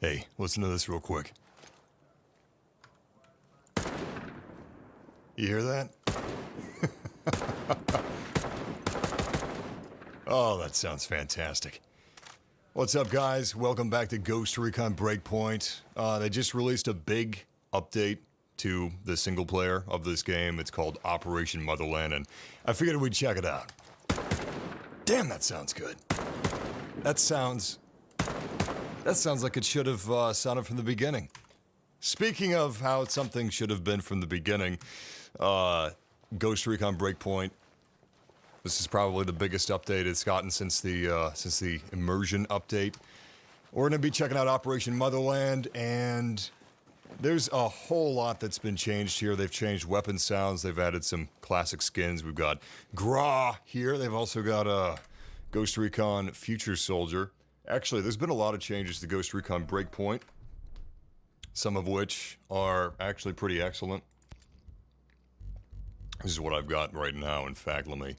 Hey, listen to this real quick. You hear that? Oh, that sounds fantastic. What's up, guys? Welcome back to Recon Breakpoint. They just released a big update to the single player of this game. It's called Operation Motherland, and I figured we'd check it out. Damn, that sounds good. That sounds like it should have sounded from the beginning. Speaking of how something should have been from the beginning, Recon Breakpoint. This is probably the biggest update it's gotten since the immersion update. We're going to be checking out Operation Motherland, and there's a whole lot that's been changed here. They've changed weapon sounds. They've added some classic skins. We've got Gra here. They've also got Ghost Recon Future Soldier. Actually, there's been a lot of changes to Ghost Recon Breakpoint, some of which are actually pretty excellent. This is what I've got right now. In fact, let me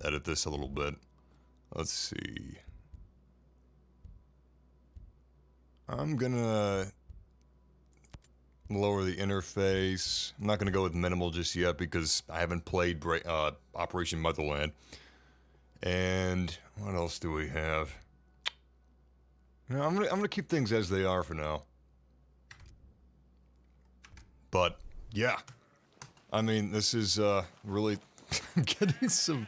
edit this a little bit. Let's see. I'm gonna lower the interface. I'm not gonna go with minimal just yet because I haven't played Operation Motherland. And what else do we have? You know, I'm gonna keep things as they are for now. But yeah, I mean, this is really getting some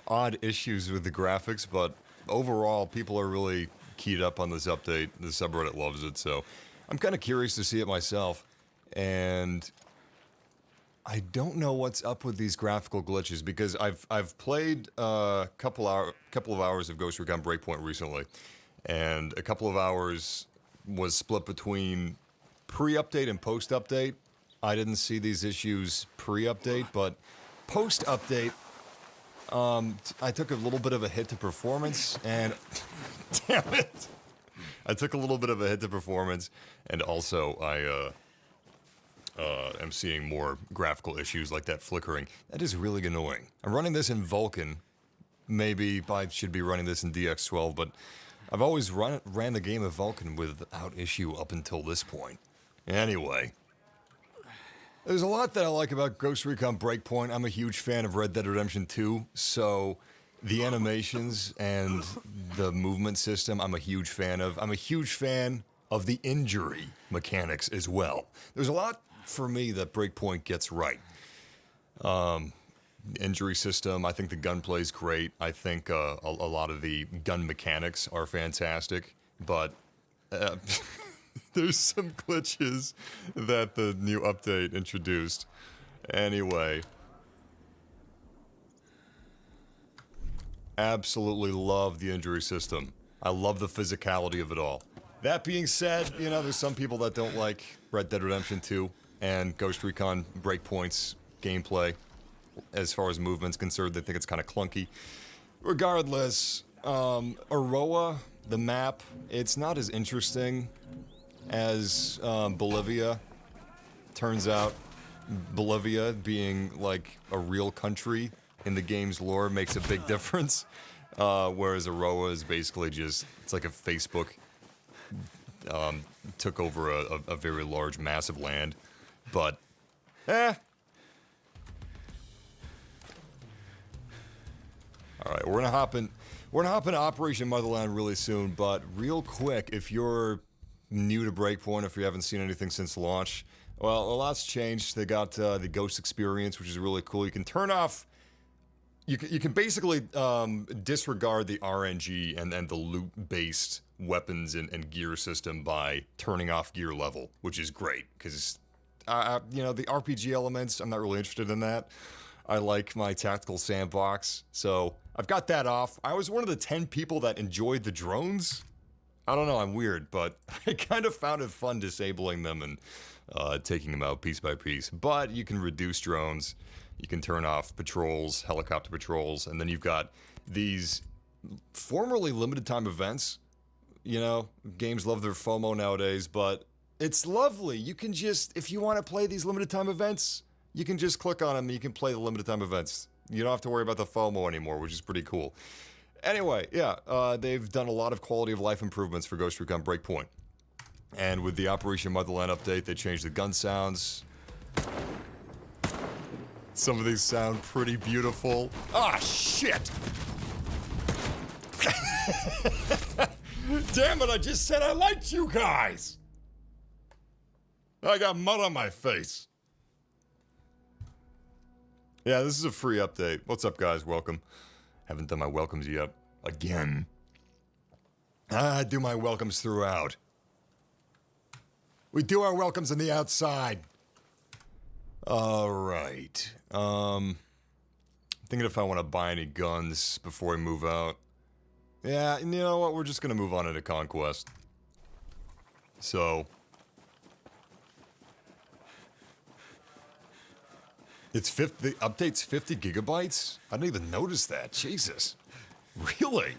odd issues with the graphics, but overall, people are really keyed up on this update. The subreddit loves it, so I'm kind of curious to see it myself. And I don't know what's up with these graphical glitches because I've played a couple of hours of Ghost Recon Breakpoint recently, and a couple of hours was split between pre-update and post-update. I didn't see these issues pre-update, but post-update, I took a little bit of a hit to performance, and damn it, I took a little bit of a hit to performance, and also I am seeing more graphical issues like that flickering. That is really annoying. I'm running this in Vulkan. Maybe I should be running this in DX12, but I've always ran the game of Vulkan without issue up until this point. Anyway. There's a lot that I like about Ghost Recon Breakpoint. I'm a huge fan of Red Dead Redemption 2, so the animations and the movement system I'm a huge fan of. I'm a huge fan of the injury mechanics as well. There's a lot for me that Breakpoint gets right. Injury system, I think the gunplay is great. I think a lot of the gun mechanics are fantastic, but there's some glitches that the new update introduced. Anyway. Absolutely love the injury system. I love the physicality of it all. That being said, you know, there's some people that don't like Red Dead Redemption 2 and Ghost Recon Breakpoint's gameplay. As far as movement's concerned, they think it's kind of clunky. Regardless, Aroa, the map, it's not as interesting as Bolivia. Turns out Bolivia being like a real country in the game's lore makes a big difference. Whereas Aroa is basically just, it's like a Facebook took over a very large, massive land. But, Alright, we're gonna hop into Operation Motherland really soon, but real quick, if you're new to Breakpoint, if you haven't seen anything since launch, well, a lot's changed. They got the Ghost experience, which is really cool. You can turn off, you can basically disregard the RNG and the loot-based weapons and gear system by turning off gear level, which is great, because, you know, the RPG elements, I'm not really interested in that. I like my tactical sandbox, so I've got that off. I was one of the 10 people that enjoyed the drones. I don't know, I'm weird, but I kind of found it fun disabling them and taking them out piece by piece. But you can reduce drones, you can turn off patrols, helicopter patrols, and then you've got these formerly limited time events. You know, games love their FOMO nowadays, but it's lovely. You can just, if you want to play these limited time events, you can just click on them and you can play the limited time events. You don't have to worry about the FOMO anymore, which is pretty cool. Anyway, yeah, they've done a lot of quality of life improvements for Ghost Recon Breakpoint. And with the Operation Motherland update, they changed the gun sounds. Some of these sound pretty beautiful. Ah, shit! Damn it, I just said I liked you guys! I got mud on my face. Yeah, this is a free update. What's up, guys? Welcome. Haven't done my welcomes yet. Again. I do my welcomes throughout. We do our welcomes on the outside. Alright. Thinking if I want to buy any guns before I move out. Yeah, and you know what? We're just gonna move on into Conquest. So... It's the update's 50 gigabytes? I didn't even notice that. Jesus. Really?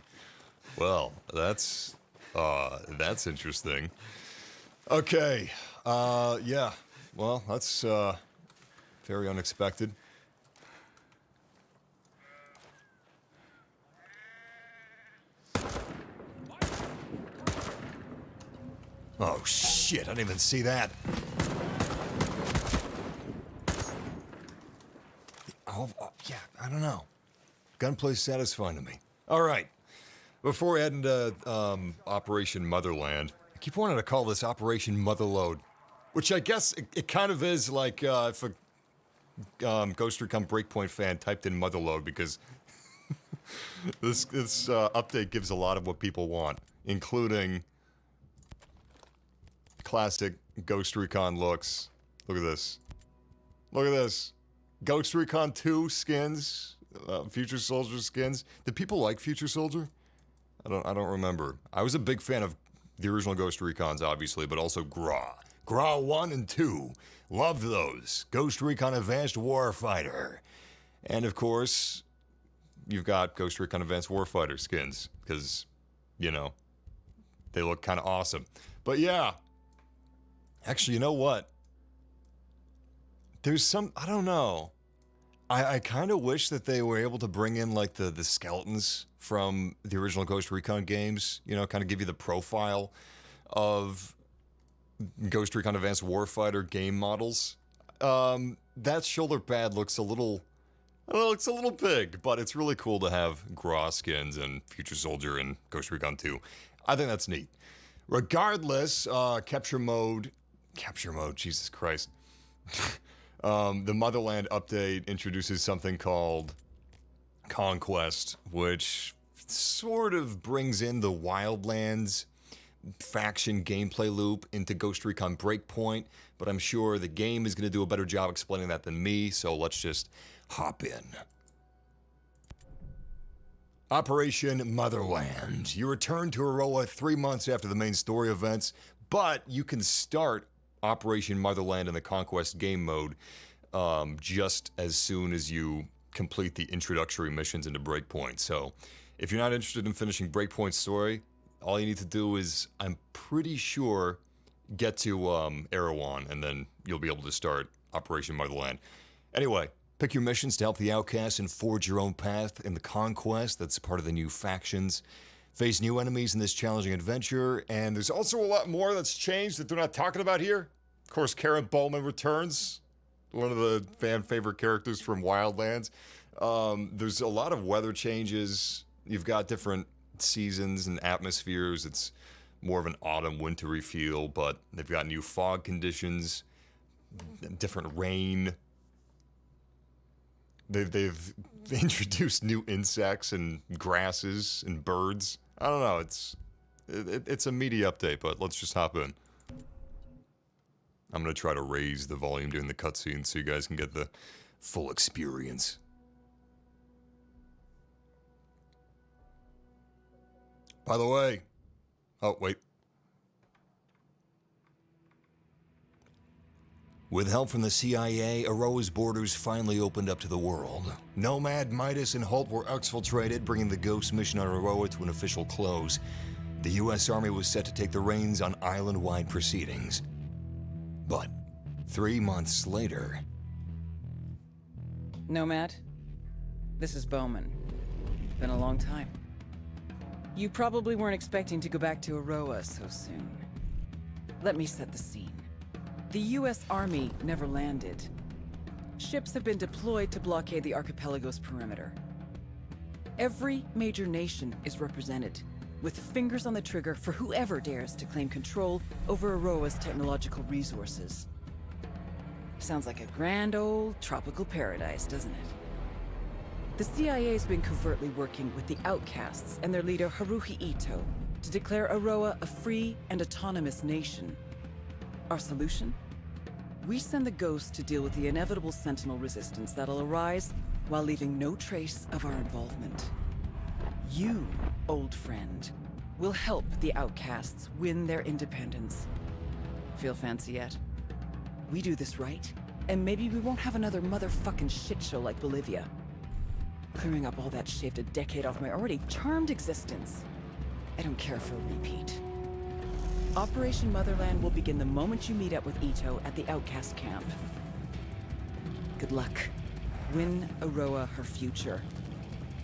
Well, that's interesting. Okay. Yeah. Well, that's, very unexpected. Oh, shit. I didn't even see that. Oh, yeah, I don't know. Gunplay's satisfying to me. All right. Before we head into Operation Motherland, I keep wanting to call this Operation Motherload, which I guess it kind of is like if a Ghost Recon Breakpoint fan typed in Motherload, because this update gives a lot of what people want, including classic Ghost Recon looks. Look at this. Look at this. Ghost Recon 2 skins, Future Soldier skins. Did people like Future Soldier? I don't remember. I was a big fan of the original Ghost Recons, obviously, but also GRA. GRA 1 and 2. Loved those. Ghost Recon Advanced Warfighter. And of course, you've got Ghost Recon Advanced Warfighter skins, because, you know, they look kind of awesome. But yeah. Actually, you know what? There's some, I don't know. I kind of wish that they were able to bring in, like, the skeletons from the original Ghost Recon games. You know, kind of give you the profile of Ghost Recon Advanced Warfighter game models. That shoulder pad looks a little, I don't know, it's a little big, but it's really cool to have GRA skins and Future Soldier and Ghost Recon 2. I think that's neat. Regardless, capture mode, Jesus Christ. The Motherland update introduces something called Conquest, which sort of brings in the Wildlands faction gameplay loop into Ghost Recon Breakpoint, but I'm sure the game is going to do a better job explaining that than me, so let's just hop in. Operation Motherland. You return to Aroa 3 months after the main story events, but you can start Operation Motherland in the Conquest game mode just as soon as you complete the introductory missions into Breakpoint. So if you're not interested in finishing Breakpoint's story, all you need to do is, I'm pretty sure, get to Erewhon, and then you'll be able to start Operation Motherland. Anyway, pick your missions to help the outcasts and forge your own path in the Conquest. That's part of the new factions. Face new enemies in this challenging adventure, and there's also a lot more that's changed that they're not talking about here. Of course, Karen Bowman returns, one of the fan favorite characters from Wildlands. There's a lot of weather changes. You've got different seasons and atmospheres. It's more of an autumn, wintry feel, but they've got new fog conditions, different rain. They've introduced new insects and grasses and birds. I don't know, it's a meaty update, but let's just hop in. I'm gonna try to raise the volume during the cutscene so you guys can get the full experience. By the way, oh wait. With help from the CIA, Aroa's borders finally opened up to the world. Nomad, Midas, and Holt were exfiltrated, bringing the Ghost mission on Aroa to an official close. The U.S. Army was set to take the reins on island-wide proceedings. But 3 months later... Nomad, this is Bowman. Been a long time. You probably weren't expecting to go back to Aroa so soon. Let me set the scene. The US Army never landed. Ships have been deployed to blockade the archipelago's perimeter. Every major nation is represented, with fingers on the trigger for whoever dares to claim control over Aroa's technological resources. Sounds like a grand old tropical paradise, doesn't it? The CIA's been covertly working with the Outcasts and their leader Haruhi Ito to declare Aroa a free and autonomous nation. Our solution? We send the Ghost to deal with the inevitable Sentinel resistance that'll arise while leaving no trace of our involvement. You, old friend, will help the Outcasts win their independence. Feel fancy yet? We do this right, and maybe we won't have another motherfucking shit show like Bolivia. Clearing up all that shaved a decade off my already charmed existence. I don't care for a repeat. Operation Motherland will begin the moment you meet up with Ito at the Outcast camp. Good luck. Win Aroa her future.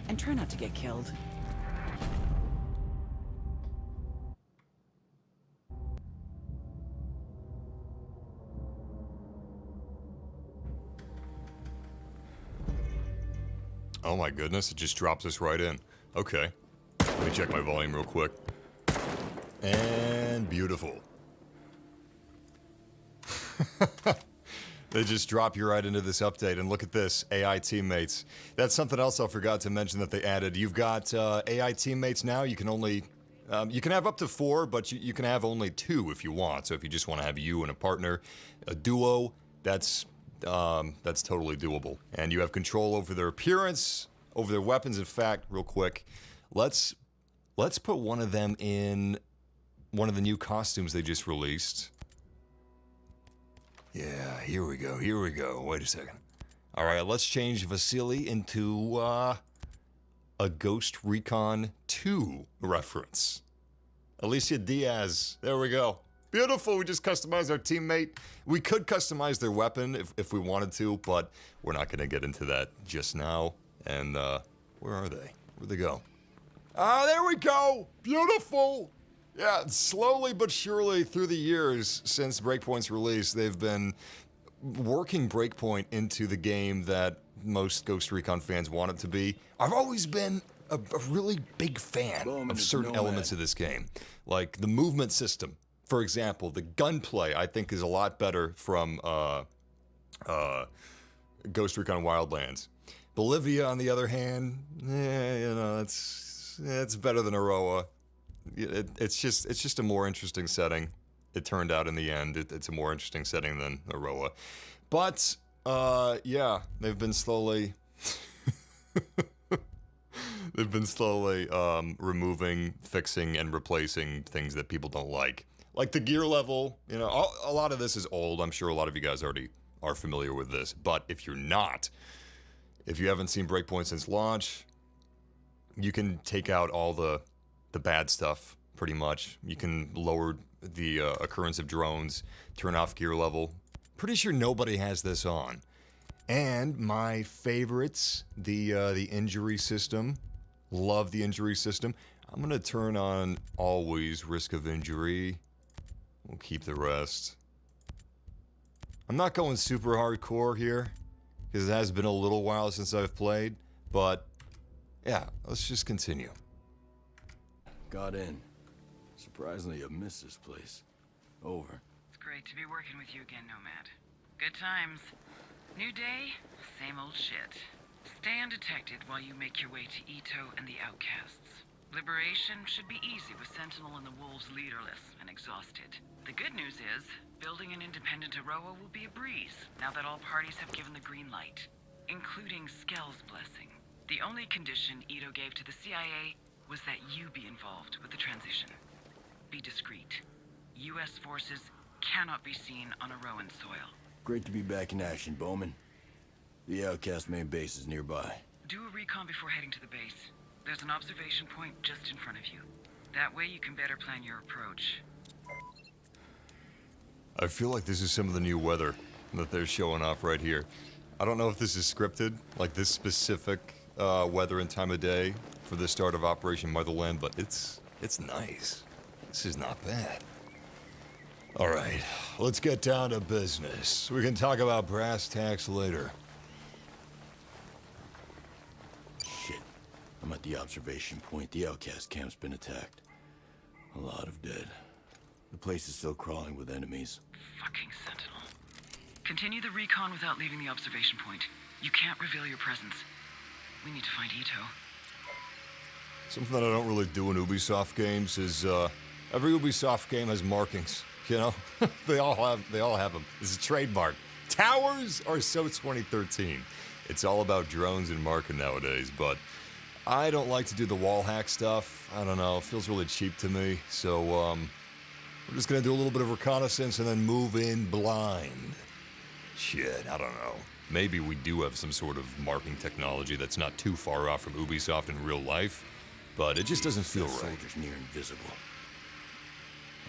And try not to get killed. Oh my goodness, it just drops us right in. Okay. Let me check my volume real quick. And beautiful. They just drop you right into this update, and look at this, AI teammates. That's something else I forgot to mention that they added. You've got AI teammates now. You can only, you can have up to 4, but you can have only 2 if you want. So if you just want to have you and a partner, a duo, that's totally doable. And you have control over their appearance, over their weapons. In fact, real quick, let's put one of them in one of the new costumes they just released. Yeah, here we go, here we go. Wait a second. All right, let's change Vasily into a Ghost Recon 2 reference. Alicia Diaz, there we go. Beautiful, we just customized our teammate. We could customize their weapon if we wanted to, but we're not gonna get into that just now. And where are they? Where'd they go? Ah, there we go! Beautiful! Yeah, slowly but surely through the years since Breakpoint's release, they've been working Breakpoint into the game that most Ghost Recon fans want it to be. I've always been a really big fan of certain elements of this game. Like the movement system, for example. The gunplay, I think, is a lot better from Ghost Recon Wildlands. Bolivia, on the other hand, you know, it's better than Aroa. It's just a more interesting setting. It turned out in the end, it's a more interesting setting than Aroa. But, yeah, they've been slowly... they've been slowly removing, fixing, and replacing things that people don't like. Like the gear level, you know, a lot of this is old. I'm sure a lot of you guys already are familiar with this. But if you're not, if you haven't seen Breakpoint since launch, you can take out all the bad stuff, pretty much. You can lower the occurrence of drones, turn off gear level. Pretty sure nobody has this on. And my favorites, the injury system. Love the injury system. I'm gonna turn on always risk of injury. We'll keep the rest. I'm not going super hardcore here, because it has been a little while since I've played, but yeah, let's just continue. Got in. Surprisingly, you missed this place. Over. It's great to be working with you again, Nomad. Good times. New day, same old shit. Stay undetected while you make your way to Ito and the Outcasts. Liberation should be easy with Sentinel and the Wolves leaderless and exhausted. The good news is, building an independent Aroa will be a breeze, now that all parties have given the green light, including Skell's blessing. The only condition Ito gave to the CIA was that you be involved with the transition. Be discreet. U.S. forces cannot be seen on Aroan soil. Great to be back in action, Bowman. The Outcast main base is nearby. Do a recon before heading to the base. There's an observation point just in front of you. That way you can better plan your approach. I feel like this is some of the new weather that they're showing off right here. I don't know if this is scripted, like this specific weather and time of day for the start of Operation Motherland, but it's nice. This is not bad. All right, let's get down to business. We can talk about brass tacks later. Shit. I'm at the observation point. The outcast camp's been attacked. A lot of dead. The place is still crawling with enemies. Fucking Sentinel. Continue the recon without leaving the observation point. You can't reveal your presence. We need to find Ito. Something that I don't really do in Ubisoft games is, every Ubisoft game has markings, you know? they all have them. It's a trademark. Towers are so 2013. It's all about drones and marking nowadays, but I don't like to do the wall hack stuff. I don't know, it feels really cheap to me, so, we're just gonna do a little bit of reconnaissance and then move in blind. Shit, I don't know. Maybe we do have some sort of marking technology that's not too far off from Ubisoft in real life, but it just doesn't feel right. Soldiers near invisible.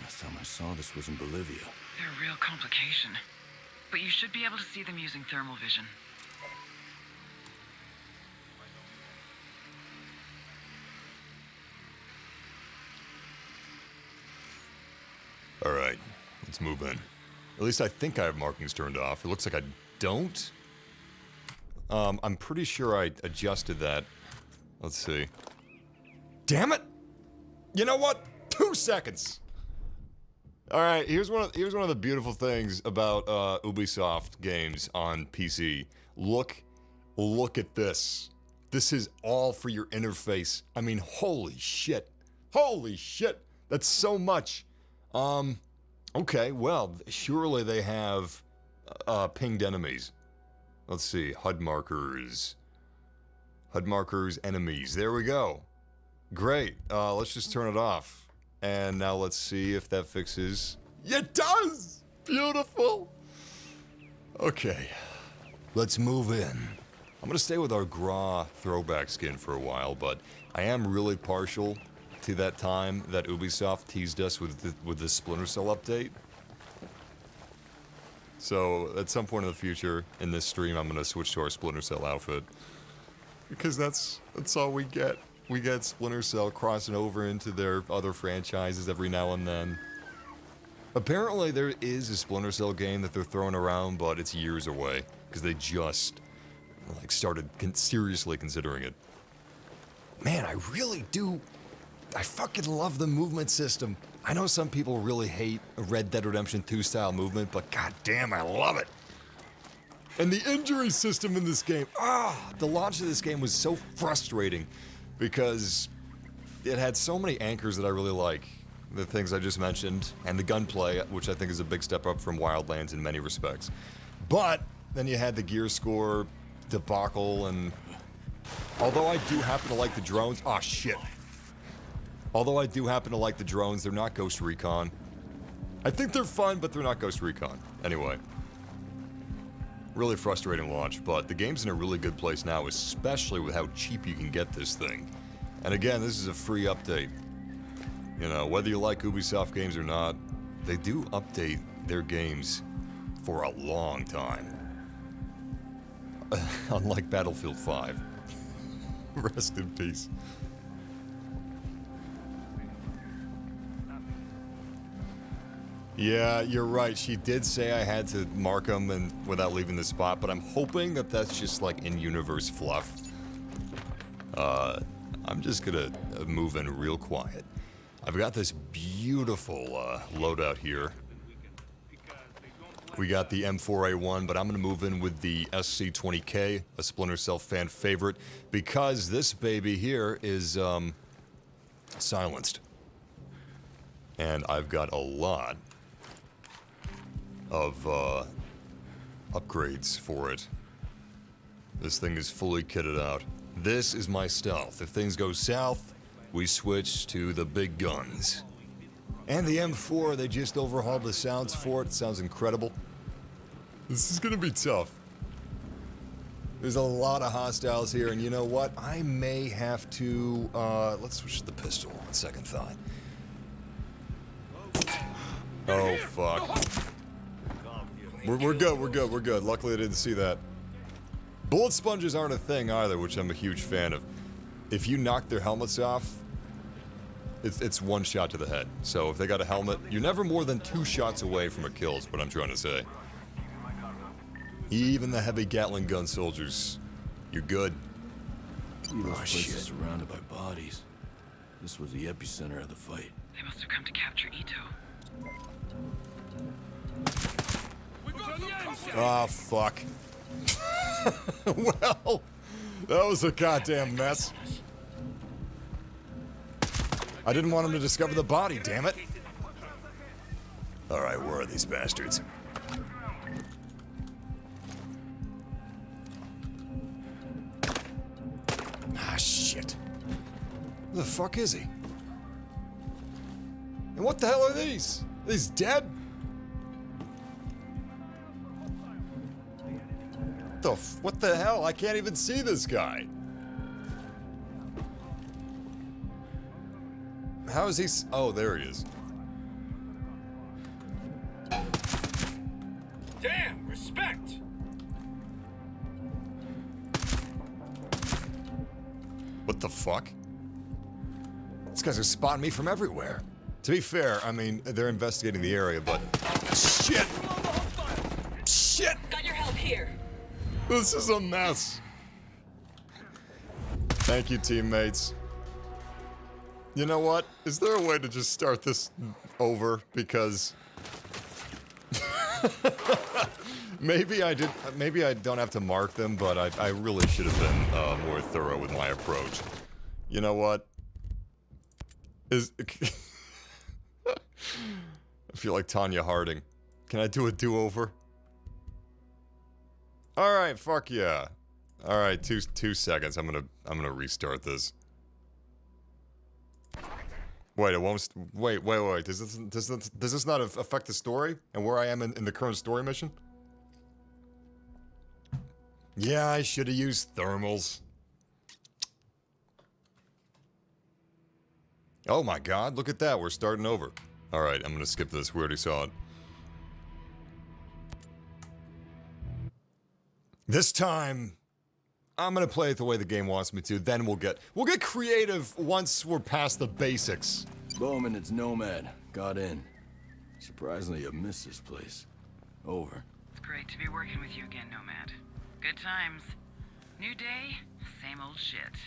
Last time I saw this was in Bolivia. They're a real complication. But you should be able to see them using thermal vision. All right, let's move in. At least I think I have markings turned off. It looks like I don't. I'm pretty sure I adjusted that. Let's see. Damn it! You know what? 2 seconds. All right, here's one of the beautiful things about Ubisoft games on PC. Look at this. This is all for your interface. I mean, holy shit. Holy shit. That's so much. Okay, well, surely they have pinged enemies. Let's see, HUD markers. HUD markers, enemies. There we go. Great. Let's just turn it off. And now let's see if that fixes. It does! Beautiful! Okay. Let's move in. I'm gonna stay with our Gra throwback skin for a while, but I am really partial to that time that Ubisoft teased us with the Splinter Cell update. So at some point in the future in this stream, I'm gonna switch to our Splinter Cell outfit because that's all we get. We get Splinter Cell crossing over into their other franchises every now and then. Apparently there is a Splinter Cell game that they're throwing around, but it's years away because they just like started seriously considering it. Man, I really do. I fucking love the movement system. I know some people really hate a Red Dead Redemption 2 style movement, but goddamn, I love it. And the injury system in this game, the launch of this game was so frustrating because it had so many anchors that I really like. The things I just mentioned, and the gunplay, which I think is a big step up from Wildlands in many respects. But then you had the gear score debacle, and although I do happen to like the drones, although I do happen to like the drones, they're not Ghost Recon. I think they're fun, but they're not Ghost Recon. Anyway. Really frustrating launch, but the game's in a really good place now, especially with how cheap you can get this thing. And again, this is a free update. You know, whether you like Ubisoft games or not, they do update their games for a long time. Unlike Battlefield 5. Rest in peace. Yeah, you're right. She did say I had to mark them and without leaving the spot, but I'm hoping that that's just like in-universe fluff. I'm just gonna move in real quiet. I've got this beautiful loadout here. We got the M4A1, but I'm gonna move in with the SC-20K, a Splinter Cell fan favorite, because this baby here is silenced. And I've got a lot of upgrades for it. This thing is fully kitted out. This is my stealth. If things go south, we switch to the big guns. And the M4, they just overhauled the sounds for it. It sounds incredible. This is gonna be tough. There's a lot of hostiles here, and you know what? I may have to, let's switch to the pistol on second thought. Oh, fuck. We're good. Luckily I didn't see that. Bullet sponges aren't a thing either, which I'm a huge fan of. If you knock their helmets off, it's one shot to the head. So if they got a helmet, you're never more than 2 shots away from a kill, is what I'm trying to say. Even the heavy Gatling gun soldiers, you're good. Those places surrounded by bodies. This was the epicenter of the fight. They must have come to capture Ito. Oh, fuck. Well, that was a goddamn mess. I didn't want him to discover the body, damn it. Alright, where are these bastards? Ah, shit. Where the fuck is he? And what the hell are these? Are these dead? What the hell? I can't even see this guy. How is he oh, there he is. Damn, respect! What the fuck? These guys are spotting me from everywhere. To be fair, I mean, they're investigating the area, but... Shit! Shit! Got your help here. This is a mess. Thank you, teammates. You know what? Is there a way to just start this over? Because... maybe I don't have to mark them, but I really should have been more thorough with my approach. You know what? I feel like Tanya Harding. Can I do a do-over? Alright, fuck yeah. Alright, two seconds. I'm gonna restart this. Wait, it won't. Wait. Does this not affect the story and where I am in the current story mission? Yeah, I should have used thermals. Oh my god, look at that. We're starting over. Alright, I'm gonna skip this. We already saw it. This time, I'm gonna play it the way the game wants me to. Then we'll get creative once we're past the basics. Bowman, it's Nomad. Got in. Surprisingly, you missed this place. Over. It's great to be working with you again, Nomad. Good times. New day, same old shit.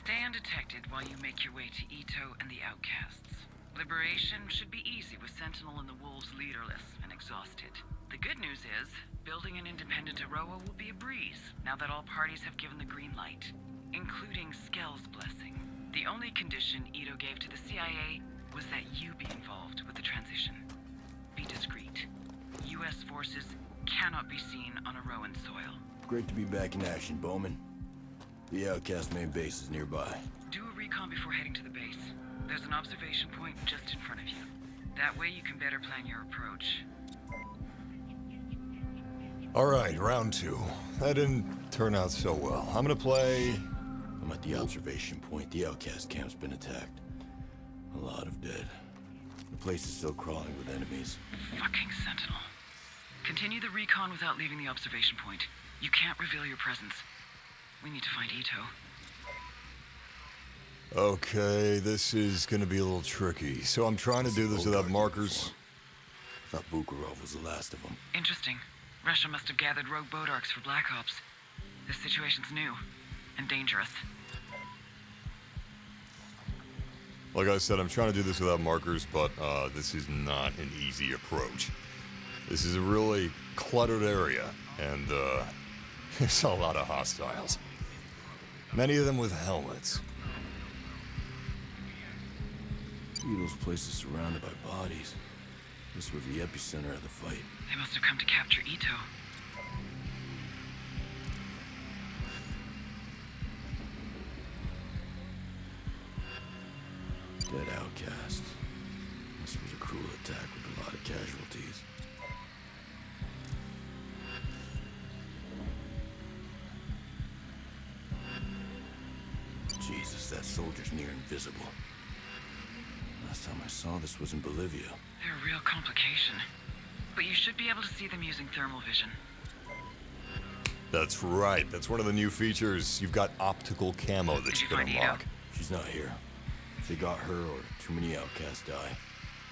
Stay undetected while you make your way to Ito and the Outcasts. Liberation should be easy with Sentinel and the Wolves leaderless and exhausted. The good news is, building an independent Aroa will be a breeze, now that all parties have given the green light, including Skell's blessing. The only condition Ito gave to the CIA was that you be involved with the transition. Be discreet. U.S. forces cannot be seen on Aroan soil. Great to be back in action, Bowman. The Outcast main base is nearby. Do a recon before heading to the base. There's an observation point just in front of you. That way you can better plan your approach. Alright, round 2. That didn't turn out so well. I'm gonna play... I'm at the observation point. The Outcast camp's been attacked. A lot of dead. The place is still crawling with enemies. Fucking Sentinel. Continue the recon without leaving the observation point. You can't reveal your presence. We need to find Ito. Okay, this is gonna be a little tricky. So I'm trying to do this without markers. Thought Bukharov was the last of them. Interesting. Russia must have gathered rogue Bodarks for Black Ops. This situation's new and dangerous. Like I said, I'm trying to do this without markers, but this is not an easy approach. This is a really cluttered area, and there's a lot of hostiles. Many of them with helmets. See those places surrounded by bodies. This was the epicenter of the fight. They must have come to capture Ito. Dead outcasts. This was a cruel attack with a lot of casualties. Jesus, that soldier's near invisible. Last time I saw this was in Bolivia. They're a real complication. But you should be able to see them using thermal vision. That's right. That's one of the new features. You've got optical camo that you can unlock. She's not here. If they got her or too many outcasts die,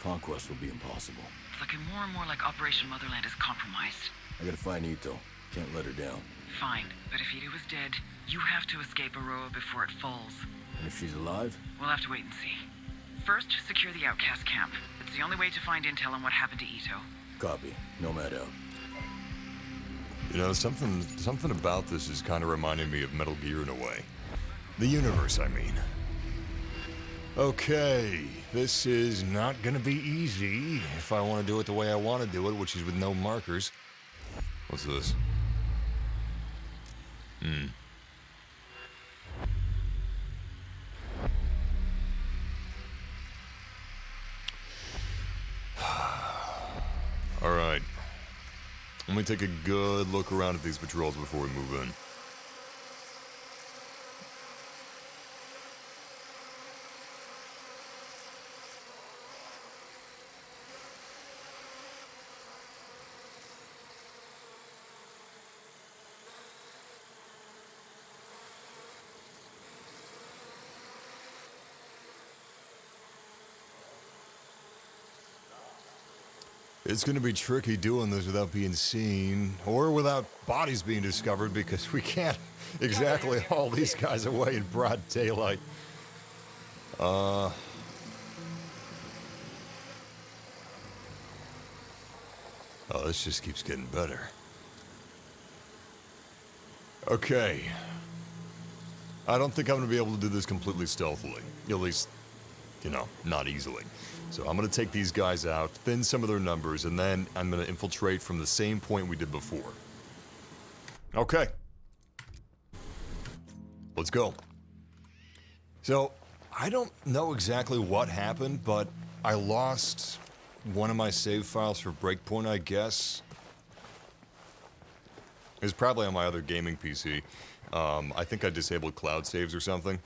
Conquest will be impossible. It's looking more and more like Operation Motherland is compromised. I gotta find Ito. Can't let her down. Fine, but if Ito is dead, you have to escape Aroa before it falls. And if she's alive? We'll have to wait and see. First, secure the outcast camp. It's the only way to find intel on what happened to Ito. Copy. Nomad out. You know, something about this is kind of reminding me of Metal Gear in a way. The universe, I mean. Okay, this is not gonna be easy if I want to do it the way I want to do it, which is with no markers. What's this? All right. Let me take a good look around at these patrols before we move in. It's going to be tricky doing this without being seen, or without bodies being discovered, because we can't exactly haul these guys away in broad daylight. Oh, this just keeps getting better. Okay. I don't think I'm going to be able to do this completely stealthily. At least, you know, not easily. So I'm going to take these guys out, thin some of their numbers, and then I'm going to infiltrate from the same point we did before. Okay. Let's go. So, I don't know exactly what happened, but I lost one of my save files for Breakpoint, I guess. It was probably on my other gaming PC. I think I disabled cloud saves or something.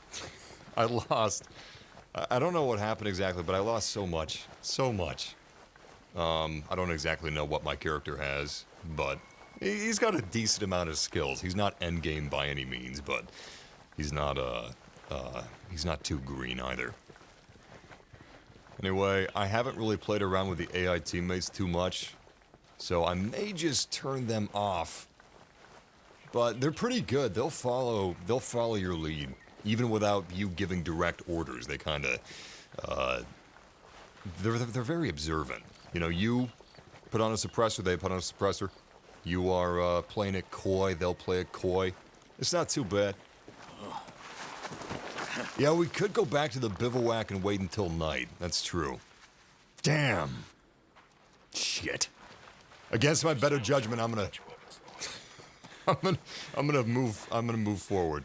I don't know what happened exactly, but I lost so much. So much. I don't exactly know what my character has, but he's got a decent amount of skills. He's not endgame by any means, but he's not too green either. Anyway, I haven't really played around with the AI teammates too much, so I may just turn them off. But they're pretty good. They'll follow your lead. Even without you giving direct orders, they kind of, they're very observant. You know, you put on a suppressor, they put on a suppressor. You are playing it coy, they'll play it coy. It's not too bad. Yeah, we could go back to the bivouac and wait until night. That's true. Damn. Shit. Against my better judgment, I'm gonna move forward.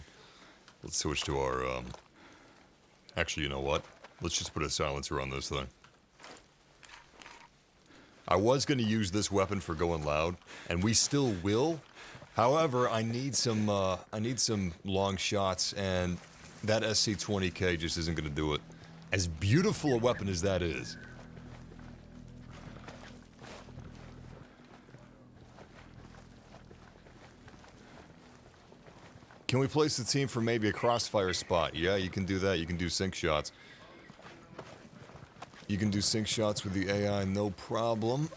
Let's switch to our, actually, you know what? Let's just put a silencer on this thing. I was going to use this weapon for going loud, and we still will. However, I need some long shots, and that SC-20K just isn't going to do it. As beautiful a weapon as that is. Can we place the team for maybe a crossfire spot? Yeah, you can do that. You can do sync shots. You can do sync shots with the AI, no problem.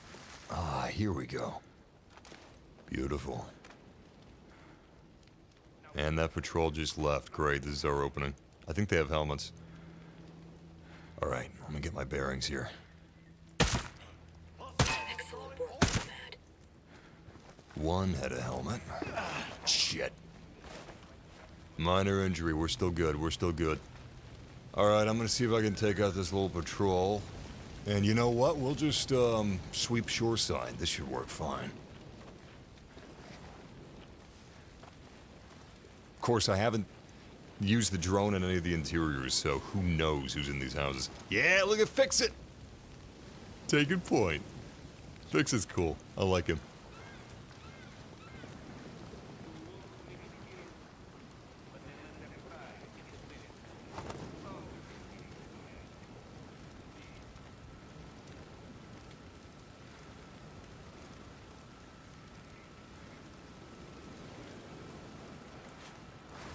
Ah, here we go. Beautiful. And that patrol just left. Great, this is our opening. I think they have helmets. Alright, I'm gonna get my bearings here. Excellent work, Nomad. One had a helmet. Shit. Minor injury, we're still good, we're still good. Alright, I'm gonna see if I can take out this little patrol. And you know what? We'll just, sweep shoreside. This should work fine. Of course, I haven't used the drone in any of the interiors, so who knows who's in these houses. Yeah, look at Fix It! Taking point. Fix It's cool. I like him.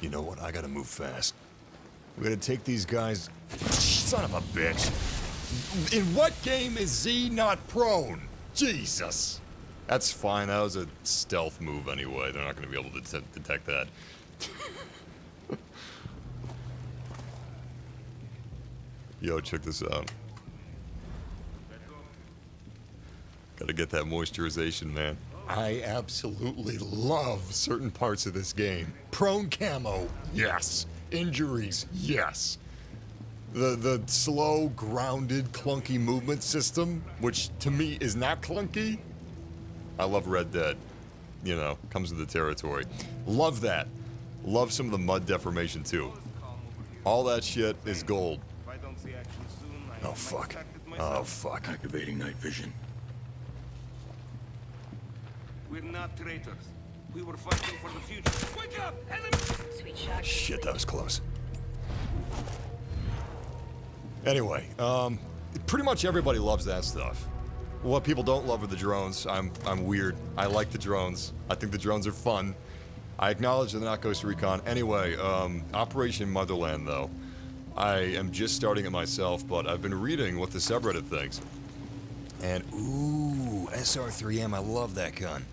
You know what? I gotta move fast. We gotta take these guys. Son of a bitch. In what game is Z not prone? Jesus. That's fine. That was a stealth move anyway. They're not gonna be able to detect that. Yo, check this out. Gotta get that moisturization, man. I absolutely love certain parts of this game. Prone camo, yes. Injuries, yes. The slow, grounded, clunky movement system, which to me is not clunky. I love Red Dead. You know, comes with the territory. Love that. Love some of the mud deformation too. All that shit is gold. Oh fuck. Oh fuck. Activating night vision. We're not traitors. We were fighting for the future. Wake up! Enemy! Sweet shot. Shit, that was close. Anyway, pretty much everybody loves that stuff. What people don't love are the drones. I'm weird. I like the drones. I think the drones are fun. I acknowledge they're not Ghost Recon. Anyway, Operation Motherland, though. I am just starting it myself, but I've been reading what the subreddit thinks. And, ooh, SR3M, I love that gun.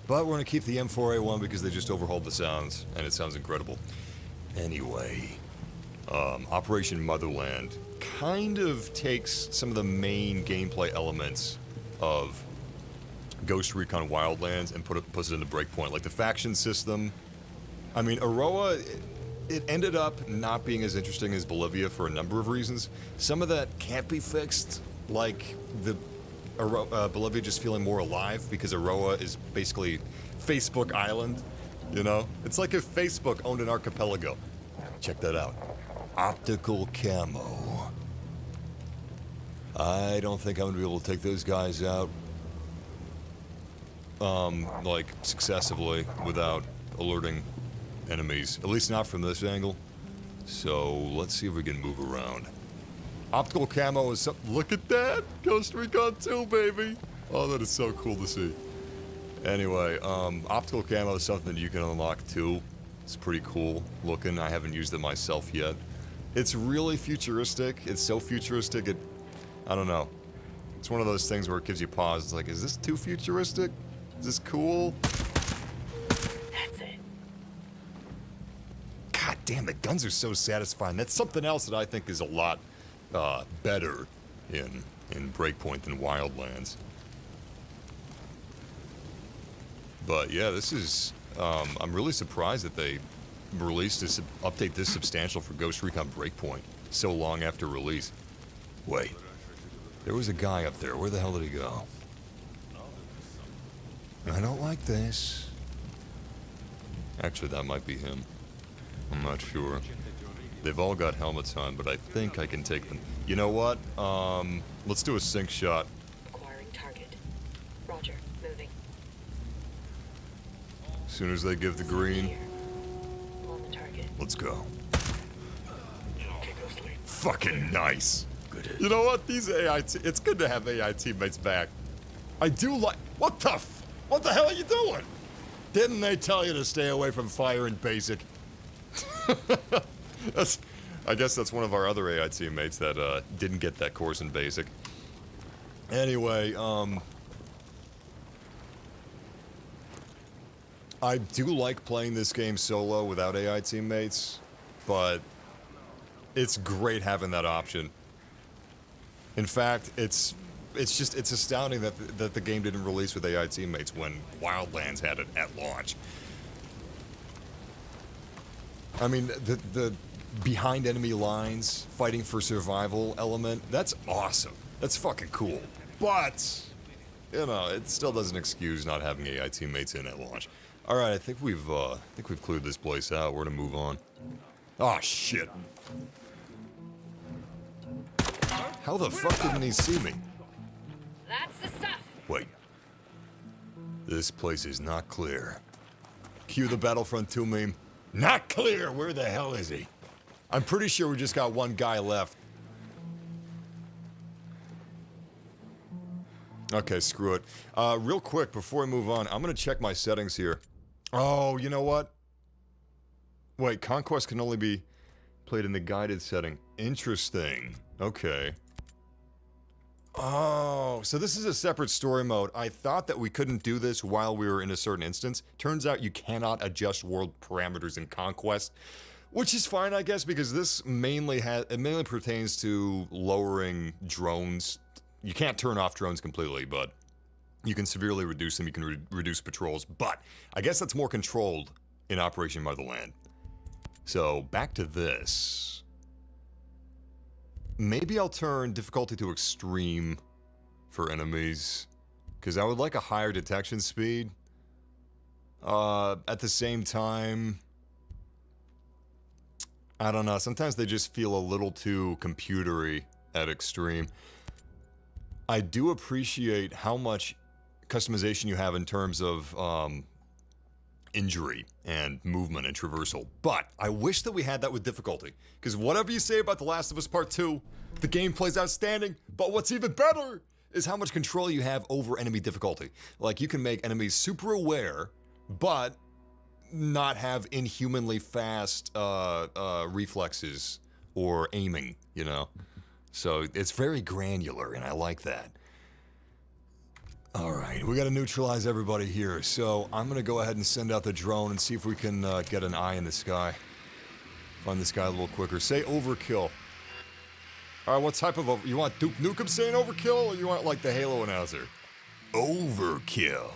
But we're going to keep the M4A1 because they just overhauled the sounds, and it sounds incredible. Anyway, Operation Motherland kind of takes some of the main gameplay elements of Ghost Recon Wildlands and puts it into Breakpoint. Like the faction system. I mean, Aroa, it ended up not being as interesting as Bolivia for a number of reasons. Some of that can't be fixed, like the Bolivia just feeling more alive because Aroa is basically Facebook Island, you know? It's like if Facebook owned an archipelago. Check that out. Optical camo. I don't think I'm gonna be able to take those guys out, like, successively without alerting enemies. At least not from this angle. So, let's see if we can move around. Optical camo is something. Look at that! Ghost Recon 2, baby! Oh, that is so cool to see. Anyway, optical camo is something you can unlock too. It's pretty cool looking. I haven't used it myself yet. It's really futuristic. It's so futuristic, I don't know. It's one of those things where it gives you pause. It's like, is this too futuristic? Is this cool? That's it. God damn, the guns are so satisfying. That's something else that I think is a lot better in Breakpoint than Wildlands. But yeah, this is, I'm really surprised that they released this update this substantial for Ghost Recon Breakpoint so long after release. Wait, there was a guy up there. Where the hell did he go? I don't like this. Actually, that might be him. I'm not sure. They've all got helmets on, but I think I can take them. You know what? Let's do a sync shot. Acquiring target. Roger. Moving. As soon as they give the green, Here. On the target. let's go. Okay, Ghostly. Fucking nice. Good hit. You know what? These it's good to have AI teammates back. I do like, what the hell are you doing? Didn't they tell you to stay away from fire in basic? I guess that's one of our other AI teammates that didn't get that course in basic. Anyway, I do like playing this game solo without AI teammates, but it's great having that option. In fact, it's astounding that the game didn't release with AI teammates when Wildlands had it at launch. I mean, the behind enemy lines, fighting for survival element, that's awesome. That's fucking cool. But, you know, it still doesn't excuse not having AI teammates in at launch. Alright, I think we've cleared this place out. We're gonna move on. Oh shit. How the fuck didn't he see me? That's the stuff. Wait. This place is not clear. Cue the Battlefront 2 meme. Not clear! Where the hell is he? I'm pretty sure we just got one guy left. Okay, screw it. Real quick, before we move on, I'm gonna check my settings here. Oh, you know what? Wait, Conquest can only be played in the guided setting. Interesting. Okay. Oh, so this is a separate story mode. I thought that we couldn't do this while we were in a certain instance. Turns out you cannot adjust world parameters in Conquest, which is fine, I guess, because this mainly pertains to lowering drones. You can't turn off drones completely, but you can severely reduce them. You can reduce patrols, but I guess that's more controlled in Operation Motherland. So back to this. Maybe I'll turn difficulty to extreme for enemies, because I would like a higher detection speed. At the same time, I don't know, sometimes they just feel a little too computery at extreme. I do appreciate how much customization you have in terms of injury and movement and traversal, but I wish that we had that with difficulty, because whatever you say about The Last of Us Part 2, the gameplay's outstanding, but what's even better is how much control you have over enemy difficulty. Like, you can make enemies super aware, but not have inhumanly fast reflexes or aiming, you know? So it's very granular, and I like that. Alright, we gotta neutralize everybody here, so I'm gonna go ahead and send out the drone and see if we can get an eye in the sky. Find this guy a little quicker. Say overkill. Alright, what type of you want Duke Nukem saying overkill, or you want like the Halo announcer? Overkill.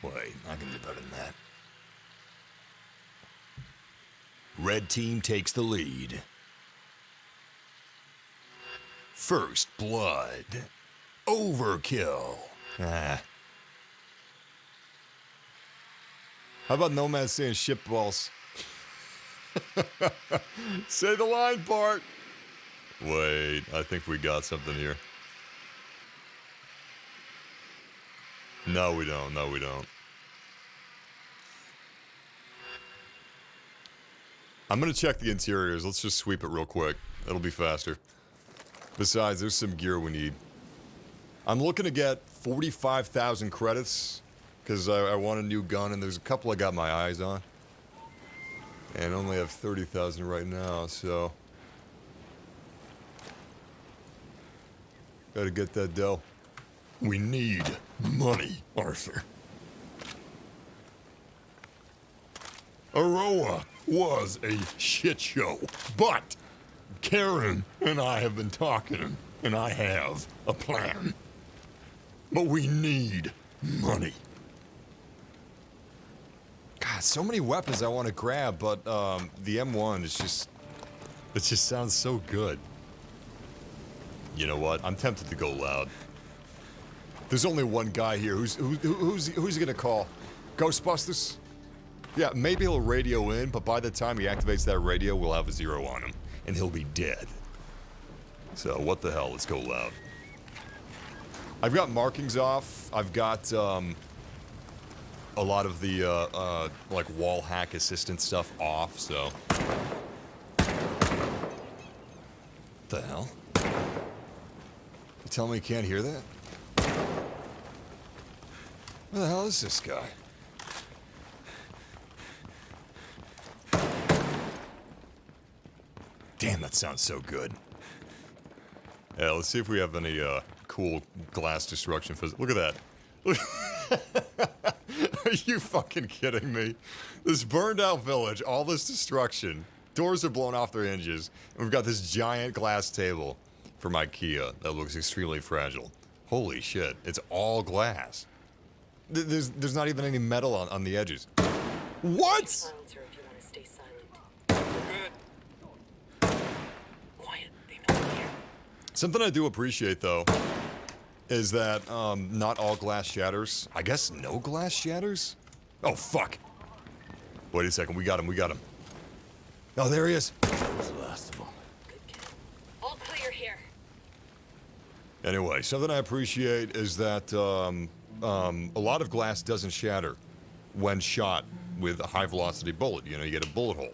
Wait, I can do better than that. Red team takes the lead. First blood. Overkill. Ah. How about Nomad saying ship balls? Say the line part. Wait, I think we got something here. No, we don't. No, we don't. I'm gonna check the interiors. Let's just sweep it real quick. It'll be faster. Besides, there's some gear we need. I'm looking to get 45,000 credits because I want a new gun, and there's a couple I got my eyes on. And only have 30,000 right now, so gotta get that dough. We need money, Arthur. Aroa was a shit show, but Karen and I have been talking, and I have a plan. But we need money. God, so many weapons I want to grab, but the M1 is just, it just sounds so good. You know what? I'm tempted to go loud. There's only one guy here. Who's he gonna call? Ghostbusters? Yeah, maybe he'll radio in, but by the time he activates that radio, we'll have a 0 on him, and he'll be dead. So what the hell? Let's go loud. I've got markings off. I've got a lot of the like wall hack assistant stuff off. So the hell? You tell me you can't hear that? Where the hell is this guy? Damn, that sounds so good. Yeah, let's see if we have any cool glass destruction. Look at that. Are you fucking kidding me? This burned out village, all this destruction. Doors are blown off their hinges. And we've got this giant glass table from IKEA that looks extremely fragile. Holy shit, it's all glass. There's not even any metal on the edges. What? Silencer if you want to stay silent. Good. Quiet. They know we're here. Something I do appreciate, though, is that not all glass shatters. I guess no glass shatters? Oh, fuck. Wait a second. We got him. We got him. Oh, there he is. That was the last of them. Good kid. All clear here. Anyway, something I appreciate is that a lot of glass doesn't shatter when shot with a high-velocity bullet. You know, you get a bullet hole.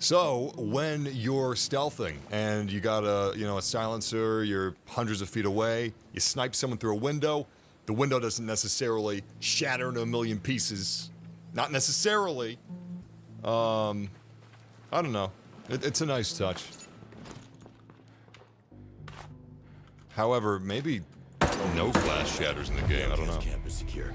So, when you're stealthing and you got a silencer, you're hundreds of feet away, you snipe someone through a window, the window doesn't necessarily shatter into a million pieces. Not necessarily. I don't know. It's a nice touch. However, maybe no glass shatters in the game. I don't know. Camp is secure.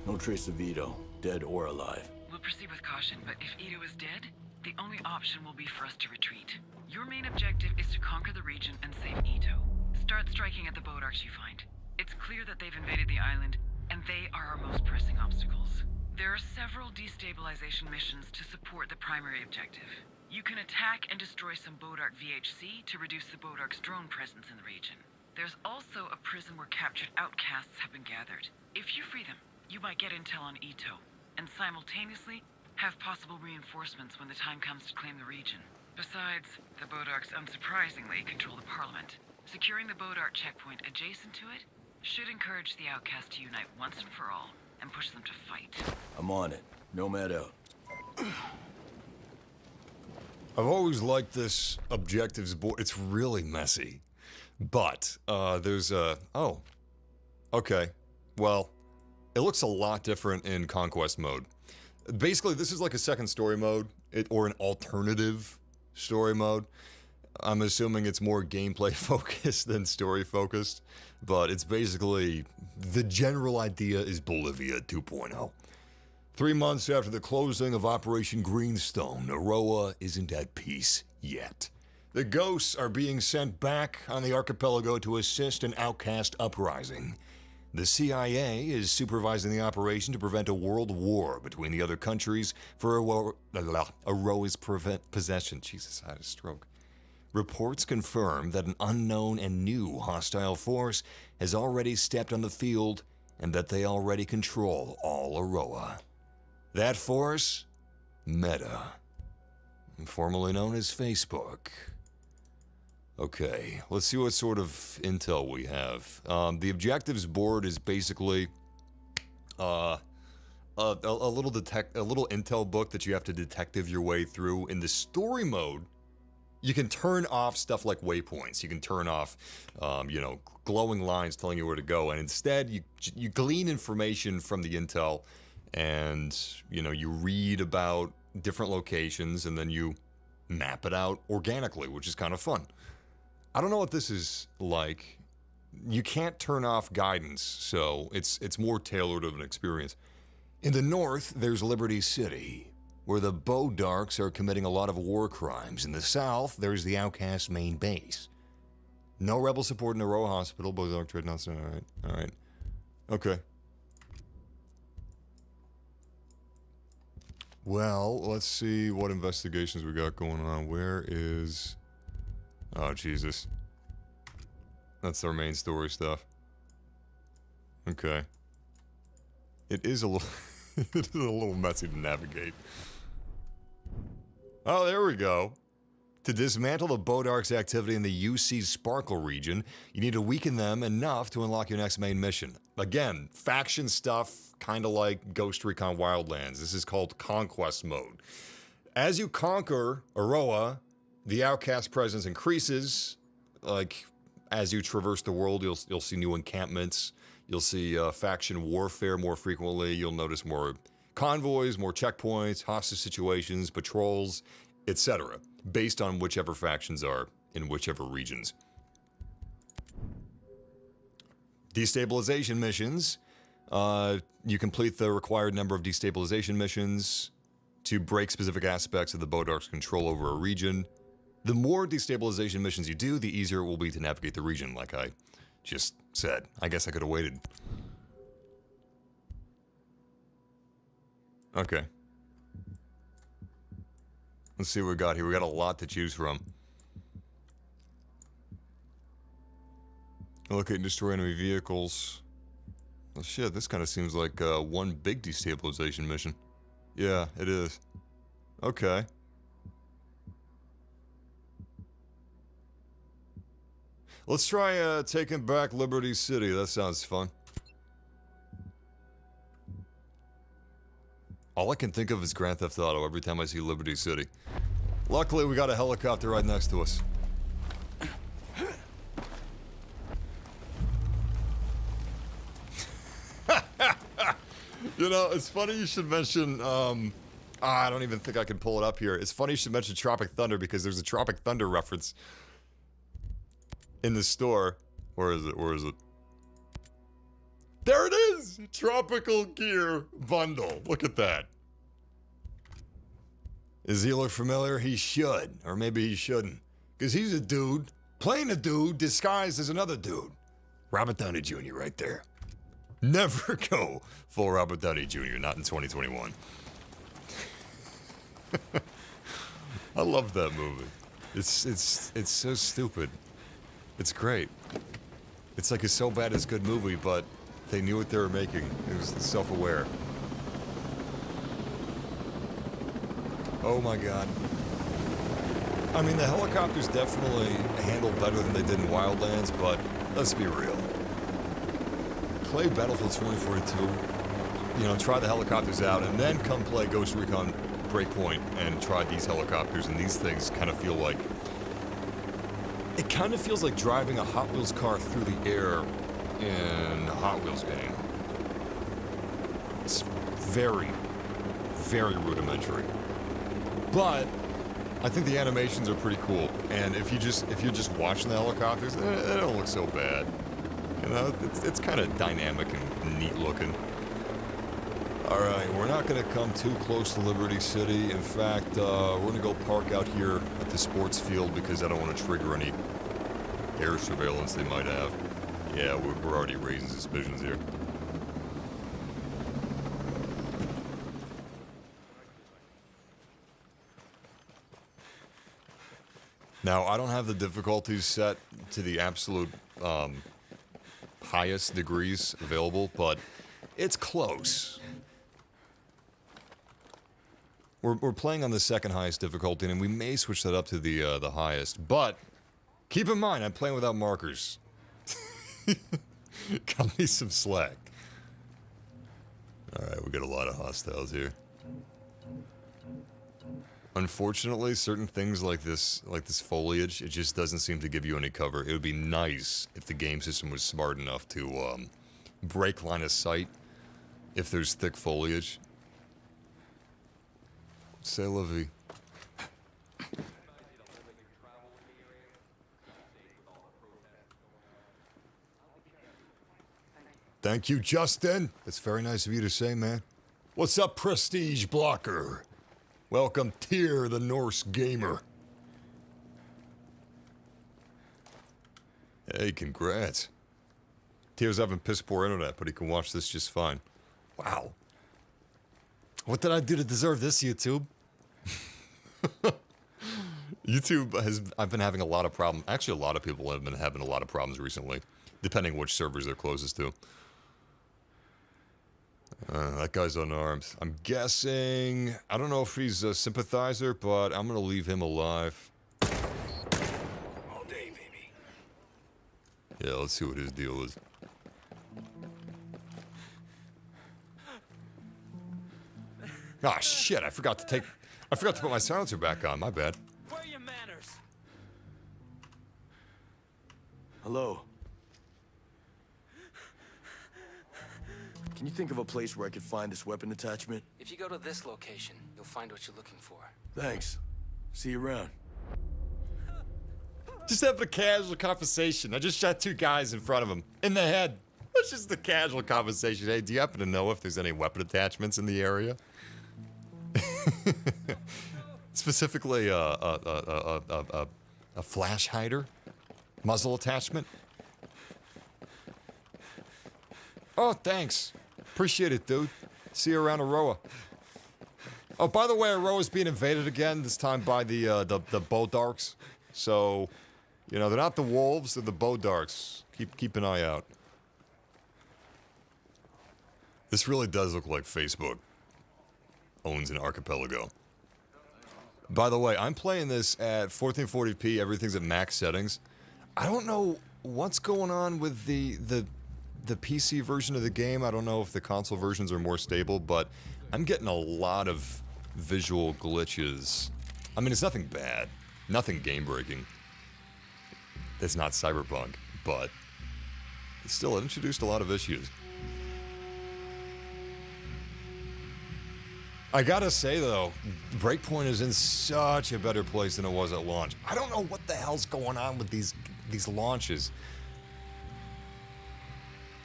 No trace of Vito, dead or alive. We'll proceed with caution, but if Ito is dead, the only option will be for us to retreat. Your main objective is to conquer the region and save Ito. Start striking at the boat arcs you find. It's clear that they've invaded the island, and they are our most pressing obstacles. There are several destabilization missions to support the primary objective. You can attack and destroy some boat arc VHC to reduce the boat arc's drone presence in the region. There's also a prison where captured outcasts have been gathered. If you free them, you might get intel on Ito, and simultaneously have possible reinforcements when the time comes to claim the region. Besides, the boat arcs unsurprisingly control the Parliament. Securing the boat arc checkpoint adjacent to it should encourage the outcasts to unite once and for all and push them to fight. I'm on it. Nomad out. I've always liked this objectives board. It's really messy. But, there's a... Oh. Okay. Well, it looks a lot different in Conquest mode. Basically, this is like a second story mode, or an alternative story mode. I'm assuming it's more gameplay focused than story focused, but it's basically, the general idea is Bolivia 2.0. 3 months after the closing of Operation Greenstone, Aroa isn't at peace yet. The ghosts are being sent back on the archipelago to assist an outcast uprising. The CIA is supervising the operation to prevent a world war between the other countries for Aroa's possession. Jesus, I had a stroke. Reports confirm that an unknown and new hostile force has already stepped on the field and that they already control all Aroa. That force? Meta. Formerly known as Facebook. Okay, let's see what sort of intel we have. The objectives board is basically a little intel book that you have to detective your way through. In the story mode, you can turn off stuff like waypoints. You can turn off, glowing lines telling you where to go, and instead you glean information from the intel, and you read about different locations, and then you map it out organically, which is kind of fun. I don't know what this is like. You can't turn off guidance, so it's more tailored of an experience. In the north, there's Liberty City, where the Bodarks are committing a lot of war crimes. In the south, there's the Outcast main base. No rebel support in the Row Hospital. Bodark trade not all right. Okay. Well, let's see what investigations we got going on. Where is... Oh, Jesus. That's our main story stuff. Okay. It is a little... it is a little messy to navigate. Oh, there we go. To dismantle the Bodark's activity in the UC Sparkle region, you need to weaken them enough to unlock your next main mission. Again, faction stuff, kind of like Ghost Recon Wildlands. This is called Conquest mode. As you conquer Aroa, the outcast presence increases. Like, as you traverse the world, you'll see new encampments. You'll see faction warfare more frequently. You'll notice more convoys, more checkpoints, hostage situations, patrols, etc., based on whichever factions are in whichever regions. Destabilization missions. You complete the required number of destabilization missions to break specific aspects of the Bodark's control over a region. The more destabilization missions you do, the easier it will be to navigate the region, like I just said. I guess I could have waited. Okay. Let's see what we got here. We got a lot to choose from. Locate and destroy enemy vehicles. Well, shit, this kind of seems like one big destabilization mission. Yeah, it is. Okay. Let's try taking back Liberty City. That sounds fun. All I can think of is Grand Theft Auto every time I see Liberty City. Luckily, we got a helicopter right next to us. It's funny you should mention, I don't even think I can pull it up here. It's funny you should mention Tropic Thunder because there's a Tropic Thunder reference in the store. Where is it? Where is it? There it is! Tropical Gear Bundle. Look at that. Does he look familiar? He should. Or maybe he shouldn't. Because he's a dude playing a dude disguised as another dude. Robert Downey Jr. right there. Never go full Robert Downey Jr. Not in 2021. I love that movie. It's so stupid. It's great. It's like a so bad it's good movie, but they knew what they were making. It was self-aware. Oh my god. I mean, the helicopters definitely handled better than they did in Wildlands, but let's be real. Play Battlefield 2042, you know, try the helicopters out, and then come play Ghost Recon Breakpoint and try these helicopters, and these things kind of feel like... It kind of feels like driving a Hot Wheels car through the air in a Hot Wheels game. It's very, very rudimentary. But I think the animations are pretty cool, and if you're just watching the helicopters, they don't look so bad. You know, it's kind of dynamic and neat looking. All right, we're not going to come too close to Liberty City. In fact, we're going to go park out here at the sports field because I don't want to trigger any air surveillance they might have. Yeah, we're already raising suspicions here. Now, I don't have the difficulties set to the absolute highest degrees available, but it's close. We're playing on the second highest difficulty, and we may switch that up to the highest. But keep in mind, I'm playing without markers. Cut me some slack. All right, we got a lot of hostiles here. Unfortunately, certain things like this foliage, it just doesn't seem to give you any cover. It would be nice if the game system was smart enough to break line of sight if there's thick foliage. C'est la vie. Thank you, Justin. That's very nice of you to say, man. What's up, Prestige Blocker? Welcome, Tyr, the Norse gamer. Hey, congrats. Tyr's having piss poor internet, but he can watch this just fine. Wow. What did I do to deserve this, YouTube? I've been having a lot of problems. Actually, a lot of people have been having a lot of problems recently, depending which servers they're closest to. That guy's unarmed. I'm guessing... I don't know if he's a sympathizer, but I'm gonna leave him alive. All day, baby. Yeah, let's see what his deal is. Ah, shit, I forgot to put my silencer back on. My bad. Where are your manners? Hello. Can you think of a place where I could find this weapon attachment? If you go to this location, you'll find what you're looking for. Thanks. See you around. Just having a casual conversation. I just shot two guys in front of him. In the head. That's just a casual conversation. Hey, do you happen to know if there's any weapon attachments in the area? Specifically, a flash hider? Muzzle attachment? Oh, thanks. Appreciate it, dude. See you around Aroa. Oh, by the way, Aroa's being invaded again, this time by the Bodarks. So, you know, they're not the wolves, they're the Bodarks. Keep an eye out. This really does look like Facebook owns an archipelago. By the way, I'm playing this at 1440p, everything's at max settings. I don't know what's going on with the PC version of the game. I don't know if the console versions are more stable, but I'm getting a lot of visual glitches. I mean, it's nothing bad, nothing game-breaking. It's not Cyberpunk, but still, it introduced a lot of issues. I gotta say though, Breakpoint is in such a better place than it was at launch. I don't know what the hell's going on with these launches.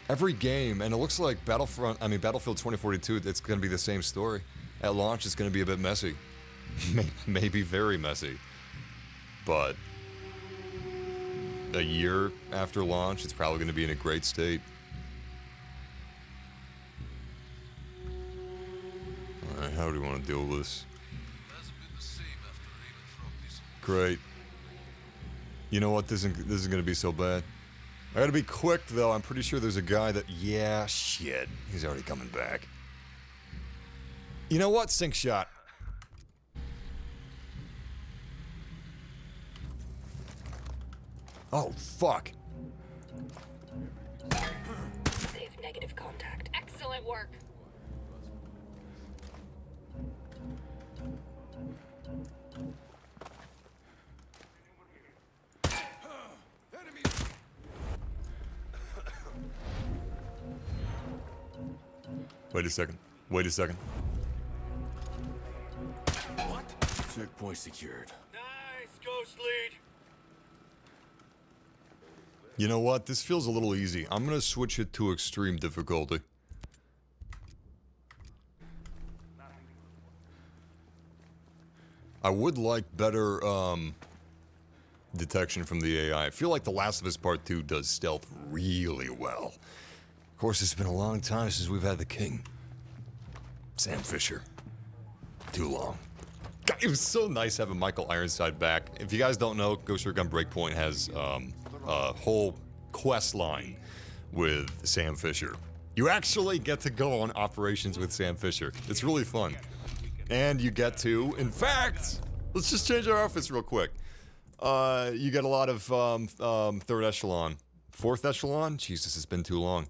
Every game, and it looks like Battlefield 2042, it's gonna be the same story. At launch, it's gonna be a bit messy. Maybe very messy. But a year after launch, it's probably gonna be in a great state. Alright, how do we want to deal with this? Great. You know what? This isn't going to be so bad. I gotta be quick, though. I'm pretty sure there's a guy that... Yeah, shit. He's already coming back. You know what? Sink shot. Oh, fuck. They have negative contact. Excellent work. Wait a second. Wait a second. What? Checkpoint secured. Nice, Ghost Lead. You know what? This feels a little easy. I'm gonna switch it to extreme difficulty. I would like better, detection from the AI. I feel like The Last of Us Part 2 does stealth really well. Of course, it's been a long time since we've had the king. Sam Fisher. Too long. God, it was so nice having Michael Ironside back. If you guys don't know, Ghost Recon Breakpoint has a whole quest line with Sam Fisher. You actually get to go on operations with Sam Fisher. It's really fun. And you get to, in fact, let's just change our outfits real quick. You get a lot of third echelon. Fourth echelon? Jesus, it's been too long.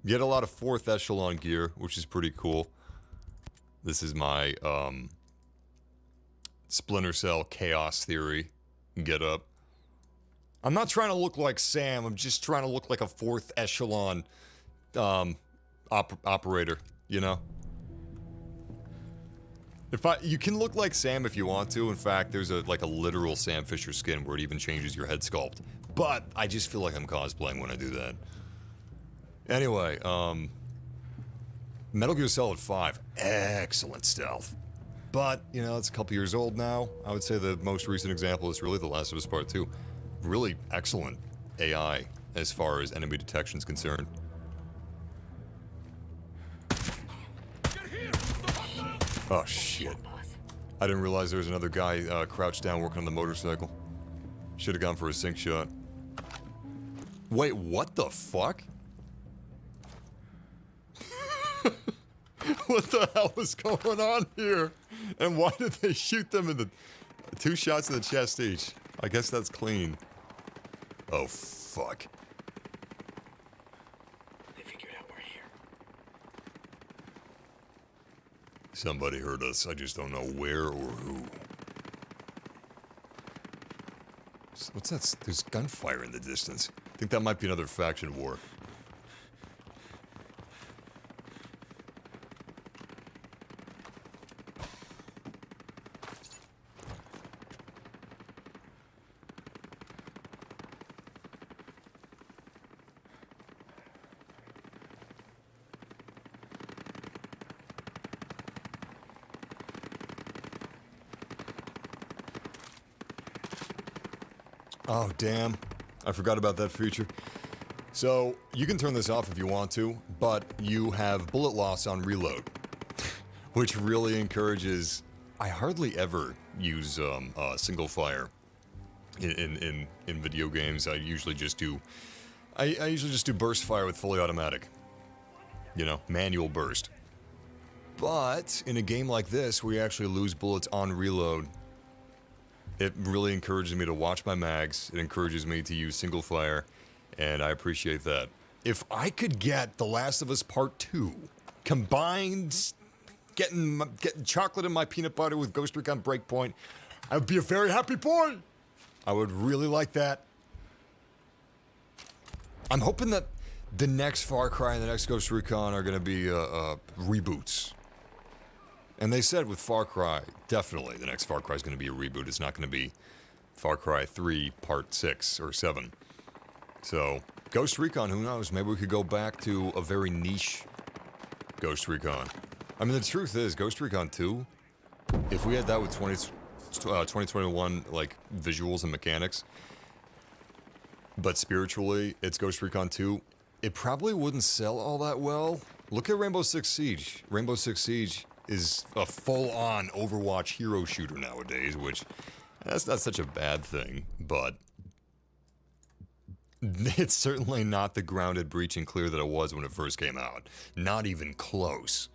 You get a lot of fourth echelon gear, which is pretty cool. This is my Splinter Cell Chaos Theory get up. I'm not trying to look like Sam, I'm just trying to look like a fourth echelon operator, you know? You can look like Sam if you want to. In fact, there's like a literal Sam Fisher skin where it even changes your head sculpt. But I just feel like I'm cosplaying when I do that. Anyway, Metal Gear Solid 5, excellent stealth. But, you know, it's a couple years old now. I would say the most recent example is really The Last of Us Part 2. Really excellent AI as far as enemy detection is concerned. Oh, shit. I didn't realize there was another guy crouched down working on the motorcycle. Should have gone for a sink shot. Wait, what the fuck? What the hell is going on here? And why did they shoot them in the... 2 shots in the chest each? I guess that's clean. Oh, fuck. They figured out we're here. Somebody heard us. I just don't know where or who. What's that? There's gunfire in the distance. I think that might be another faction war. Oh, damn. I forgot about that feature. So, you can turn this off if you want to, but you have bullet loss on reload, which really encourages... I hardly ever use single fire in video games. I usually just do... I usually just do burst fire with fully automatic. You know, manual burst. But, in a game like this, where you actually lose bullets on reload, it really encourages me to watch my mags. It encourages me to use single fire, and I appreciate that. If I could get The Last of Us Part 2 combined, getting chocolate in my peanut butter with Ghost Recon Breakpoint, I would be a very happy boy. I would really like that. I'm hoping that the next Far Cry and the next Ghost Recon are going to be reboots. And they said with Far Cry, definitely the next Far Cry is going to be a reboot. It's not going to be Far Cry 3 Part 6 or 7. So, Ghost Recon, who knows? Maybe we could go back to a very niche Ghost Recon. I mean, the truth is, Ghost Recon 2, if we had that with 2021, like, visuals and mechanics, but spiritually, it's Ghost Recon 2, it probably wouldn't sell all that well. Look at Rainbow Six Siege. Rainbow Six Siege is a full-on Overwatch hero shooter nowadays, which, that's not such a bad thing, but it's certainly not the grounded breach and clear that it was when it first came out. Not even close.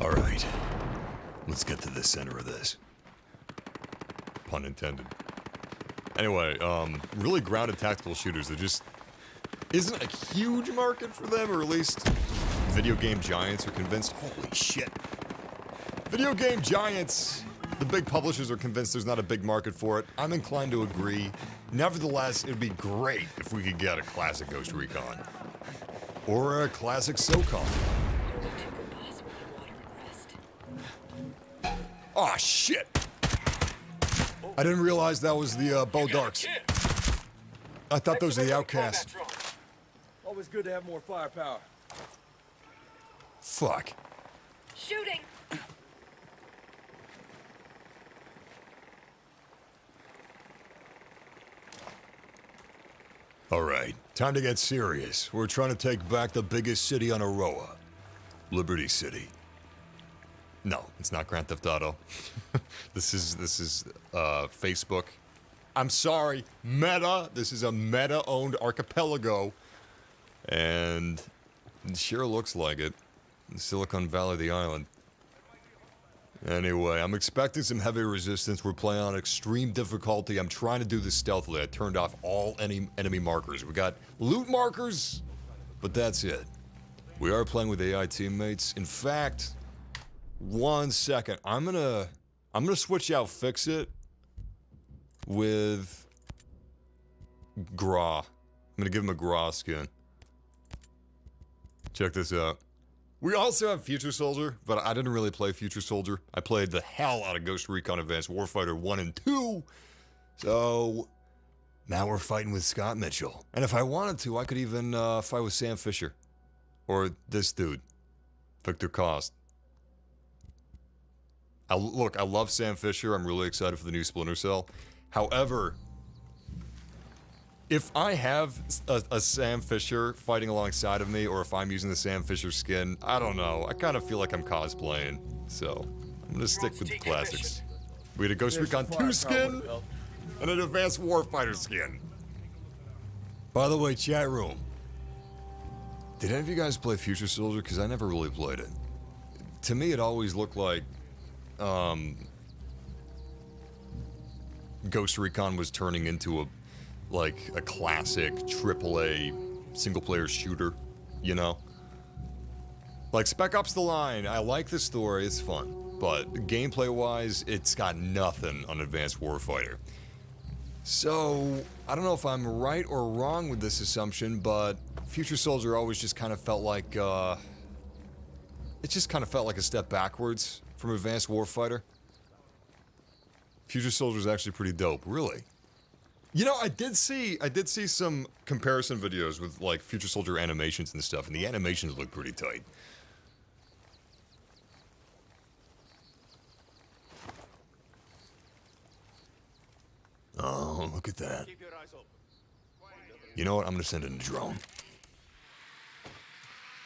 Alright, let's get to the center of this. Pun intended. Anyway, really grounded tactical shooters, there just isn't a huge market for them, or at least video game giants are convinced. Holy shit. Video game giants! The big publishers are convinced there's not a big market for it. I'm inclined to agree. Nevertheless, it'd be great if we could get a classic Ghost Recon. Or a classic SOCOM. Aw, shit! I didn't realize that was the, Bow Darks. I thought those were the Outcasts. Always good to have more firepower. Fuck. Shooting! Alright, time to get serious. We're trying to take back the biggest city on Aroa. Liberty City. No, it's not Grand Theft Auto. This is Facebook. I'm sorry, Meta. This is a Meta-owned archipelago. And it sure looks like it. Silicon Valley, the island. Anyway, I'm expecting some heavy resistance. We're playing on extreme difficulty. I'm trying to do this stealthily. I turned off all enemy markers. We got loot markers, but that's it. We are playing with AI teammates. In fact, one second. I'm gonna switch out Fix It with Gra. I'm gonna give him a Gra skin. Check this out. We also have Future Soldier, but I didn't really play Future Soldier. I played the hell out of Ghost Recon Advanced Warfighter 1 and 2. So, now we're fighting with Scott Mitchell. And if I wanted to, I could even fight with Sam Fisher. Or this dude, Victor Cost. Look, I love Sam Fisher. I'm really excited for the new Splinter Cell. However, if I have a Sam Fisher fighting alongside of me, or if I'm using the Sam Fisher skin, I don't know. I kind of feel like I'm cosplaying. So, I'm gonna stick with the classics. We had a Ghost Recon 2 skin, and an Advanced Warfighter skin. By the way, chat room. Did any of you guys play Future Soldier? Because I never really played it. To me, it always looked like Ghost Recon was turning into a classic AAA single-player shooter, you know? Like Spec Ops: The Line, I like the story, it's fun. But gameplay-wise, it's got nothing on Advanced Warfighter. So, I don't know if I'm right or wrong with this assumption, but Future Soldier always just kind of felt like, it just kind of felt like a step backwards from Advanced Warfighter. Future Soldier is actually pretty dope, really. You know, I did see some comparison videos with, like, Future Soldier animations and stuff, and the animations look pretty tight. Oh, look at that. You know what? I'm gonna send in a drone.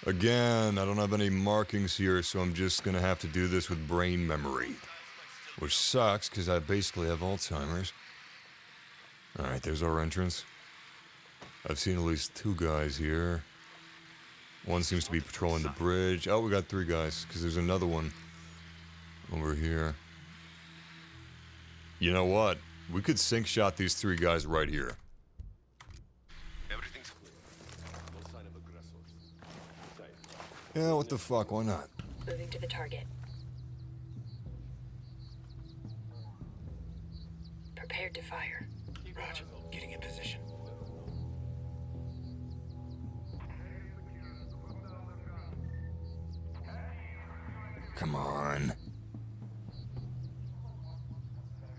Again, I don't have any markings here, so I'm just gonna have to do this with brain memory. Which sucks, because I basically have Alzheimer's. Alright, there's our entrance. I've seen at least 2 guys here. One seems to be patrolling the bridge. Oh, we got 3 guys, because there's another one over here. You know what? We could sync shot these 3 guys right here. Everything's clear. No sign of aggressors. Yeah, what the fuck? Why not? Moving to the target. Prepared to fire. Roger. Getting in position. Come on.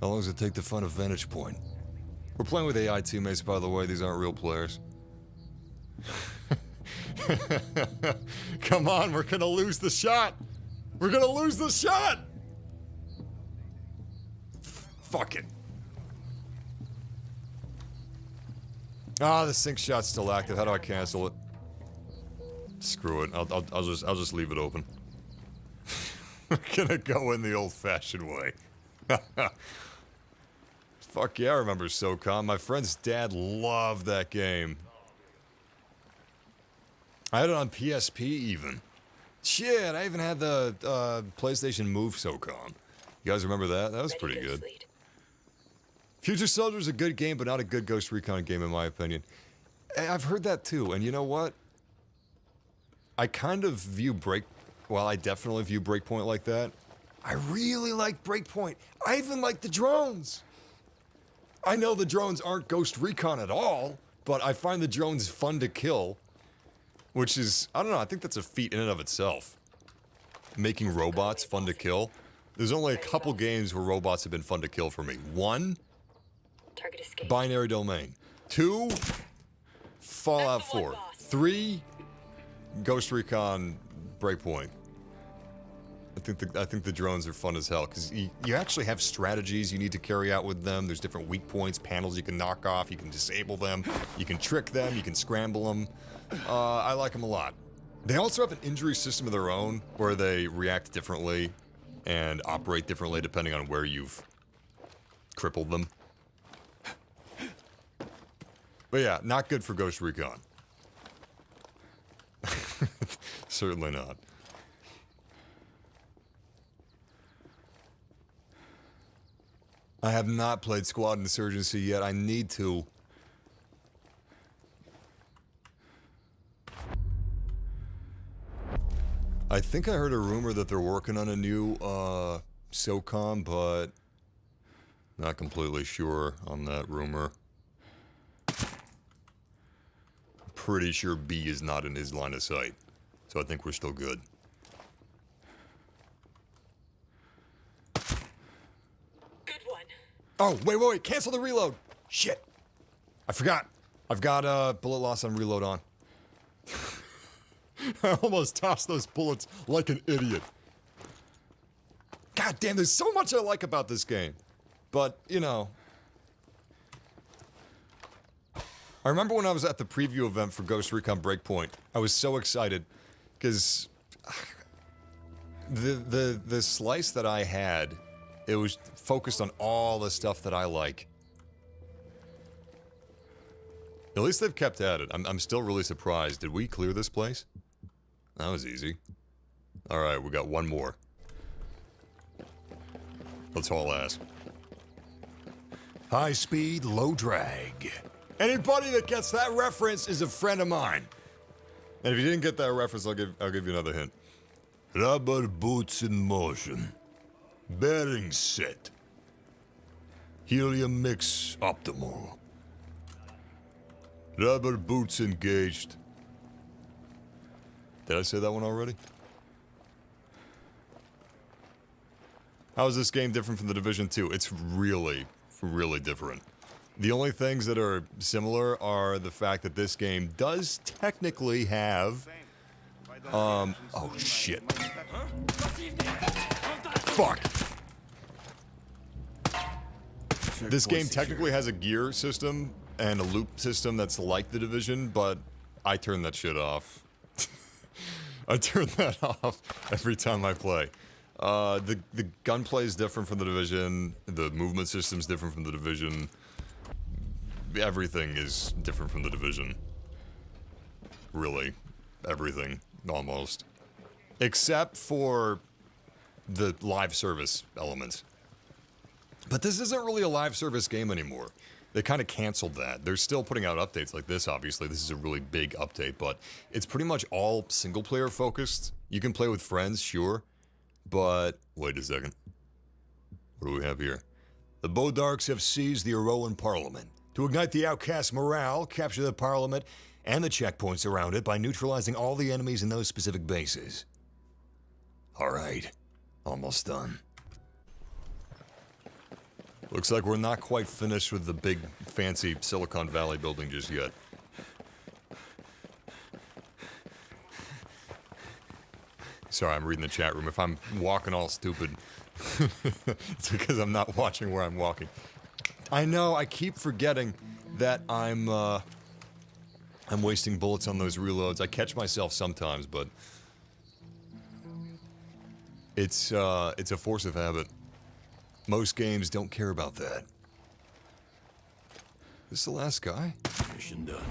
How long does it take to find a vantage point? We're playing with AI teammates, by the way. These aren't real players. Come on, we're gonna lose the shot. We're gonna lose the shot. Fuck it. Ah, the sync shot's still active. How do I cancel it? Screw it. I'll just leave it open. We're gonna go in the old-fashioned way. Fuck yeah, I remember SOCOM. My friend's dad loved that game. I had it on PSP even. Shit, I even had the PlayStation Move SOCOM. You guys remember that? That was Ready pretty for good. this lead. Future Soldier's a good game, but not a good Ghost Recon game in my opinion. I've heard that too, and you know what? I kind of view I definitely view Breakpoint like that. I really like Breakpoint. I even like the drones. I know the drones aren't Ghost Recon at all, but I find the drones fun to kill. Which is, I don't know, I think that's a feat in and of itself. Making robots fun to kill. There's only a couple games where robots have been fun to kill for me. 1, Target escape. Binary Domain. 2, Fallout That's the one, 4. boss. 3, Ghost Recon Breakpoint. I think the drones are fun as hell, because you actually have strategies you need to carry out with them. There's different weak points, panels you can knock off, you can disable them, you can trick them, you can scramble them. I like them a lot. They also have an injury system of their own, where they react differently and operate differently depending on where you've crippled them. But yeah, not good for Ghost Recon. Certainly not. I have not played Squad Insurgency yet. I need to. I think I heard a rumor that they're working on a new SOCOM, but not completely sure on that rumor. Pretty sure B is not in his line of sight, so I think we're still good. Good one. Oh, wait, cancel the reload. Shit. I forgot. I've got bullet loss on reload on. I almost tossed those bullets like an idiot. God damn, there's so much I like about this game. But, you know. I remember when I was at the preview event for Ghost Recon Breakpoint, I was so excited because the slice that I had, it was focused on all the stuff that I like. At least they've kept at it. I'm still really surprised. Did we clear this place? That was easy. Alright, we got one more. Let's haul ass. High speed, low drag. Anybody that gets that reference is a friend of mine. And if you didn't get that reference, I'll give you another hint. Rubber boots in motion. Bearing set. Helium mix optimal. Rubber boots engaged. Did I say that one already? How is this game different from The Division 2? It's really, really different. The only things that are similar are the fact that this game does technically have... oh shit. Fuck! This game technically has a gear system and a loop system that's like The Division, but I turn that shit off. I turn that off every time I play. The gunplay is different from The Division. The movement system's different from The Division. Everything is different from The Division. Really. Everything. Almost. Except for the live service elements. But this isn't really a live service game anymore. They kind of canceled that. They're still putting out updates like this, obviously. This is a really big update, but it's pretty much all single-player focused. You can play with friends, sure, but... Wait a second. What do we have here? The Bodarks have seized the Aroan Parliament. To ignite the outcast morale, capture the Parliament and the checkpoints around it by neutralizing all the enemies in those specific bases. Alright, Almost done. Looks like we're not quite finished with the big, fancy Silicon Valley building just yet. Sorry, I'm reading the chat room. If I'm walking all stupid, it's because I'm not watching where I'm walking. I know, I keep forgetting that I'm wasting bullets on those reloads. I catch myself sometimes, but it's a force of habit. Most games don't care about that. This the last guy? Mission done.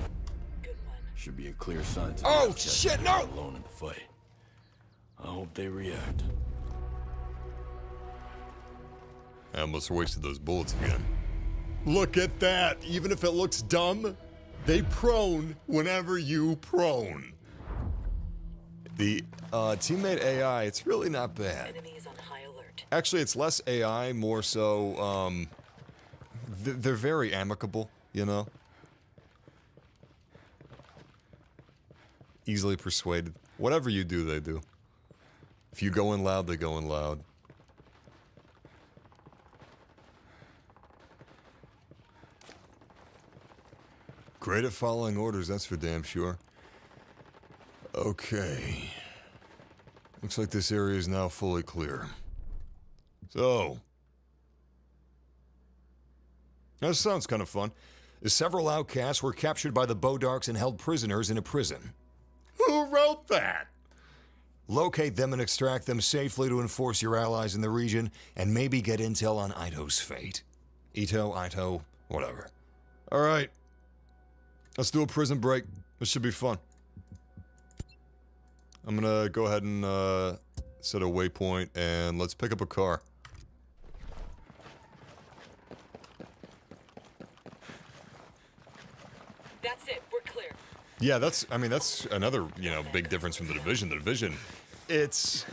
Good one. Should be a clear sign to the Oh, outcast shit, that no! they're alone in the fight. I hope they react. I almost wasted those bullets again. Look at that! Even if it looks dumb, they prone whenever you prone. The teammate AI, it's really not bad. Enemies on high alert. Actually, it's less AI, more so, they're very amicable, you know? Easily persuaded. Whatever you do, they do. If you go in loud, they go in loud. Great at following orders, that's for damn sure. Okay. Looks like this area is now fully clear. So. That sounds kind of fun. Several outcasts were captured by the Bodarks and held prisoners in a prison. Who wrote that? Locate them and extract them safely to enforce your allies in the region, and maybe get intel on Ito's fate. Ito, whatever. Alright. Let's do a prison break. This should be fun. I'm gonna go ahead and set a waypoint, and let's pick up a car. That's it. We're clear. Yeah, that's another, big difference from the Division. The Division, it's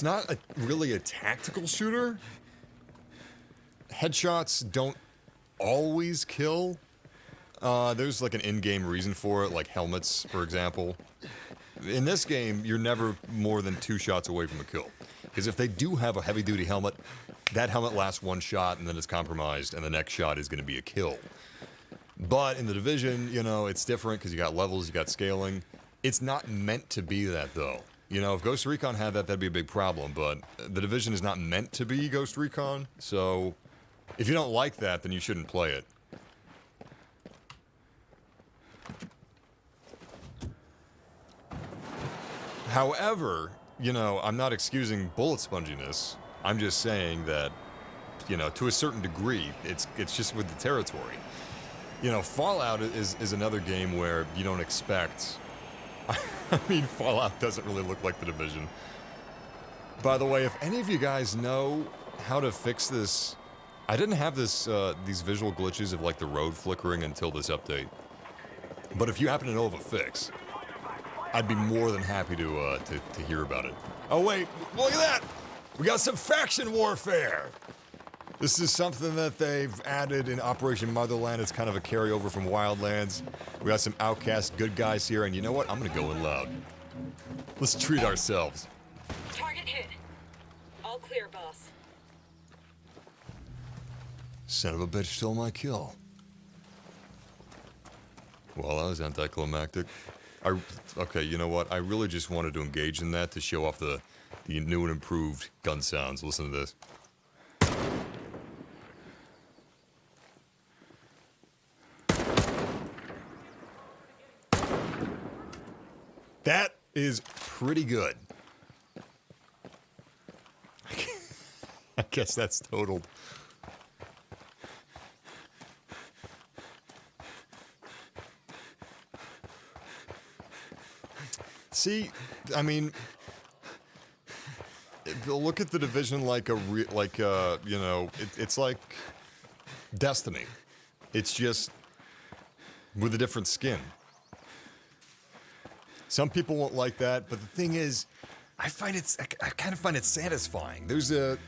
not really a tactical shooter. Headshots don't always kill. There's like an in-game reason for it, like helmets, for example. In this game, you're never more than 2 shots away from a kill. Because if they do have a heavy-duty helmet, that helmet lasts 1 shot and then it's compromised, and the next shot is going to be a kill. But in the Division, it's different because you got levels, you got scaling. It's not meant to be that, though. If Ghost Recon had that, that'd be a big problem, but the Division is not meant to be Ghost Recon, so if you don't like that, then you shouldn't play it. However, I'm not excusing bullet sponginess. I'm just saying that, to a certain degree, it's just with the territory. Fallout is another game where you don't expect... I mean, Fallout doesn't really look like the Division. By the way, if any of you guys know how to fix this... I didn't have these visual glitches of, like, the road flickering until this update. But if you happen to know of a fix, I'd be more than happy to hear about it. Oh, wait, look at that! We got some faction warfare! This is something that they've added in Operation Motherland. It's kind of a carryover from Wildlands. We got some outcast good guys here, and you know what? I'm gonna go in loud. Let's treat ourselves. Target hit. All clear, boss. Son of a bitch stole my kill. Well, that was anticlimactic. Okay, you know what? I really just wanted to engage in that to show off the new and improved gun sounds. Listen to this. That is pretty good. I guess that's totaled. See, I mean, look at the Division like it's like Destiny. It's just with a different skin. Some people won't like that, but the thing is, I kind of find it satisfying. The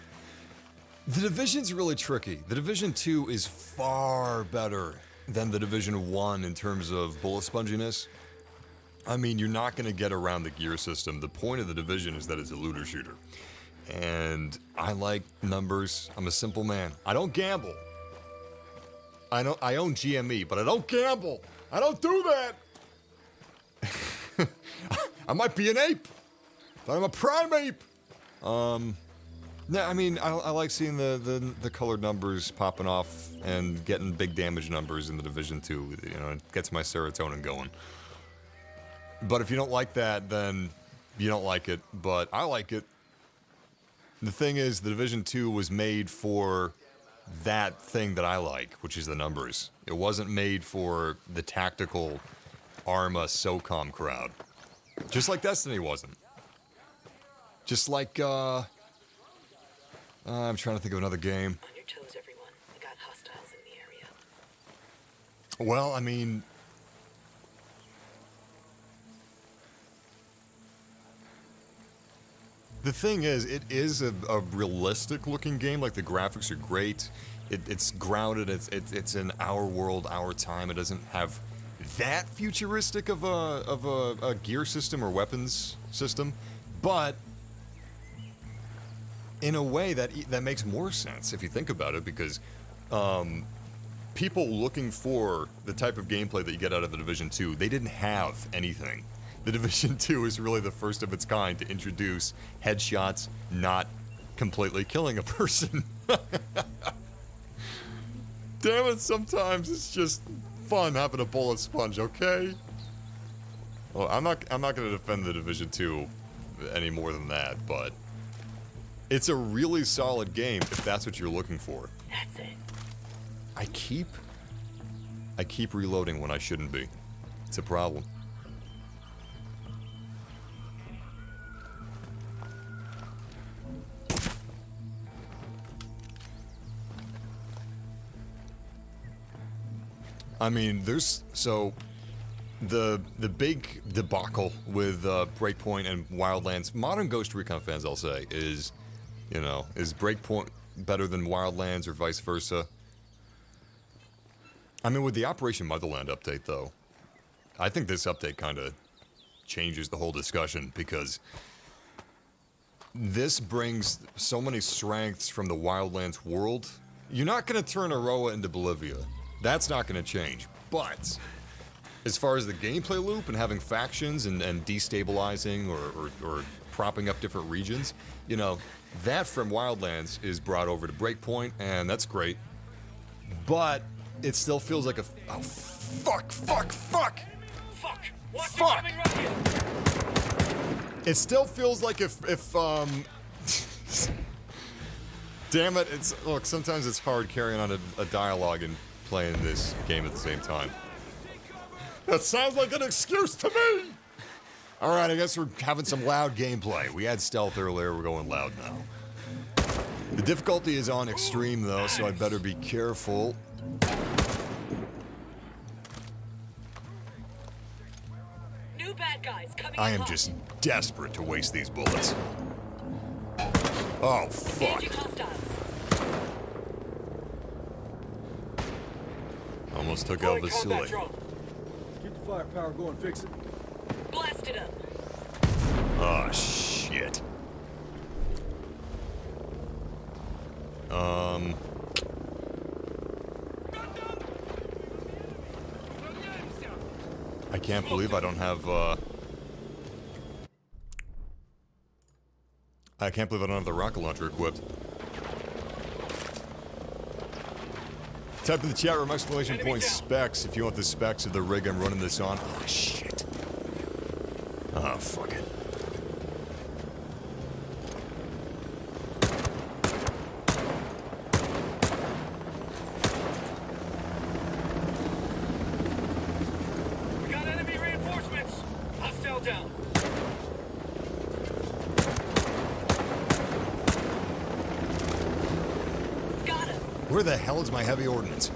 Division's really tricky. The Division 2 is far better than the Division 1 in terms of bullet sponginess. I mean, you're not going to get around the gear system. The point of the Division is that it's a looter shooter. And I like numbers. I'm a simple man. I don't gamble. I own GME, but I don't gamble. I don't do that. I might be an ape, but I'm a prime ape. Yeah, I mean, I like seeing the colored numbers popping off and getting big damage numbers in the Division 2. You know, it gets my serotonin going. But if you don't like that, then you don't like it. But I like it. The thing is, the Division 2 was made for that thing that I like, which is the numbers. It wasn't made for the tactical Arma SOCOM crowd. Just like Destiny wasn't. Just like, I'm trying to think of another game. On your toes, everyone. We got hostiles in the area. Well, I mean... The thing is, it is a realistic-looking game. Like, the graphics are great. It's grounded. It's in our world, our time. It doesn't have that futuristic of a gear system or weapons system, but in a way that makes more sense if you think about it, because people looking for the type of gameplay that you get out of the Division 2, they didn't have anything. The Division 2 is really the first of its kind to introduce headshots not completely killing a person. Damn it, sometimes it's just fun having a bullet sponge, okay? Well, I'm not going to defend the Division 2 any more than that, but it's a really solid game if that's what you're looking for. That's it. I keep reloading when I shouldn't be. It's a problem. I mean, there's the big debacle with Breakpoint and Wildlands. Modern Ghost Recon fans, I'll say, is Breakpoint better than Wildlands or vice versa? I mean, with the Operation Motherland update, though, I think this update kind of changes the whole discussion, because this brings so many strengths from the Wildlands world. You're not going to turn Aroa into Bolivia. That's not going to change. But as far as the gameplay loop and having factions and destabilizing or propping up different regions, you know, that from Wildlands is brought over to Breakpoint, and that's great. But it still feels like oh, fuck! Fuck! Watch it Fuck! coming right here! It still feels like if damn it, look, sometimes it's hard carrying on a dialogue and playing this game at the same time. That sounds like an excuse to me! Alright, I guess we're having some loud gameplay. We had stealth earlier, we're going loud now. The difficulty is on extreme though, so I better be careful. New bad guys coming I in am hot. just desperate to waste these bullets. Oh, fuck. Engaging hostiles. Almost took out Vasily. Keep the firepower going, fix it. Blast it up. Oh, shit. I can't believe I don't have, I can't believe I don't have the rocket launcher equipped. Type in the chat room !point specs if you want the specs of the rig I'm running this on. Oh, shit. Oh, fuck it. We got enemy reinforcements. Hostile down. Got him. Where the hell is my heavy ordnance?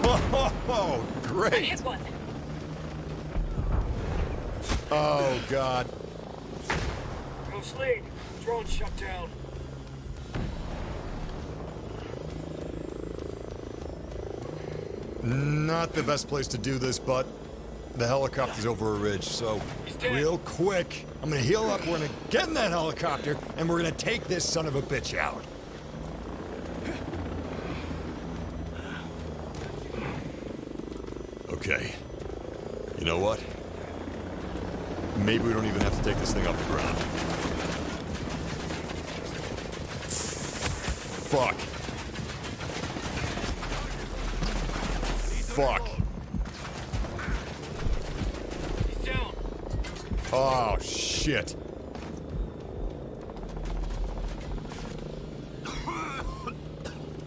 Oh, I great. hit one. Oh, God. Ghost lead. Drone shut down. Not the best place to do this, but The helicopter's over a ridge, so real quick, I'm gonna heal up, we're gonna get in that helicopter, and we're gonna take this son of a bitch out. Okay. You know what? Maybe we don't even have to take this thing off the ground. Fuck. Fuck. He's down. Oh, shit.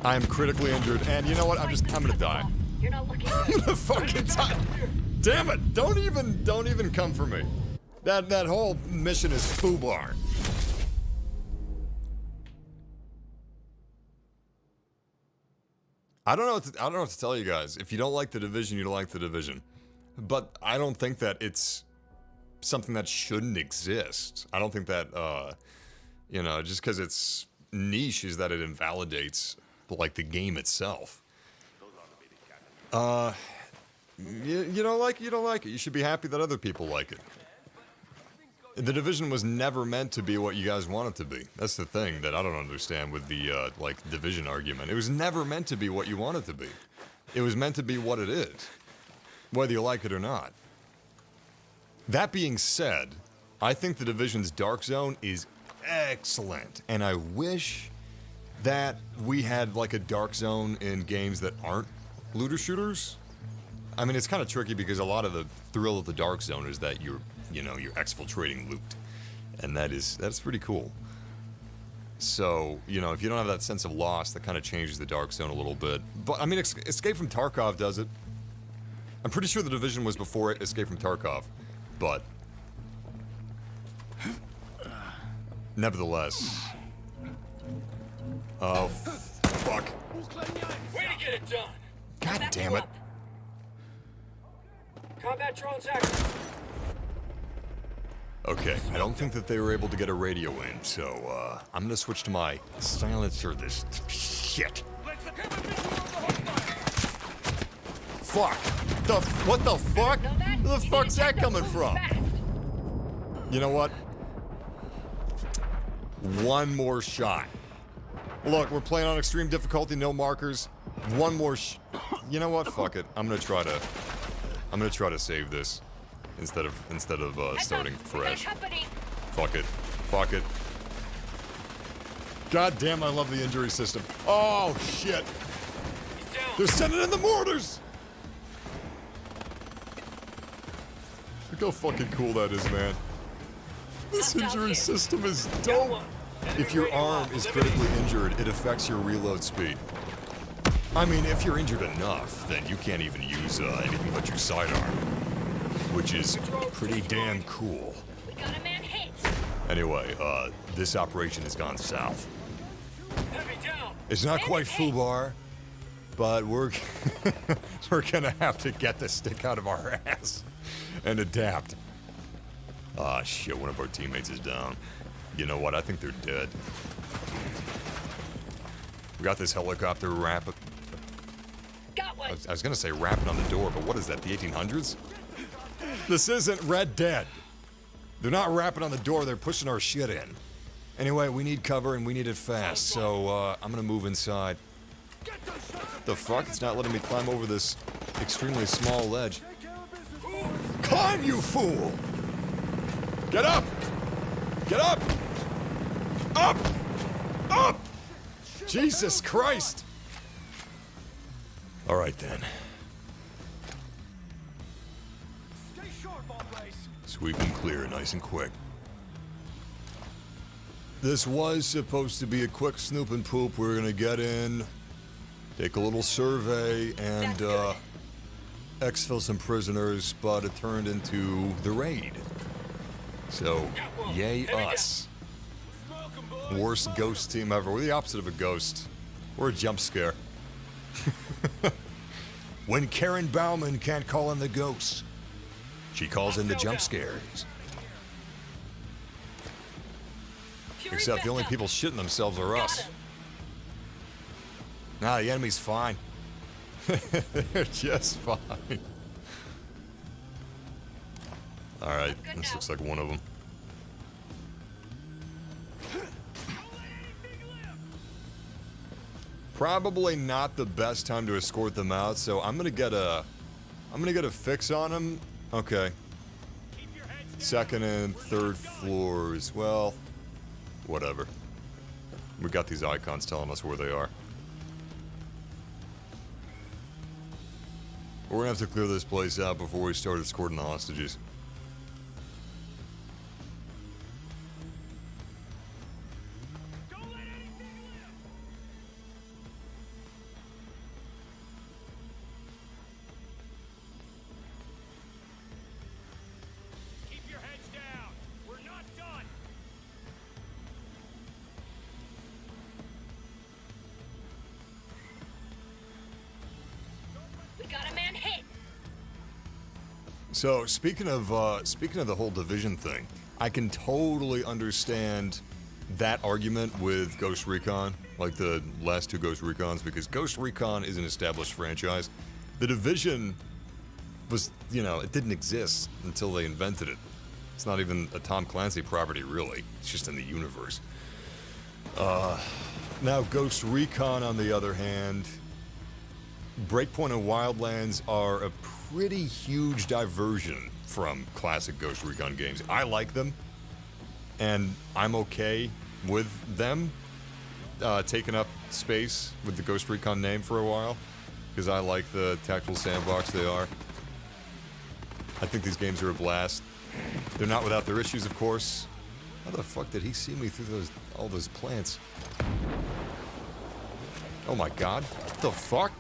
I'm critically injured, and you know what? I'm gonna die. You're not looking I'm good. gonna fucking die. Damn it! Don't even come for me. That whole mission is foobar. I don't know what to tell you guys. If you don't like The Division, you don't like The Division. But I don't think that it's something that shouldn't exist. I don't think that, you know, just because it's niche is that it invalidates, like, the game itself. You don't like it, you don't like it. You should be happy that other people like it. The Division was never meant to be what you guys want it to be. That's the thing that I don't understand with the, like, Division argument. It was never meant to be what you want it to be. It was meant to be what it is, whether you like it or not. That being said, I think the Division's Dark Zone is excellent, and I wish that we had, like, a Dark Zone in games that aren't looter shooters. I mean, it's kind of tricky because a lot of the thrill of the Dark Zone is that you're exfiltrating loot, and that's pretty cool. So, you know, if you don't have that sense of loss, that kind of changes the Dark Zone a little bit. But I mean, Escape from Tarkov does it. I'm pretty sure the Division was before Escape from Tarkov, but nevertheless. Oh, fuck! Way to get it done. God damn it! Combat drones active. Okay, I don't think that they were able to get a radio in, so, I'm gonna switch to my silencer this shit. Fuck! What the fuck? Where the fuck's that coming from? You know what? One more shot. Look, we're playing on extreme difficulty, no markers. One more you know what? Fuck it. I'm gonna try to save this. Instead of starting fresh. Fuck it. Fuck it. God damn, I love the injury system. Oh, shit. They're sending in the mortars! Look how fucking cool that is, man. This injury system is dope. If your arm is critically injured, it affects your reload speed. I mean, if you're injured enough, then you can't even use anything but your sidearm. Which is pretty damn cool. We got a man hit. Anyway, this operation has gone south. Heavy down. It's not quite FUBAR, but we're gonna have to get the stick out of our ass and adapt. Ah, shit, one of our teammates is down. You know what? I think they're dead. We got this helicopter rapping. Got one. I was gonna say rapping on the door, but what is that, the 1800s? This isn't Red Dead. They're not rapping on the door, they're pushing our shit in. Anyway, we need cover and we need it fast, so I'm gonna move inside. The fuck? It's not letting me climb over this extremely small ledge. Climb, you fool! Get up! Get up! Up! Up! Jesus Christ! Alright then. Sweep and clear, nice and quick. This was supposed to be a quick snoop and poop. We're gonna get in, take a little survey, and exfil some prisoners, but it turned into the raid. So, yay us. Worst ghost team ever. We're the opposite of a ghost. We're a jump scare. When Karen Bauman can't call in the ghosts, she calls in the jump scares. Except the only people shitting themselves are us. Nah, the enemy's fine. They're just fine. Alright, this looks like one of them. Probably not the best time to escort them out, so I'm gonna get a fix on them. Okay. Second and third floors. Well, whatever. We got these icons telling us where they are. We're gonna have to clear this place out before we start escorting the hostages. Keep your heads down. We're not done. We got a man hit. So speaking of the whole division thing, I can totally understand that argument with Ghost Recon, like the last two Ghost Recons, because Ghost Recon is an established franchise. The division was, you know, it didn't exist until they invented it. It's not even a Tom Clancy property, really. It's just in the universe. Now Ghost Recon, on the other hand, Breakpoint and Wildlands are a pretty huge diversion from classic Ghost Recon games. I like them, and I'm okay with them taking up space with the Ghost Recon name for a while, because I like the tactical sandbox they are. I think these games are a blast. They're not without their issues, of course. How the fuck did he see me through all those plants? Oh my god. What the fuck?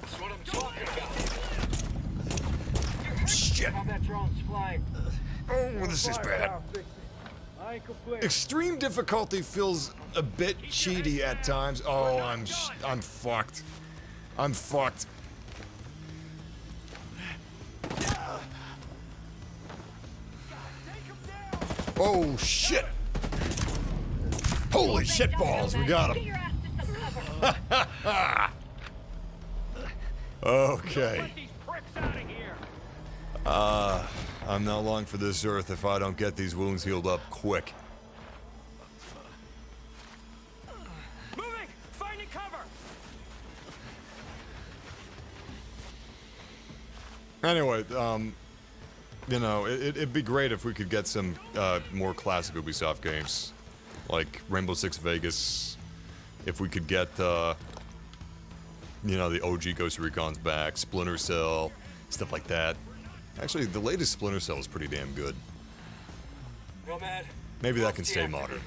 That's what I'm talking about. Shit! How that drone's flying. Oh, this is bad. I ain't complaining. Extreme difficulty feels a bit cheaty at times. Oh, I'm fucked. I'm fucked. Oh shit! Holy shit balls, we got Get him. your ass to some cover. Okay. Get these pricks out of here. I'm not long for this earth if I don't get these wounds healed up quick. Moving. Finding cover. Anyway, you know, it'd be great if we could get some more classic Ubisoft games, like Rainbow Six Vegas. If we could get, you know, the OG Ghost Recon's back, Splinter Cell, stuff like that. Actually, the latest Splinter Cell is pretty damn good. Nomad. Maybe that can stay modern.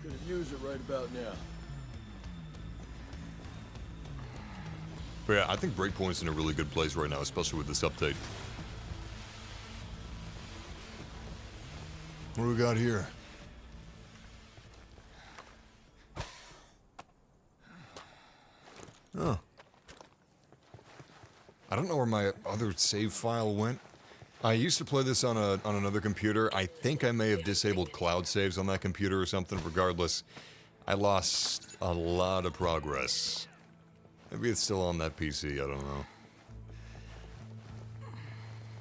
Gonna use it right about now. But yeah, I think Breakpoint's in a really good place right now, especially with this update. What do we got here? Oh. I don't know where my other save file went. I used to play this on another computer. I think I may have disabled cloud saves on that computer or something. Regardless, I lost a lot of progress. Maybe it's still on that PC, I don't know.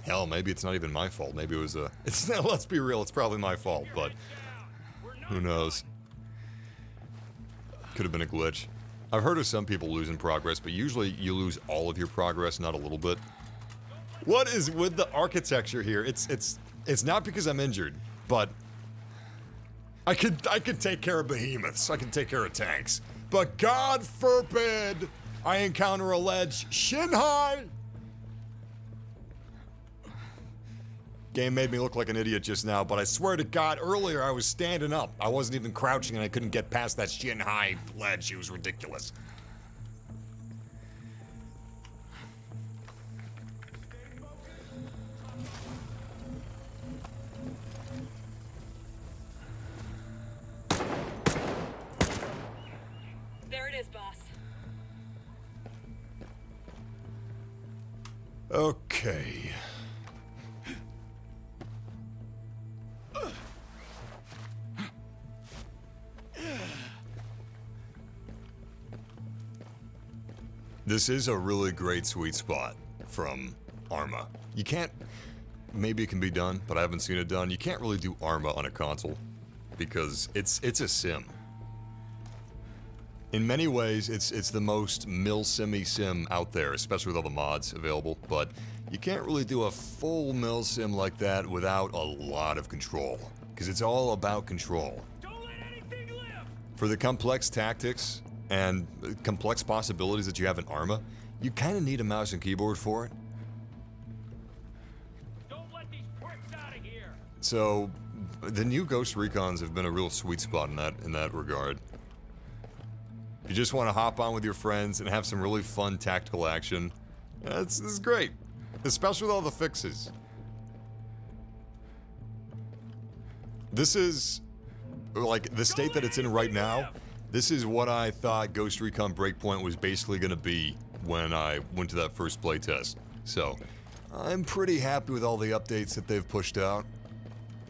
Hell, maybe it's not even my fault. Maybe it was a... It's, let's be real, it's probably my fault, but... Who knows? Could have been a glitch. I've heard of some people losing progress, but usually you lose all of your progress, not a little bit. What is with the architecture here? It's not because I'm injured, but... I could take care of behemoths. I can take care of tanks. But God forbid I encounter a ledge shin high! Game made me look like an idiot just now, but I swear to God, earlier I was standing up. I wasn't even crouching and I couldn't get past that shin-high ledge. It was ridiculous. There it is, boss. Okay. This is a really great sweet spot from Arma. You can't... maybe it can be done, but I haven't seen it done. You can't really do Arma on a console because it's a sim. In many ways, it's the most mil-simmy sim out there, especially with all the mods available, but you can't really do a full mil-sim like that without a lot of control, because it's all about control. Don't let anything live! For the complex tactics and complex possibilities that you have in Arma, you kind of need a mouse and keyboard for it. Don't let these pricks out of here! So, the new Ghost Recons have been a real sweet spot in that regard. You just want to hop on with your friends and have some really fun tactical action. This is great, especially with all the fixes. This is, like, the state that it's in right now. This is what I thought Ghost Recon Breakpoint was basically going to be when I went to that first playtest. So, I'm pretty happy with all the updates that they've pushed out.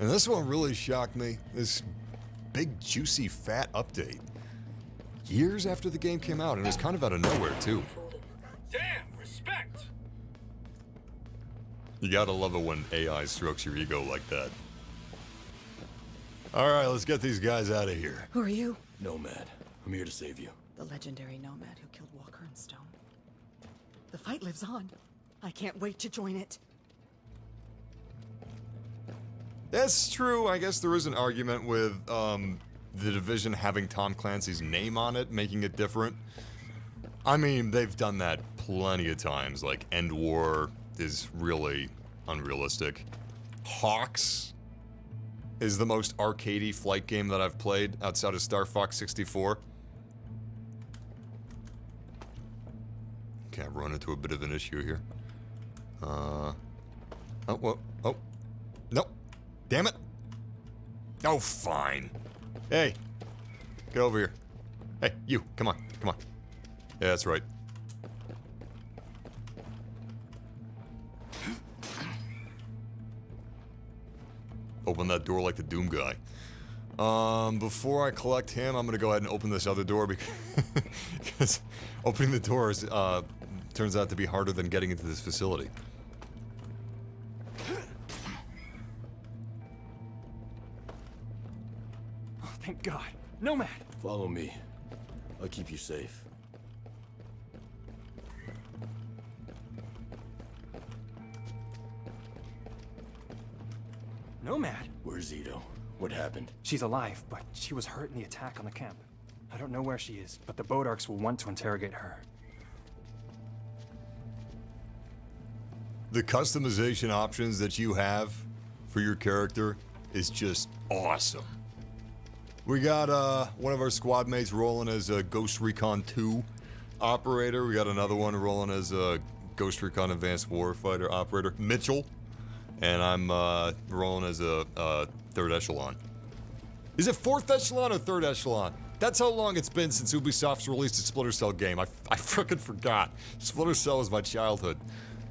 And this one really shocked me. This big, juicy, fat update. Years after the game came out, and it was kind of out of nowhere, too. Damn, respect! You gotta love it when AI strokes your ego like that. Alright, let's get these guys out of here. Who are you? Nomad, I'm here to save you. The legendary nomad who killed Walker and Stone. The fight lives on. I can't wait to join it. That's true. I guess there is an argument with, the Division having Tom Clancy's name on it, making it different. I mean, they've done that plenty of times. Like, End War is really unrealistic. Hawks is the most arcadey flight game that I've played outside of Star Fox 64. Okay, I've run into a bit of an issue here. Oh, whoa, oh. Nope. Damn it. Oh, fine. Hey, get over here. Hey, you, come on, come on. Yeah, that's right. Open that door like the Doom guy. Before I collect him, I'm gonna go ahead and open this other door because opening the doors turns out to be harder than getting into this facility. Oh, thank God. Nomad! Follow me. I'll keep you safe. Nomad? Where's Zito? What happened? She's alive, but she was hurt in the attack on the camp. I don't know where she is, but the Bodarks will want to interrogate her. The customization options that you have for your character is just awesome. We got one of our squad mates rolling as a Ghost Recon 2 operator. We got another one rolling as a Ghost Recon Advanced Warfighter operator, Mitchell. And I'm rolling as a third echelon. Is it fourth echelon or third echelon? That's how long it's been since Ubisoft's released a Splinter Cell game. I frickin' forgot. Splinter Cell was my childhood.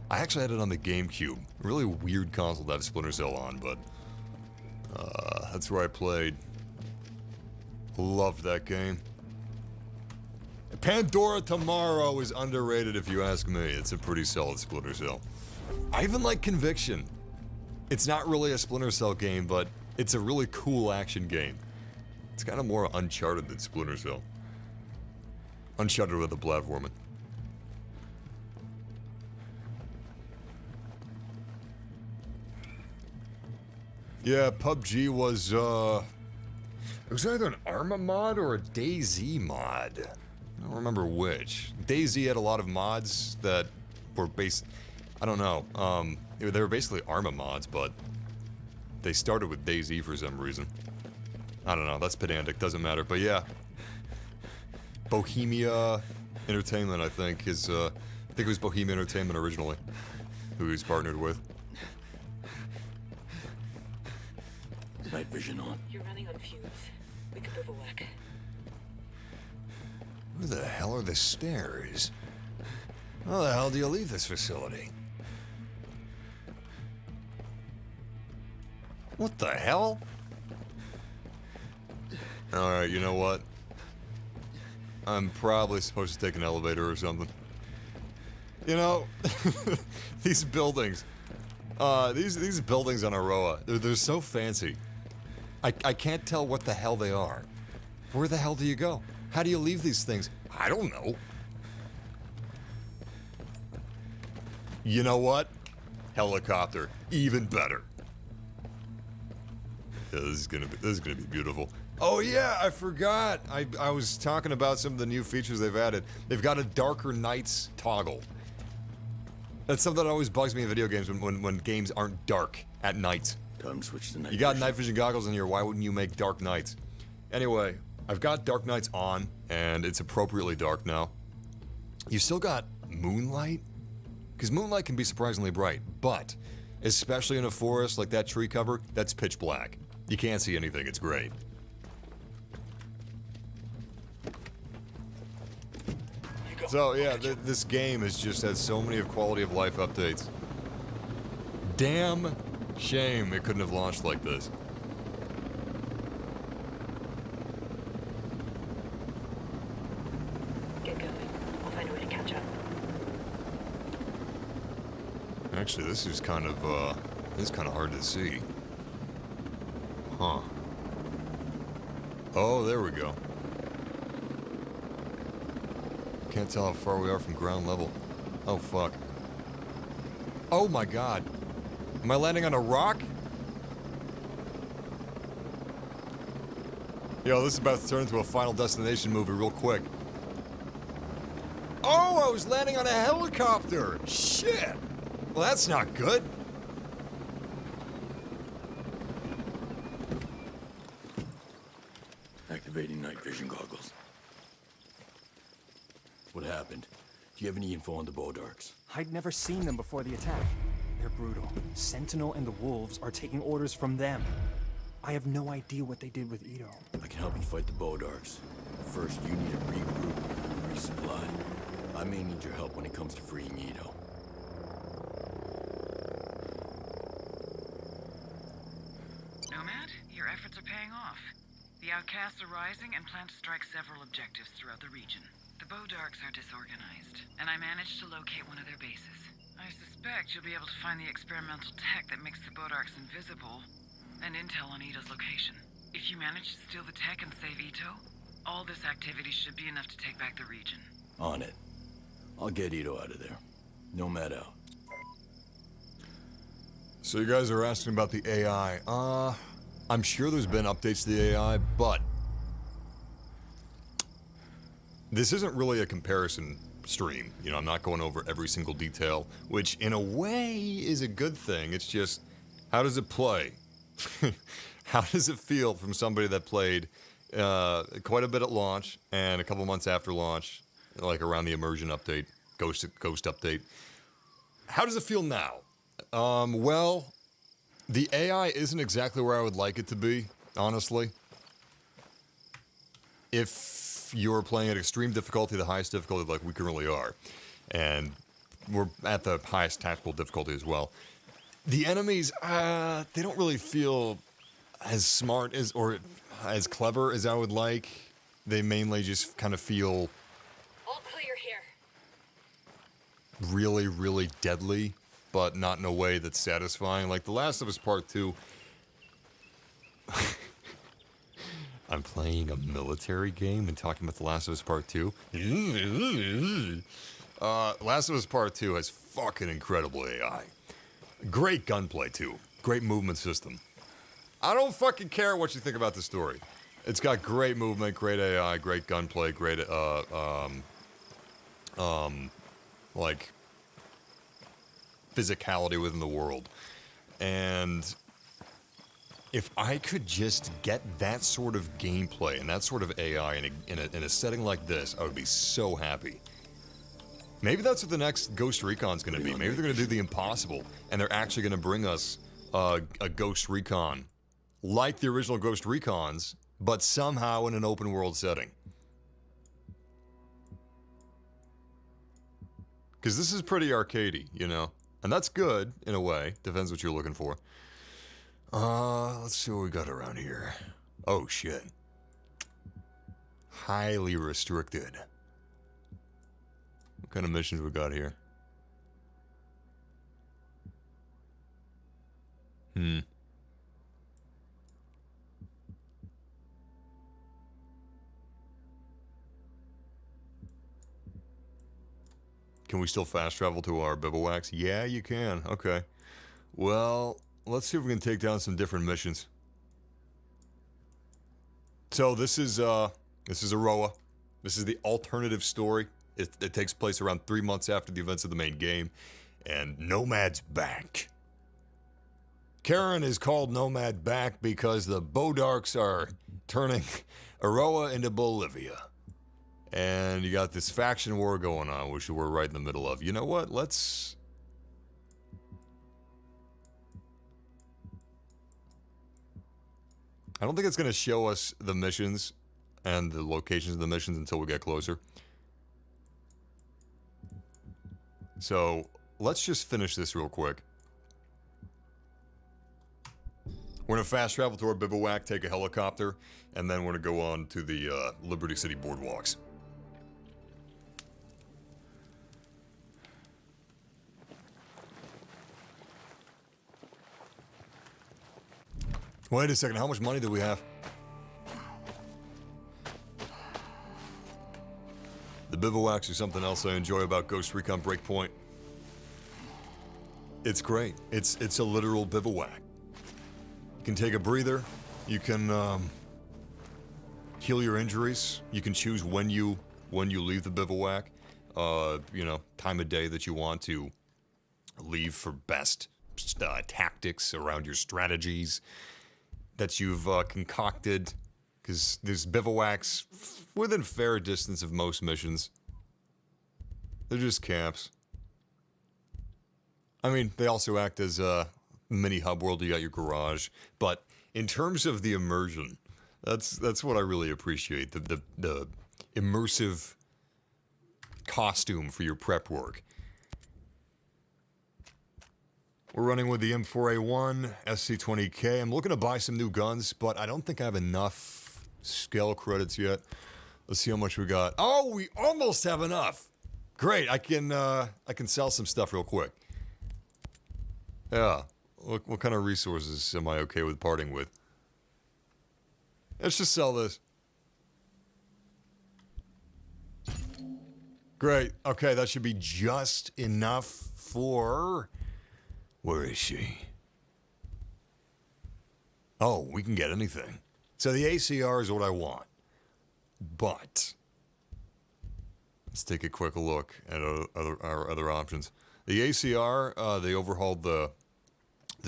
I actually had it on the GameCube. Really weird console to have Splinter Cell on, but that's where I played. Loved that game. Pandora Tomorrow is underrated if you ask me. It's a pretty solid Splinter Cell. I even like Conviction. It's not really a Splinter Cell game, but it's a really cool action game. It's kind of more Uncharted than Splinter Cell. Uncharted with a Blav woman. Yeah, PUBG was, it was either an Arma mod or a DayZ mod. I don't remember which. DayZ had a lot of mods that were based, I don't know, they were basically Arma mods, but they started with DayZ for some reason. I don't know, that's pedantic, doesn't matter, but yeah. Bohemia Entertainment, I think, is, I think it was Bohemia Entertainment originally, who he's partnered with. Night vision on. You're running on fumes. We could bivouac. Where the hell are the stairs? How the hell do you leave this facility? What the hell? Alright, you know what? I'm probably supposed to take an elevator or something. You know, these buildings, These buildings on Aroa, they're so fancy. I can't tell what the hell they are. Where the hell do you go? How do you leave these things? I don't know. You know what? Helicopter, even better. Yeah, this is gonna be beautiful. Oh yeah, I forgot. I was talking about some of the new features they've added. They've got a darker nights toggle. That's something that always bugs me in video games when games aren't dark at night. Time to switch to night You got vision. night vision goggles in here, why wouldn't you make dark nights? Anyway, I've got dark nights on, and it's appropriately dark now. You still got moonlight? Because moonlight can be surprisingly bright, but especially in a forest like that tree cover, that's pitch black. You can't see anything, it's great. So yeah, this game has just had so many of quality of life updates. Damn shame it couldn't have launched like this. Get going. I'll find a way to catch up. Actually, this is kind of hard to see. Huh. Oh, there we go. Can't tell how far we are from ground level. Oh, fuck. Oh my god. Am I landing on a rock? Yo, this is about to turn into a Final Destination movie real quick. Oh, I was landing on a helicopter! Shit! Well, that's not good. Activating night vision goggles. What happened? Do you have any info on the Bodarks? I'd never seen them before the attack. They're brutal. Sentinel and the Wolves are taking orders from them. I have no idea what they did with Ito. I can help you fight the Bodarks. First, you need to regroup and resupply. I may need your help when it comes to freeing Ito. Nomad, your efforts are paying off. The outcasts are rising and plan to strike several objectives throughout the region. The Bodarks are disorganized, and I managed to locate one of their bases. I suspect you'll be able to find the experimental tech that makes the Bodarks invisible, and intel on Ito's location. If you manage to steal the tech and save Ito, all this activity should be enough to take back the region. On it. I'll get Ito out of there. Nomad out. So you guys are asking about the AI. I'm sure there's been updates to the AI, but this isn't really a comparison stream. You know, I'm not going over every single detail, which in a way is a good thing. It's just, how does it play? How does it feel from somebody that played quite a bit at launch and a couple months after launch, like around the immersion update, Ghost update? How does it feel now? Well, the AI isn't exactly where I would like it to be, honestly. If you're playing at extreme difficulty, the highest difficulty like we currently are, and we're at the highest tactical difficulty as well, the enemies, they don't really feel as smart as, or as clever as I would like. They mainly just kind of feel All clear here. really, really deadly, but not in a way that's satisfying. Like The Last of Us Part 2. I'm playing a military game and talking about The Last of Us Part 2. Last of Us Part 2 has fucking incredible AI. Great gunplay, too. Great movement system. I don't fucking care what you think about the story. It's got great movement, great AI, great gunplay, great, like, physicality within the world. And if I could just get that sort of gameplay and that sort of AI in a setting like this, I would be so happy. Maybe that's what the next Ghost Recon's going to be. Maybe they're going to do the impossible, and they're actually going to bring us a Ghost Recon, like the original Ghost Recons, but somehow in an open world setting. Because this is pretty arcadey, you know? And that's good, in a way. Depends what you're looking for. Let's see what we got around here. Oh, shit. Highly restricted. What kind of missions we got here? Can we still fast travel to our bivouacs? Yeah, you can. Okay. Well, let's see if we can take down some different missions. So this is Aroa. This is the alternative story. It takes place around 3 months after the events of the main game, and Nomad's back. Karen is called Nomad back because the Bodarks are turning Aroa into Bolivia. And you got this faction war going on, which we're right in the middle of. You know what? Let's... I don't think it's going to show us the missions and the locations of the missions until we get closer. So, let's just finish this real quick. We're going to fast travel to our bivouac, take a helicopter, and then we're going to go on to the Liberty City boardwalks. Wait a second, how much money do we have? The bivouacs are something else I enjoy about Ghost Recon Breakpoint. It's great. It's a literal bivouac. You can take a breather. You can heal your injuries. You can choose when you leave the bivouac. You know, time of day that you want to leave for best tactics around your strategies that you've concocted, because there's bivouacs within fair distance of most missions. They're just camps. I mean, they also act as a mini hub world. You got your garage, but in terms of the immersion, that's what I really appreciate. The immersive costume for your prep work. We're running with the M4A1, SC20K. I'm looking to buy some new guns, but I don't think I have enough scale credits yet. Let's see how much we got. Oh, we almost have enough. Great, I can sell some stuff real quick. Yeah, what kind of resources am I okay with parting with? Let's just sell this. Great, okay, that should be just enough for... Where is she? Oh, we can get anything. So the ACR is what I want. But let's take a quick look at our other options. The ACR, they overhauled the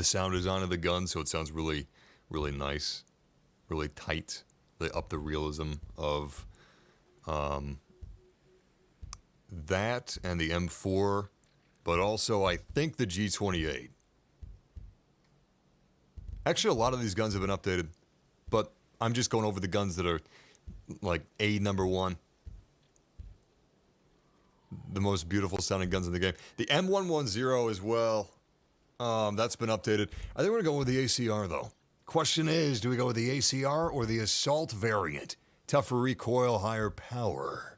sound design of the gun, so it sounds really, really nice, really tight. They upped the realism of that and the M4. But also, I think the G28. Actually, a lot of these guns have been updated, but I'm just going over the guns that are, like, number one. The most beautiful sounding guns in the game. The M110 as well. That's been updated. I think we're going to go with the ACR, though. Question is, do we go with the ACR or the Assault variant? Tougher recoil, higher power.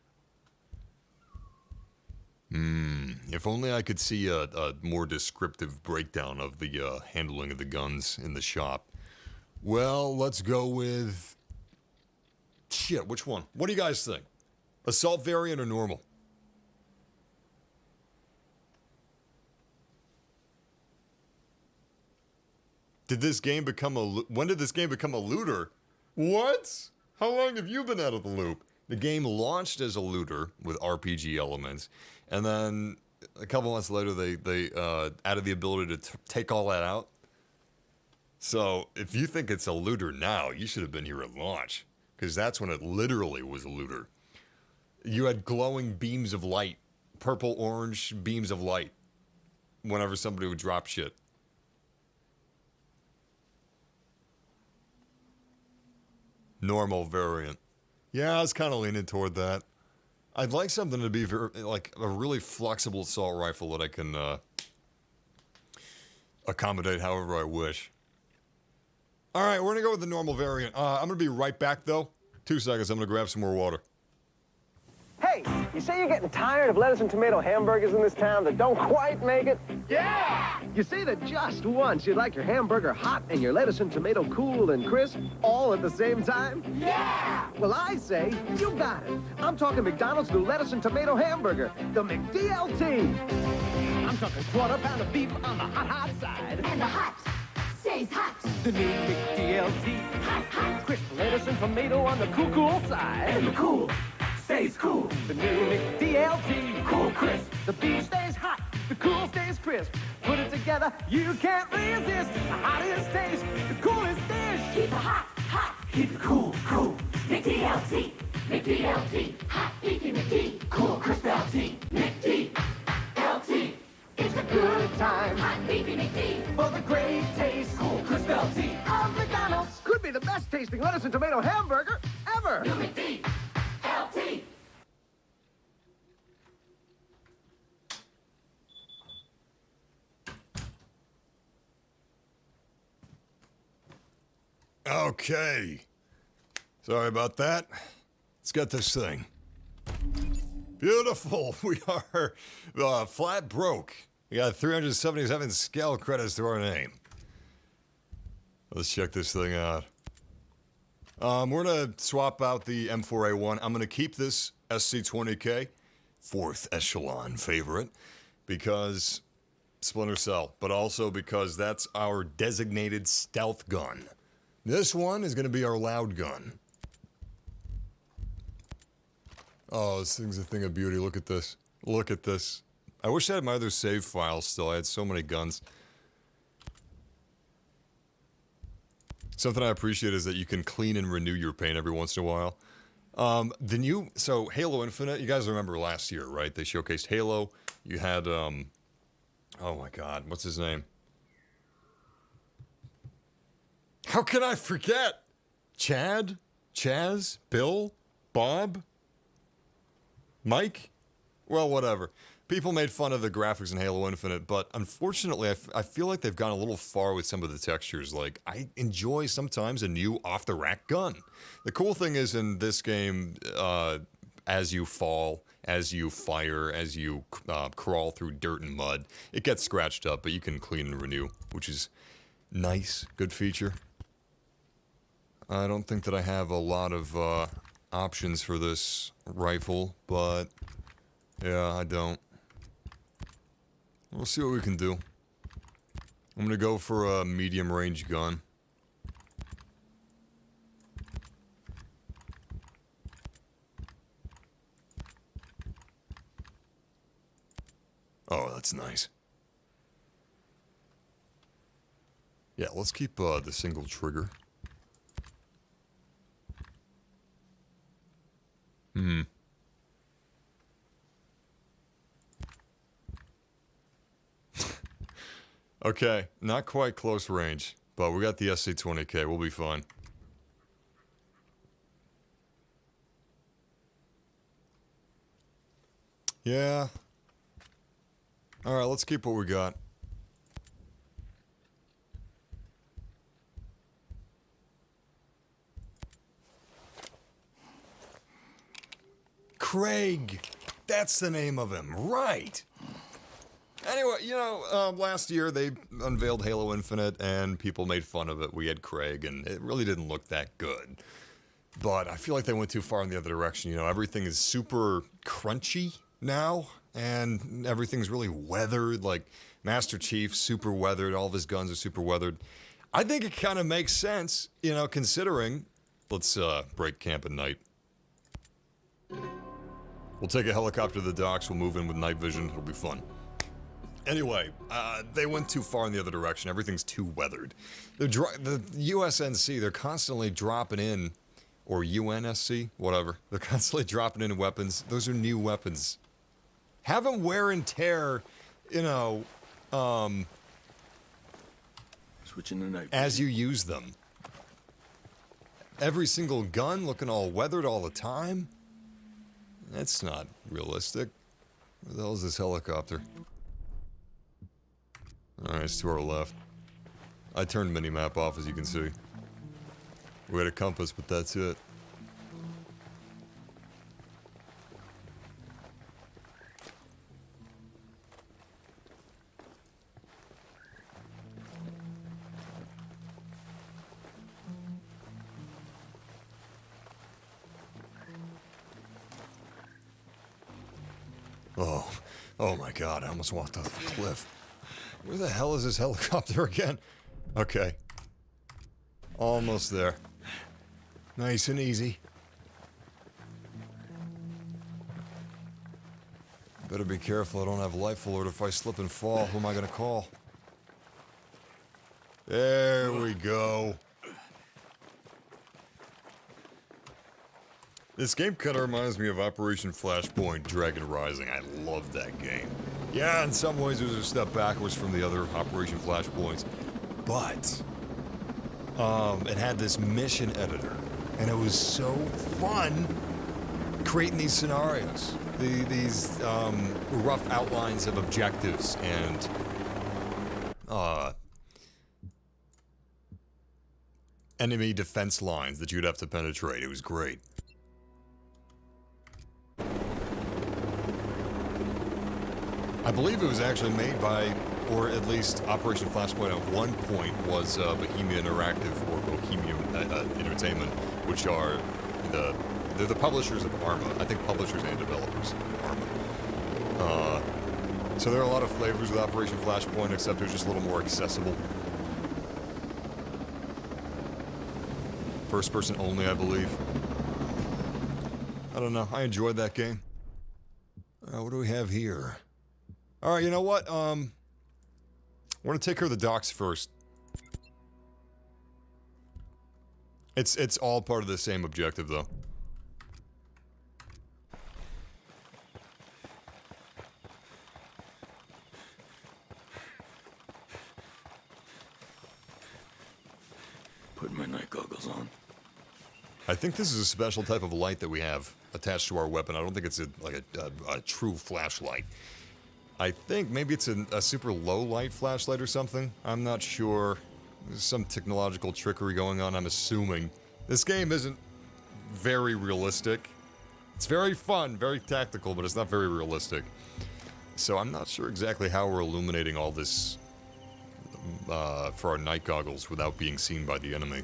If only I could see a more descriptive breakdown of the handling of the guns in the shop. Well, let's go with... Shit, which one? What do you guys think? Assault variant or normal? Did this game become a... When did this game become a looter? What? How long have you been out of the loop? The game launched as a looter with RPG elements, and then a couple months later they added the ability to take all that out. So if you think it's a looter now, you should have been here at launch, because that's when it literally was a looter. You had glowing beams of light, purple, orange beams of light, whenever somebody would drop shit. Normal variant. Yeah, I was kind of leaning toward that. I'd like something to be like a really flexible assault rifle that I can accommodate however I wish. All right, we're going to go with the normal variant. I'm going to be right back, though. 2 seconds, I'm going to grab some more water. Hey, you say you're getting tired of lettuce and tomato hamburgers in this town that don't quite make it? Yeah! You say that just once you'd like your hamburger hot and your lettuce and tomato cool and crisp all at the same time? Yeah! Well, I say you got it. I'm talking McDonald's new lettuce and tomato hamburger, the McDLT. I'm talking quarter pound of beef on the hot side. And the hot stays hot. The new McDLT. Hot, hot. Crisp lettuce and tomato on the cool side. And the cool stays cool. The new McDLT. Cool crisp. The beef stays hot, the cool stays crisp. Put it together, you can't resist. The hottest taste, the coolest dish. Keep it hot, hot. Keep it cool, cool. McDLT. McDLT. Hot beefy McD. Cool crisp LT. McDLT. It's a good time. Hot beefy McD. For the great taste. Cool crisp LT. Of McDonald's. Could be the best tasting lettuce and tomato hamburger ever. New McD. LT. Okay. Sorry about that. Let's get this thing. Beautiful. We are flat broke. We got 377 scale credits to our name. Let's check this thing out. We're going to swap out the M4A1. I'm going to keep this SC-20K, 4th echelon favorite, because Splinter Cell, but also because that's our designated stealth gun. This one is going to be our loud gun. Oh, this thing's a thing of beauty. Look at this. Look at this. I wish I had my other save files still. I had so many guns. Something I appreciate is that you can clean and renew your paint every once in a while. So Halo Infinite, you guys remember last year, right? They showcased Halo. You had, oh my God, what's his name? How can I forget? Chad? Chaz? Bill? Bob? Mike? Well, whatever. People made fun of the graphics in Halo Infinite, but unfortunately, I feel like they've gone a little far with some of the textures. Like, I enjoy sometimes a new off-the-rack gun. The cool thing is in this game, as you fall, as you fire, as you crawl through dirt and mud, it gets scratched up, but you can clean and renew, which is nice. Good feature. I don't think that I have a lot of options for this rifle, but yeah, I don't. We'll see what we can do. I'm gonna go for a medium range gun. Oh, that's nice. Yeah, let's keep the single trigger. Okay, not quite close range, but we got the SC-20K. We'll be fine. Yeah. All right, let's keep what we got. Craig. That's the name of him, right? Anyway, you know, last year they unveiled Halo Infinite and people made fun of it. We had Craig and it really didn't look that good. But I feel like they went too far in the other direction. You know, everything is super crunchy now and everything's really weathered. Like Master Chief, super weathered. All of his guns are super weathered. I think it kind of makes sense, you know, considering... Let's break camp at night. We'll take a helicopter to the docks. We'll move in with night vision. It'll be fun. Anyway, they went too far in the other direction. Everything's too weathered. The USNC, they're constantly dropping in, or UNSC, whatever. They're constantly dropping in weapons. Those are new weapons. Have them wear and tear, you know, Switching to night vision. as you use them. Every single gun looking all weathered all the time. That's not realistic. Where the hell is this helicopter? Alright, it's to our left. I turned minimap off, as you can see. We had a compass, but that's it. Oh my god, I almost walked off the cliff. Where the hell is this helicopter again? Okay. Almost there. Nice and easy. Better be careful I don't have life alert. If I slip and fall, who am I gonna call? There we go. This game kind of reminds me of Operation Flashpoint Dragon Rising. I love that game. Yeah, in some ways it was a step backwards from the other Operation Flashpoints. But, it had this mission editor. And it was so fun creating these scenarios. These rough outlines of objectives and, enemy defense lines that you'd have to penetrate. It was great. I believe it was actually made by, or at least Operation Flashpoint at one point was Bohemia Interactive or Bohemia Entertainment, which are they're the publishers of Arma. I think publishers and developers of Arma. So there are a lot of flavors with Operation Flashpoint, except it was just a little more accessible. First person only, I believe. I don't know. I enjoyed that game. What do we have here? All right, you know what? I want to take care of the docks first. It's all part of the same objective, though. Put my night goggles on. I think this is a special type of light that we have attached to our weapon. I don't think it's a true flashlight. I think maybe it's a super low light flashlight or something. I'm not sure. There's some technological trickery going on, I'm assuming. This game isn't very realistic. It's very fun, very tactical, but it's not very realistic. So I'm not sure exactly how we're illuminating all this for our night goggles without being seen by the enemy.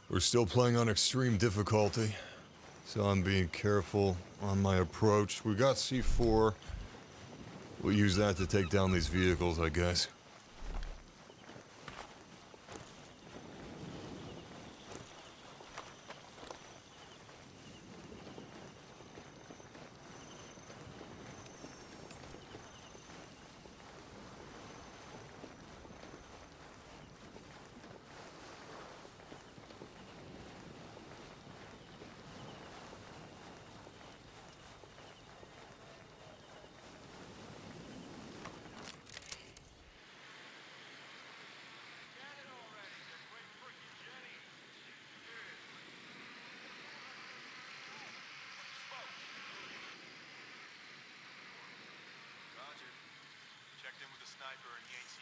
We're still playing on extreme difficulty, so I'm being careful on my approach. We got C4. We'll use that to take down these vehicles, I guess.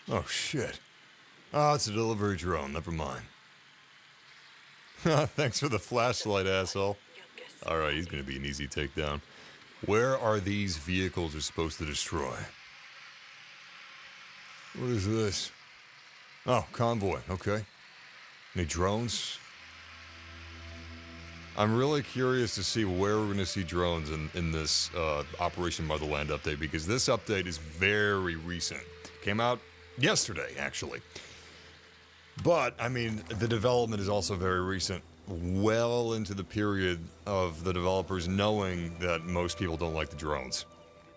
Oh, shit. Oh, it's a delivery drone. Never mind. Thanks for the flashlight, asshole. Alright, he's gonna be an easy takedown. Where are these vehicles we're supposed to destroy? What is this? Oh, convoy. Okay. Any drones? I'm really curious to see where we're going to see drones in this Operation Motherland update, because this update is very recent. Came out yesterday, actually. But, I mean, the development is also very recent. Well into the period of the developers knowing that most people don't like the drones.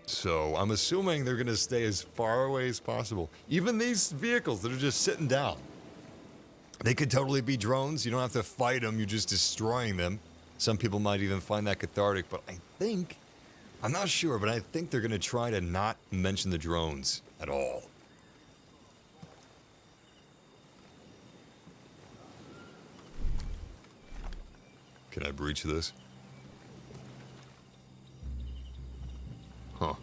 So, I'm assuming they're going to stay as far away as possible. Even these vehicles that are just sitting down. They could totally be drones. You don't have to fight them. You're just destroying them. Some people might even find that cathartic, but I think, I'm not sure, but I think they're going to try to not mention the drones at all. Can I breach this? Huh.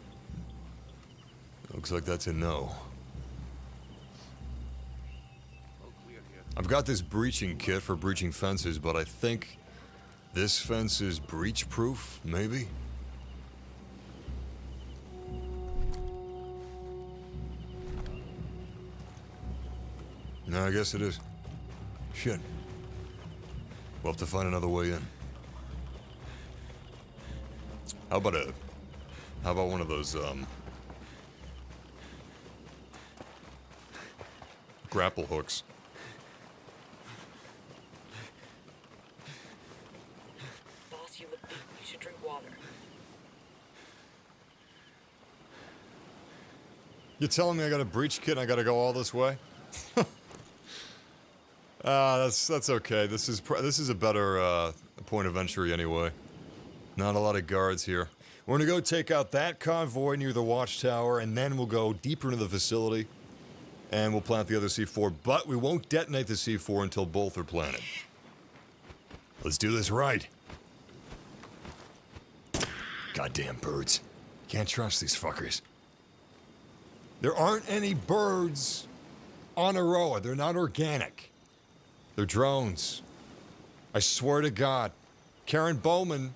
Looks like that's a no. I've got this breaching kit for breaching fences, but I think this fence is breach-proof, maybe? No, I guess it is. Shit. We'll have to find another way in. How about one of those, grapple hooks? Boss, you look beat. You should drink water. You're telling me I got a breach kit and I gotta go all this way? That's okay. This is a better point of entry anyway. Not a lot of guards here. We're gonna go take out that convoy near the watchtower, and then we'll go deeper into the facility, and we'll plant the other C4. But we won't detonate the C4 until both are planted. Let's do this right. Goddamn birds! Can't trust these fuckers. There aren't any birds on Aroa. They're not organic. They're drones. I swear to God. Karen Bowman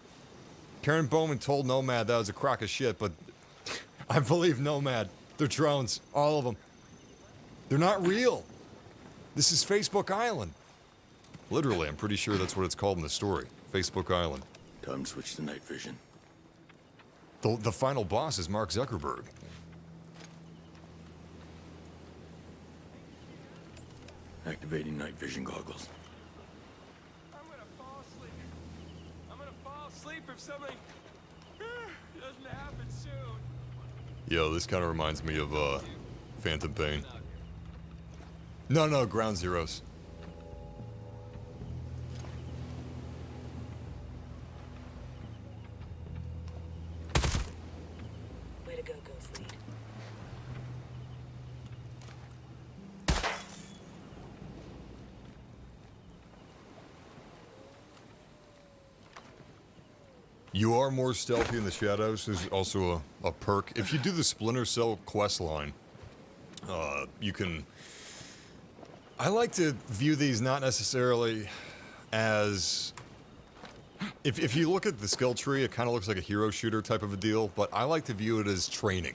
told Nomad that was a crock of shit, but I believe Nomad. They're drones. All of them. They're not real. This is Facebook Island. Literally, I'm pretty sure that's what it's called in the story. Facebook Island. Time to switch to night vision. The final boss is Mark Zuckerberg. Activating night vision goggles. I'm gonna fall asleep. I'm gonna fall asleep if something doesn't happen soon. Yo, this kind of reminds me of, Phantom Pain. No, Ground Zeroes. Way to go, Ghost Lead. You are more stealthy in the shadows. There's also a perk. If you do the Splinter Cell quest line, you can... I like to view these not necessarily as... If you look at the skill tree, it kind of looks like a hero shooter type of a deal, but I like to view it as training.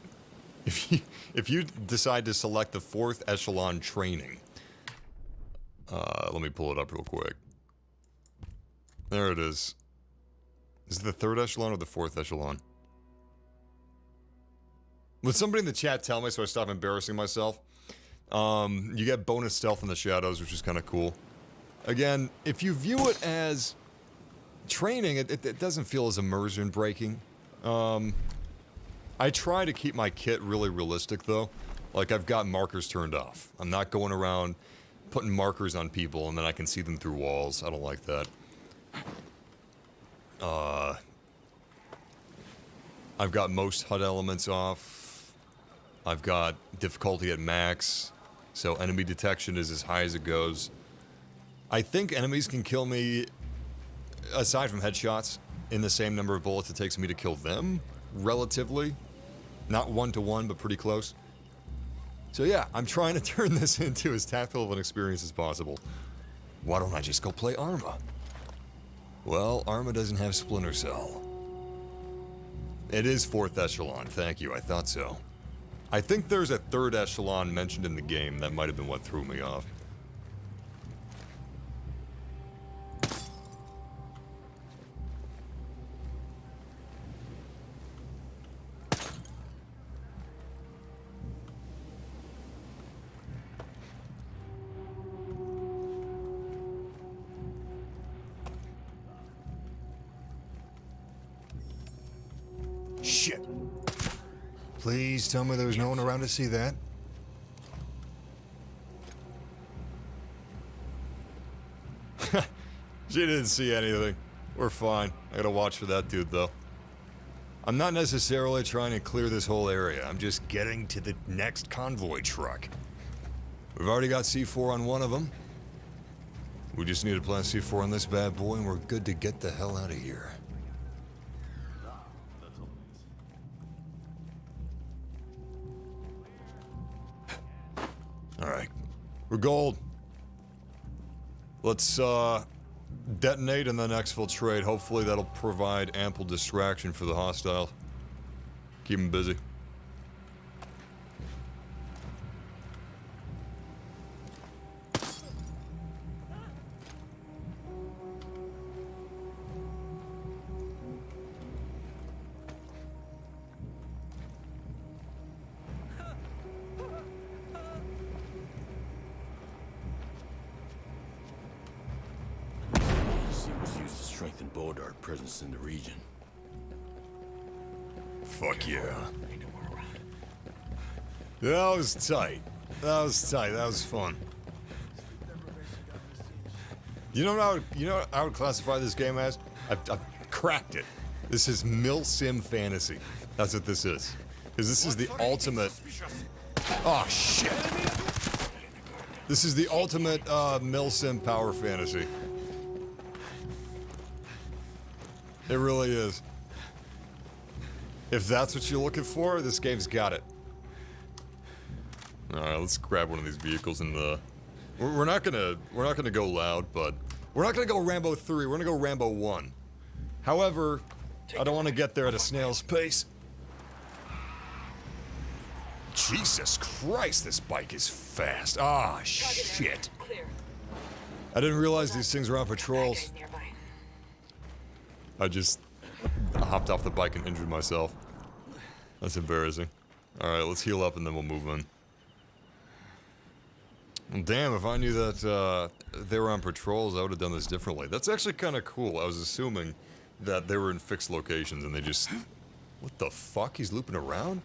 If you decide to select the 4th echelon training, let me pull it up real quick. There it is. Is it the 3rd echelon or the 4th echelon? Would somebody in the chat tell me so I stop embarrassing myself? You get bonus stealth in the shadows, which is kind of cool. Again, if you view it as training, it doesn't feel as immersion breaking. I try to keep my kit really realistic though. Like, I've got markers turned off. I'm not going around putting markers on people and then I can see them through walls. I don't like that. I've got most HUD elements off. I've got difficulty at max, so enemy detection is as high as it goes. I think enemies can kill me, aside from headshots, in the same number of bullets it takes me to kill them, relatively. Not 1-to-1, but pretty close. So yeah, I'm trying to turn this into as tactful of an experience as possible. Why don't I just go play Arma? Well, Arma doesn't have Splinter Cell. It is 4th echelon, thank you, I thought so. I think there's a 3rd echelon mentioned in the game, that might have been what threw me off. Shit. Please tell me there was no one around to see that. She didn't see anything. We're fine. I gotta watch for that dude, though. I'm not necessarily trying to clear this whole area. I'm just getting to the next convoy truck. We've already got C4 on one of them. We just need to plant C4 on this bad boy, and we're good to get the hell out of here. Alright. We're gold. Let's, detonate and then exfiltrate. Hopefully that'll provide ample distraction for the hostiles. Keep them busy. strengthen Boldart presence in the region. Fuck yeah. That was tight. That was tight. That was fun. You know what I would classify this game as? I've cracked it. This is mil-sim fantasy. That's what this is. Because this is the ultimate... Oh, shit. This is the ultimate mil-sim power fantasy. It really is. If that's what you're looking for, this game's got it. Alright, let's grab one of these vehicles and we're not gonna go loud, but we're not gonna go Rambo 3, we're gonna go Rambo 1. However, I don't want to get there at a snail's pace. Jesus Christ, this bike is fast. Ah, shit. I didn't realize these things were on patrols. I hopped off the bike and injured myself. That's embarrassing. Alright, let's heal up and then we'll move on. Damn, if I knew that they were on patrols, I would have done this differently. That's actually kind of cool. I was assuming that they were in fixed locations and they just... What the fuck? He's looping around?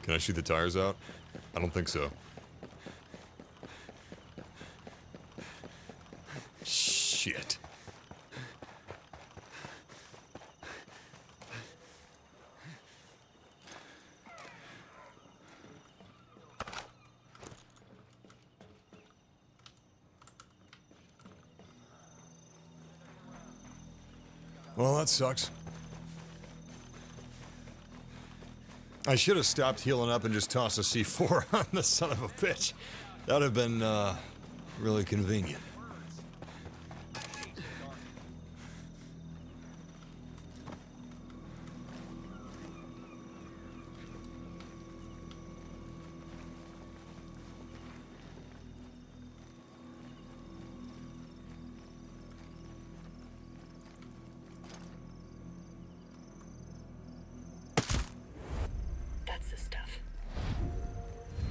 Can I shoot the tires out? I don't think so. Shit. Well, that sucks. I should have stopped healing up and just tossed a C4 on the son of a bitch. That would have been, really convenient.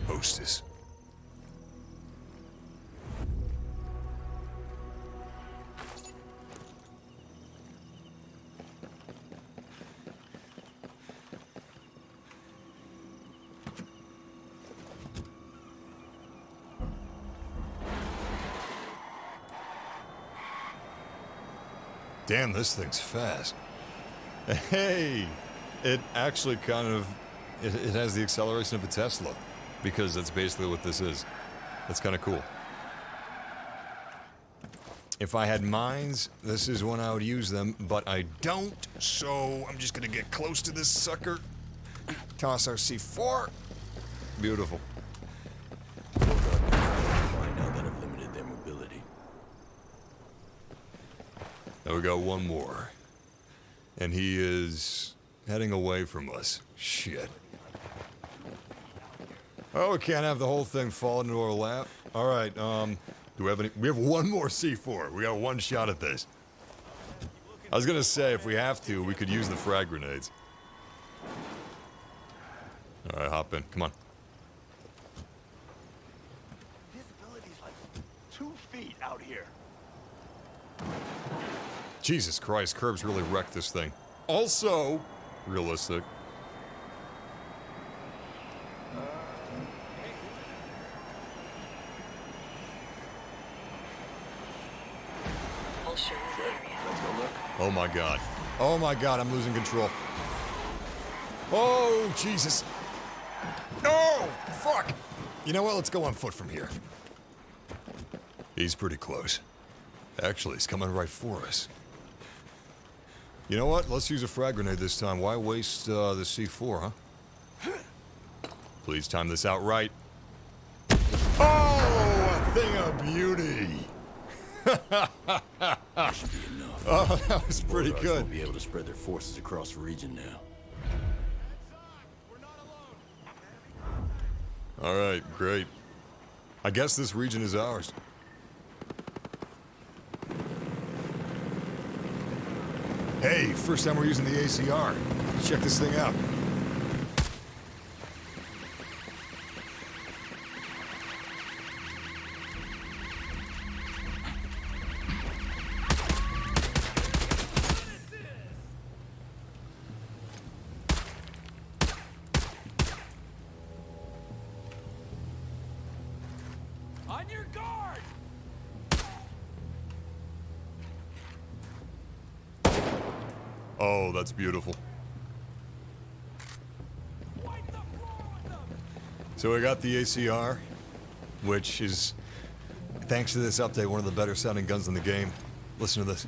Hostess. Damn, this thing's fast. Hey, it actually kind of, it has the acceleration of a Tesla. Because that's basically what this is. That's kind of cool. If I had mines, this is when I would use them, but I don't, so I'm just gonna get close to this sucker. Toss our C4. Beautiful. Now that I've limited their mobility. Now we got one more. And he is heading away from us. Shit. Oh, we can't have the whole thing fall into our lap. All right, do we have any? We have one more C4. We got one shot at this. I was gonna say, if we have to, we could use the frag grenades. All right, hop in. Come on. Visibility's like 2 feet out here. Jesus Christ, curbs really wrecked this thing. Also, realistic. I'll show you the area. Let's go look. Oh my god. Oh my god, I'm losing control. Oh, Jesus. No! Fuck! You know what? Let's go on foot from here. He's pretty close. Actually, he's coming right for us. You know what? Let's use a frag grenade this time. Why waste the C4, huh? Please time this out right. Oh, a thing of beauty! That should be enough. Oh, that was pretty Bogarts good. won't be able to spread their forces across the region now. All right, great. I guess this region is ours. Hey, first time we're using the ACR. Check this thing out. On your guard! Oh, that's beautiful. Wipe the floor with them! So we got the ACR, which is, thanks to this update, one of the better sounding guns in the game. Listen to this.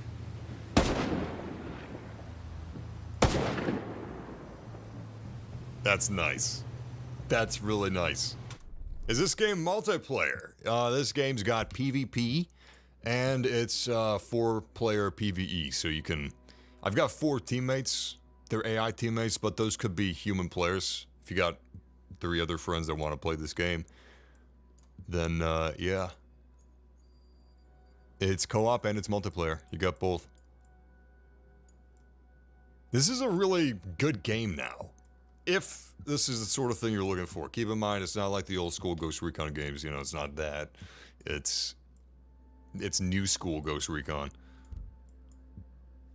That's nice. That's really nice. Is this game multiplayer? This game's got PvP, and it's 4-player PvE, so you can... I've got 4 teammates. They're AI teammates, but those could be human players. If you got 3 other friends that want to play this game, then, yeah. It's co-op and it's multiplayer. You got both. This is a really good game now. If this is the sort of thing you're looking for. Keep in mind, it's not like the old school Ghost Recon games. You know, it's not that. It's new school Ghost Recon.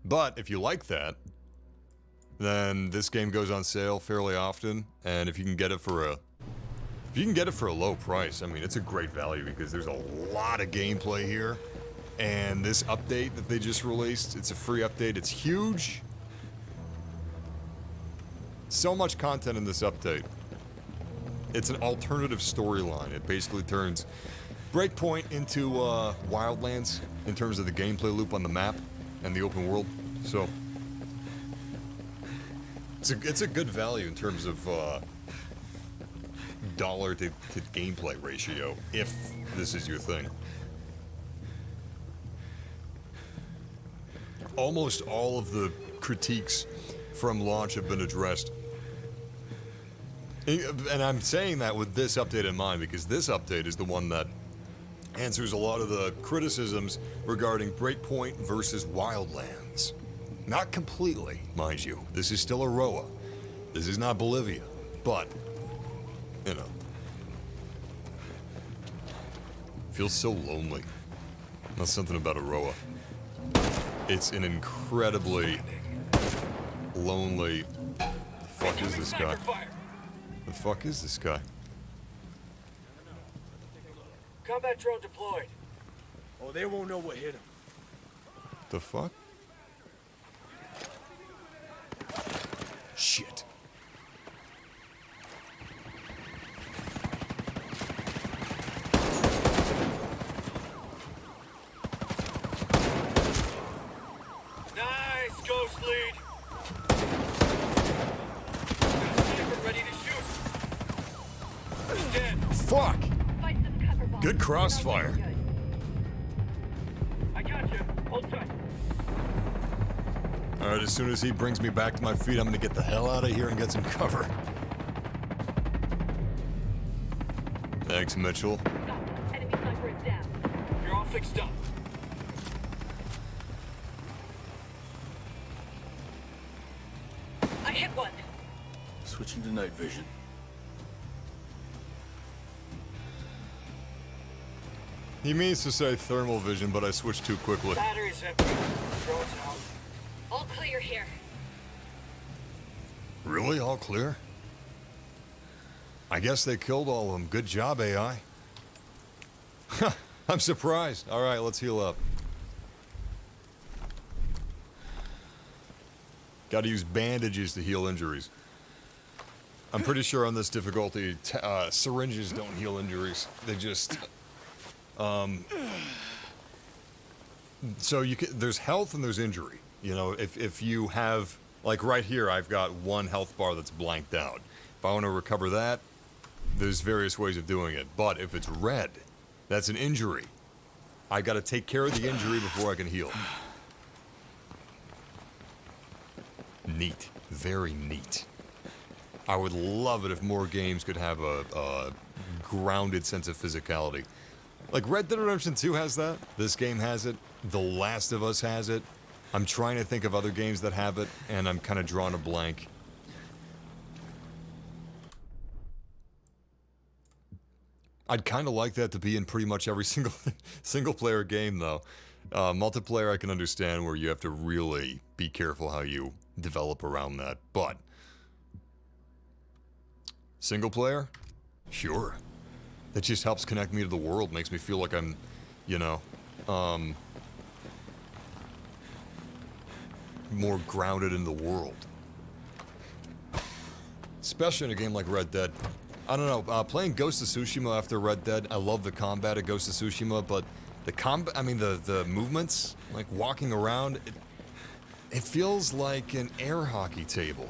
But if you like that, then this game goes on sale fairly often, and if you can get it for a low price, I mean, it's a great value because there's a lot of gameplay here. And this update that they just released, it's a free update. It's huge. So much content in this update. It's an alternative storyline. It basically turns Breakpoint into Wildlands in terms of the gameplay loop on the map and the open world. So it's a good value in terms of dollar to gameplay ratio, if this is your thing. Almost all of the critiques from launch have been addressed. And I'm saying that with this update in mind because this update is the one that answers a lot of the criticisms regarding Breakpoint versus Wildlands. Not completely, mind you. This is still Aroa. This is not Bolivia. But, you know. Feels so lonely. That's something about Aroa. It's an incredibly lonely... The fuck is this guy? The fuck is this guy? Combat drone deployed. Oh, they won't know what hit them. The fuck? Shit. Nice, Ghost Lead. Sniper ready to shoot. He's dead. Fuck! Good crossfire. I got you. Hold tight. Alright, as soon as he brings me back to my feet, I'm gonna get the hell out of here and get some cover. Thanks, Mitchell. Enemy sniper is down. You're all fixed up. I hit one. Switching to night vision. He means to say thermal vision, but I switched too quickly. Battery's empty. Drone's out. All clear here. Really? All clear? I guess they killed all of them. Good job, AI. I'm surprised. Alright, let's heal up. Gotta use bandages to heal injuries. I'm pretty sure on this difficulty, syringes don't heal injuries. They just... So you can, there's health and there's injury. You know, if you have, like right here, I've got 1 health bar that's blanked out. If I want to recover that, there's various ways of doing it. But if it's red, that's an injury. I got to take care of the injury before I can heal. Neat. Very neat. I would love it if more games could have a grounded sense of physicality. Like Red Dead Redemption 2 has that. This game has it. The Last of Us has it. I'm trying to think of other games that have it, and I'm kind of drawing a blank. I'd kind of like that to be in pretty much every single player game, though. Multiplayer, I can understand where you have to really be careful how you develop around that, but single player, sure. That just helps connect me to the world, makes me feel like I'm, you know, more grounded in the world. Especially in a game like Red Dead. I don't know, playing Ghost of Tsushima after Red Dead, I love the combat of Ghost of Tsushima, but the the movements, like walking around, it feels like an air hockey table.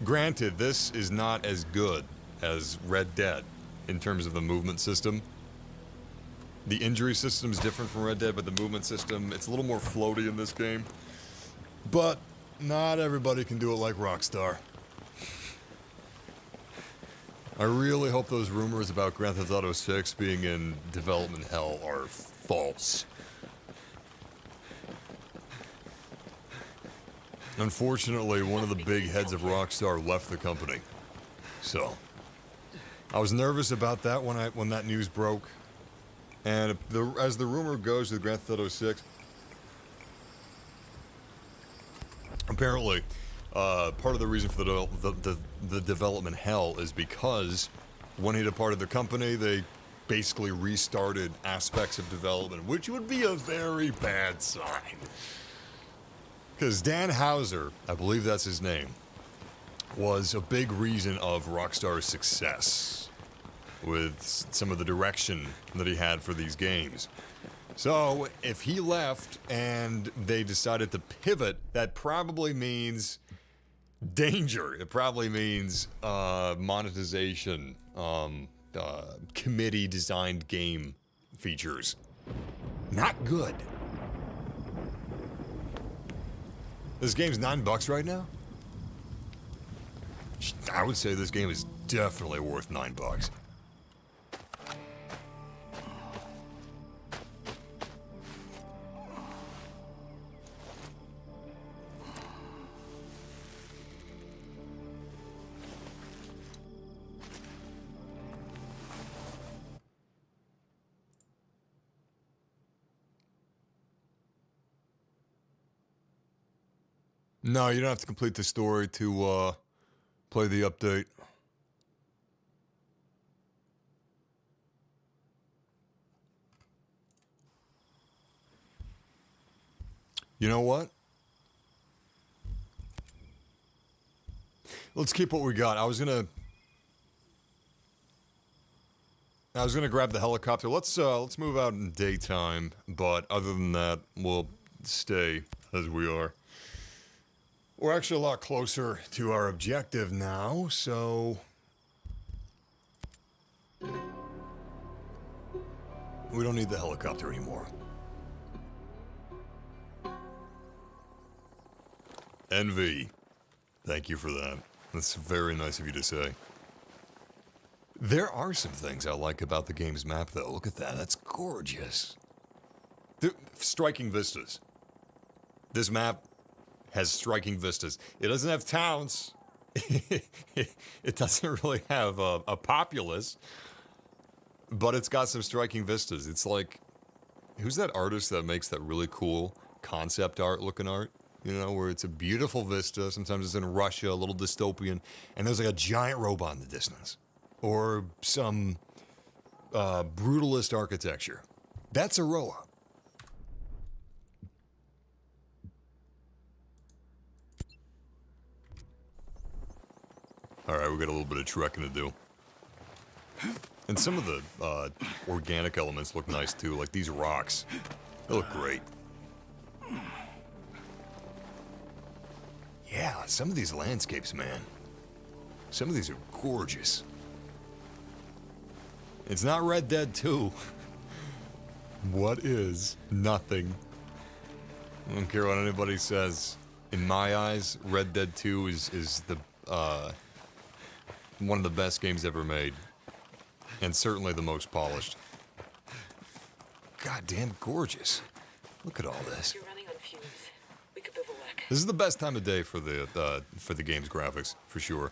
Granted, this is not as good as Red Dead in terms of the movement system. The injury system is different from Red Dead, but the movement system, it's a little more floaty in this game. But not everybody can do it like Rockstar. I really hope those rumors about Grand Theft Auto 6 being in development hell are false. Unfortunately, one of the big heads of Rockstar left the company. So, I was nervous about that when that news broke. And as the rumor goes with Grand Theft Auto 6, apparently, part of the reason for the development hell is because when he departed the company, they basically restarted aspects of development, which would be a very bad sign. Because Dan Houser, I believe that's his name, was a big reason of Rockstar's success with some of the direction that he had for these games. So, if he left and they decided to pivot, that probably means danger. It probably means monetization, committee-designed game features. Not good. This game's $9 right now? I would say this game is definitely worth $9. No, you don't have to complete the story to play the update. You know what? Let's keep what we got. I was gonna grab the helicopter. Let's move out in daytime, but other than that, we'll stay as we are. We're actually a lot closer to our objective now, so we don't need the helicopter anymore. Envy. Thank you for that. That's very nice of you to say. There are some things I like about the game's map, though. Look at that. That's gorgeous. Striking vistas. This map has striking vistas. It doesn't have towns. It doesn't really have a populace, but it's got some striking vistas. It's like, who's that artist that makes that really cool concept art looking art? You know, where it's a beautiful vista. Sometimes it's in Russia, a little dystopian, and there's like a giant robot in the distance. Or some brutalist architecture. That's Aroa. Alright, we got a little bit of trekking to do. And some of the organic elements look nice too, like these rocks. They look great. Yeah, some of these landscapes, man. Some of these are gorgeous. It's not Red Dead 2. What is? Nothing. I don't care what anybody says. In my eyes, Red Dead 2 is the one of the best games ever made. And certainly the most polished. goddamn gorgeous. Look at all this. You're running on fumes. We could bivouac. This is the best time of day for the game's graphics, for sure.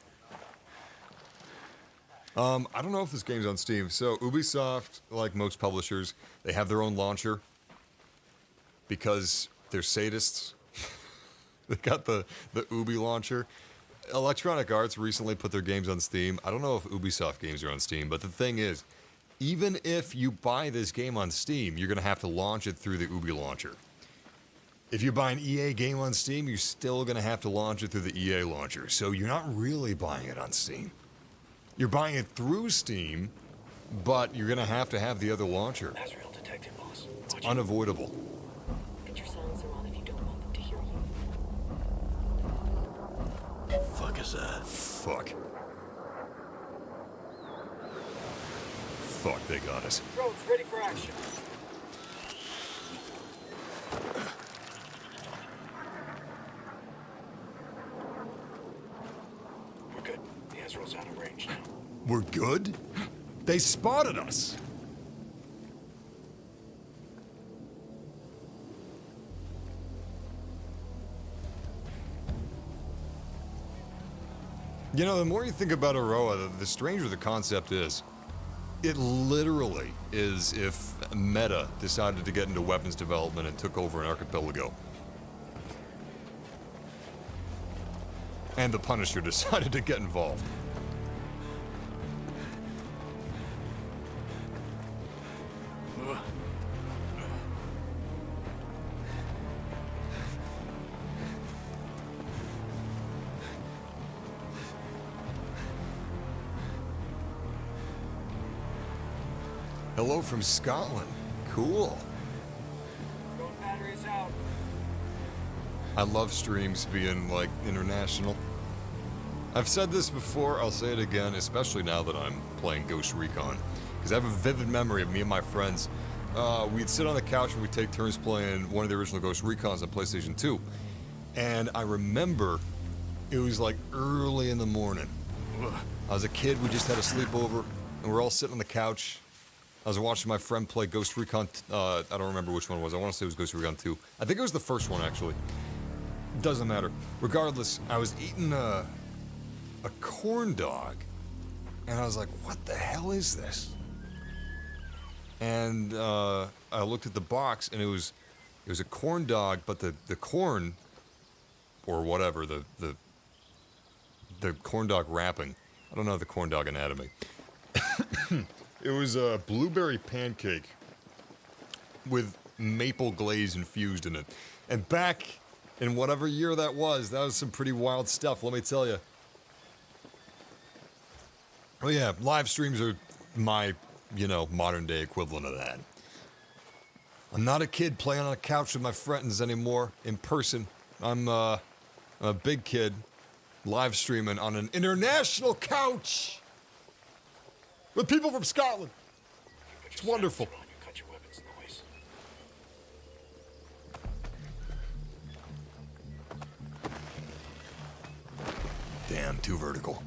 I don't know if this game's on Steam. So Ubisoft, like most publishers, they have their own launcher because they're sadists. They got the Ubi launcher. Electronic Arts recently put their games on Steam. I don't know if Ubisoft games are on Steam, but the thing is, even if you buy this game on Steam, you're going to have to launch it through the Ubi launcher. If you buy an EA game on Steam, you're still going to have to launch it through the EA launcher. So you're not really buying it on Steam. You're buying it through Steam, but you're going to have the other launcher. Azrael detected, boss. It's unavoidable. Get your silencer on if you don't want them to hear you. Fuck is that? Fuck. Fuck, they got us. Drones ready for action. We're good. The Azrael's out of range now. We're good? They spotted us. You know, the more you think about Aroa, the stranger the concept is. It literally is if Meta decided to get into weapons development and took over an archipelago. And the Punisher decided to get involved. Hello from Scotland. Cool. Drone batteries out. I love streams being, like, international. I've said this before, I'll say it again, especially now that I'm playing Ghost Recon. Because I have a vivid memory of me and my friends. We'd sit on the couch and we'd take turns playing one of the original Ghost Recons on PlayStation 2. And I remember it was, like, early in the morning. I was a kid, we just had a sleepover, and we're all sitting on the couch. I was watching my friend play Ghost Recon, I don't remember which one it was. I want to say it was Ghost Recon 2. I think it was the first one, actually. Doesn't matter. Regardless, I was eating a corn dog, and I was like, what the hell is this? And I looked at the box, and it was a corn dog, but the corn, or whatever, the corn dog wrapping. I don't know the corn dog anatomy. It was a blueberry pancake with maple glaze infused in it. And back in whatever year that was some pretty wild stuff, let me tell you. Oh yeah, live streams are my, modern day equivalent of that. I'm not a kid playing on a couch with my friends anymore in person. I'm a big kid live streaming on an international couch with people from Scotland. It's wonderful. Cut your weapons noise. Damn, too vertical.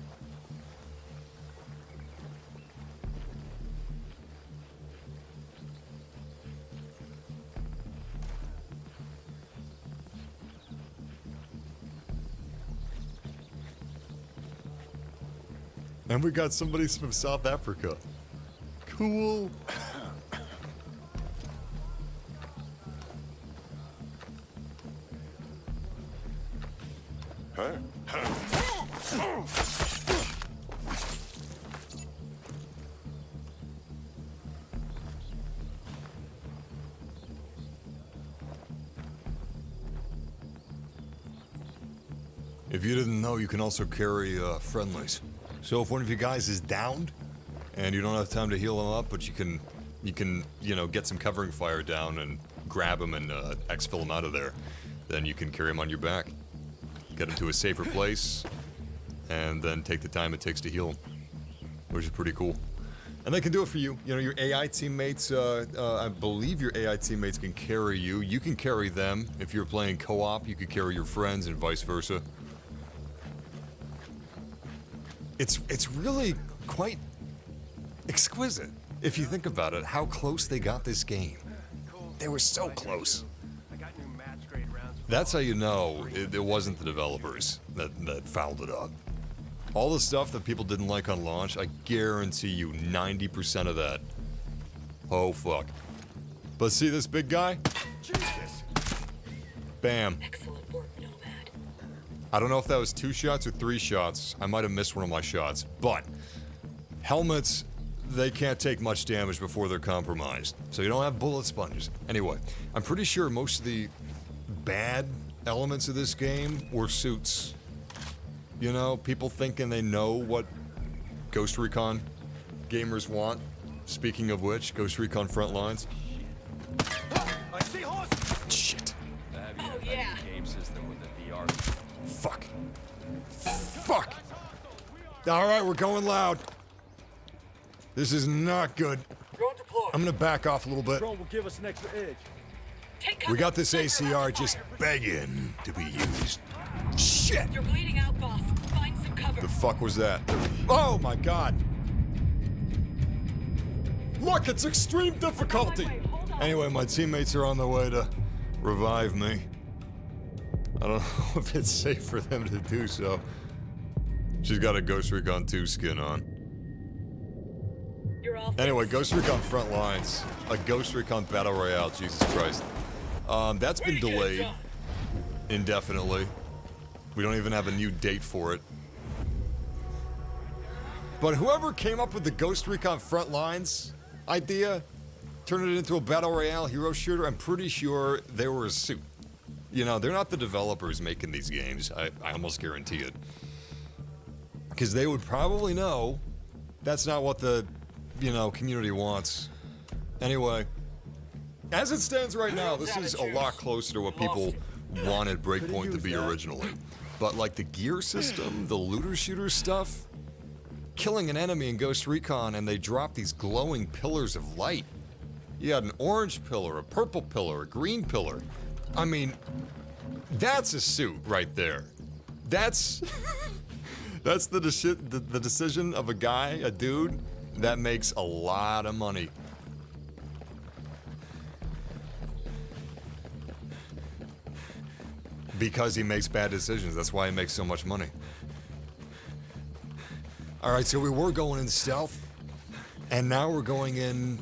And we got somebody from South Africa. Cool. If you didn't know, you can also carry friendlies. So if one of you guys is downed, and you don't have time to heal them up, but you can, get some covering fire down and grab them and exfil them out of there, then you can carry them on your back, get them to a safer place, and then take the time it takes to heal them, which is pretty cool. And they can do it for you. Your AI teammates, I believe your AI teammates can carry you. You can carry them. If you're playing co-op, you could carry your friends and vice versa. It's really quite exquisite, if you think about it, how close they got this game. They were so close. I got new match grade rounds. That's how you know it wasn't the developers that fouled it up. All the stuff that people didn't like on launch, I guarantee you 90% of that. Oh, fuck. But see this big guy? Jesus. Bam. Excellent work, Nomad. I don't know if that was 2 shots or 3 shots. I might have missed one of my shots. But helmets, they can't take much damage before they're compromised. So you don't have bullet sponges. Anyway, I'm pretty sure most of the bad elements of this game were suits. You know, people thinking they know what Ghost Recon gamers want. Speaking of which, Ghost Recon Frontlines. I see horses. Shit. Oh, yeah. Game system with the VR. Fuck. Fuck. Alright, we're going loud. This is not good. Drone deployed. I'm gonna back off a little bit. Drone will give us an extra edge. Take cover. We got this Sniper ACR rapid just fire. begging to be used. Shit! You're bleeding out, boss. Find some cover. The fuck was that? Oh my god! Look, it's extreme difficulty! Anyway, my teammates are on their way to revive me. I don't know if it's safe for them to do so. She's got a Ghost Recon 2 skin on. You're all Anyway, fixed. Ghost Recon Frontlines. A Ghost Recon Battle Royale, Jesus Christ. That's been delayed indefinitely. We don't even have a new date for it. But whoever came up with the Ghost Recon Frontlines idea, turn it into a Battle Royale hero shooter, I'm pretty sure they were a suit. You know, they're not the developers making these games. I almost guarantee it. Because they would probably know that's not what the, you know, community wants. Anyway, as it stands right now, this is a lot closer to what people wanted Breakpoint to be originally. But like the gear system, the looter shooter stuff, killing an enemy in Ghost Recon and they drop these glowing pillars of light. You had an orange pillar, a purple pillar, a green pillar. I mean, that's a suit right there. That's that's the decision of a guy, a dude, that makes a lot of money. Because he makes bad decisions. That's why he makes so much money. Alright, so we were going in stealth, and now we're going in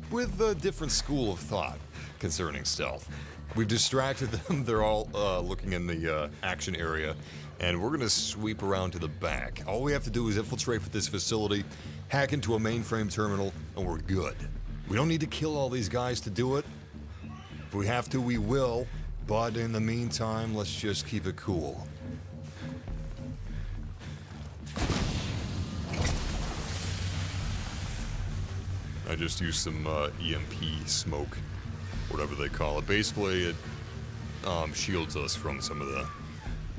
with a different school of thought concerning stealth. We've distracted them. They're all looking in the action area, and we're going to sweep around to the back. All we have to do is infiltrate with this facility, hack into a mainframe terminal, and we're good. We don't need to kill all these guys to do it. If we have to, we will. But in the meantime, let's just keep it cool. I just used some EMP smoke, whatever they call it. Basically, it shields us from some of the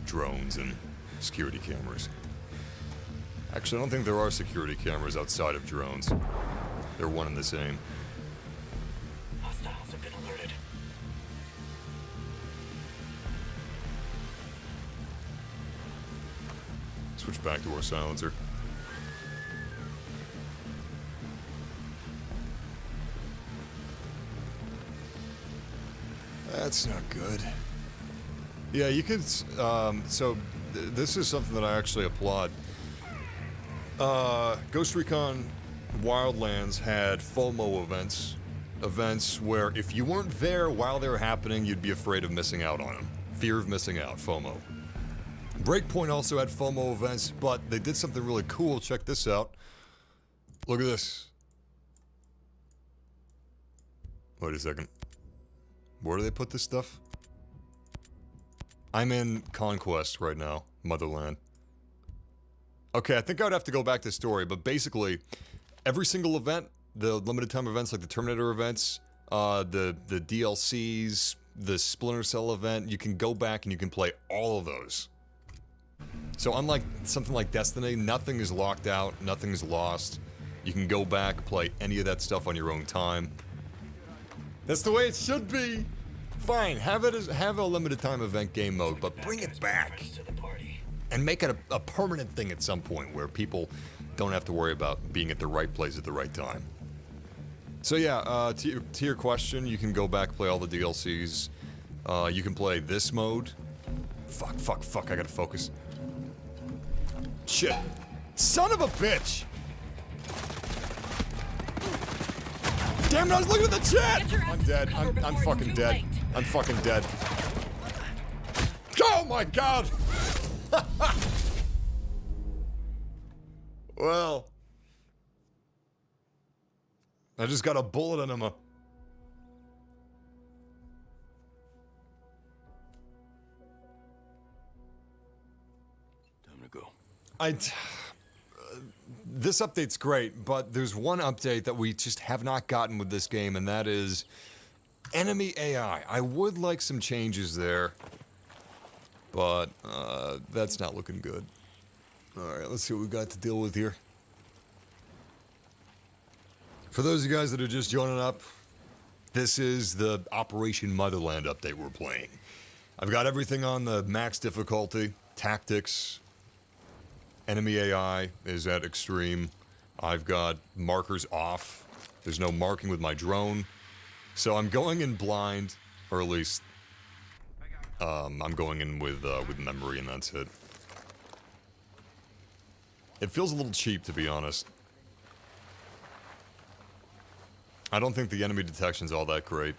drones and security cameras. Actually, I don't think there are security cameras outside of drones. They're one and the same. Hostiles have been alerted. Switch back to our silencer. That's not good. Yeah, you could, this is something that I actually applaud. Ghost Recon Wildlands had FOMO events. Events where if you weren't there while they were happening, you'd be afraid of missing out on them. Fear of missing out, FOMO. Breakpoint also had FOMO events, but they did something really cool. Check this out. Look at this. Wait a second. Where do they put this stuff? I'm in Conquest right now, Motherland. Okay, I think I would have to go back to story, but basically, every single event, the limited time events like the Terminator events, the DLCs, the Splinter Cell event, you can go back and you can play all of those. So unlike something like Destiny, nothing is locked out, nothing is lost. You can go back, play any of that stuff on your own time. That's the way it should be. Fine, have a limited time event game mode, but bring it back. And make it a permanent thing at some point where people don't have to worry about being at the right place at the right time. So yeah, to your question, you can go back, play all the DLCs. You can play this mode. Fuck, I gotta focus. Shit. Son of a bitch! Damn it, I was looking at the chat! I'm dead. I'm fucking dead. I'm fucking dead. Oh my god! Well. I just got a bullet in him. Time to go. This update's great, but there's one update that we just have not gotten with this game, and that is enemy AI. I would like some changes there, but that's not looking good. Alright, let's see what we've got to deal with here. For those of you guys that are just joining up, this is the Operation Motherland update we're playing. I've got everything on the max difficulty, tactics, enemy AI is at extreme. I've got markers off. There's no marking with my drone. So I'm going in blind, or at least I'm going in with memory, and that's it. It feels a little cheap, to be honest. I don't think the enemy detection's all that great.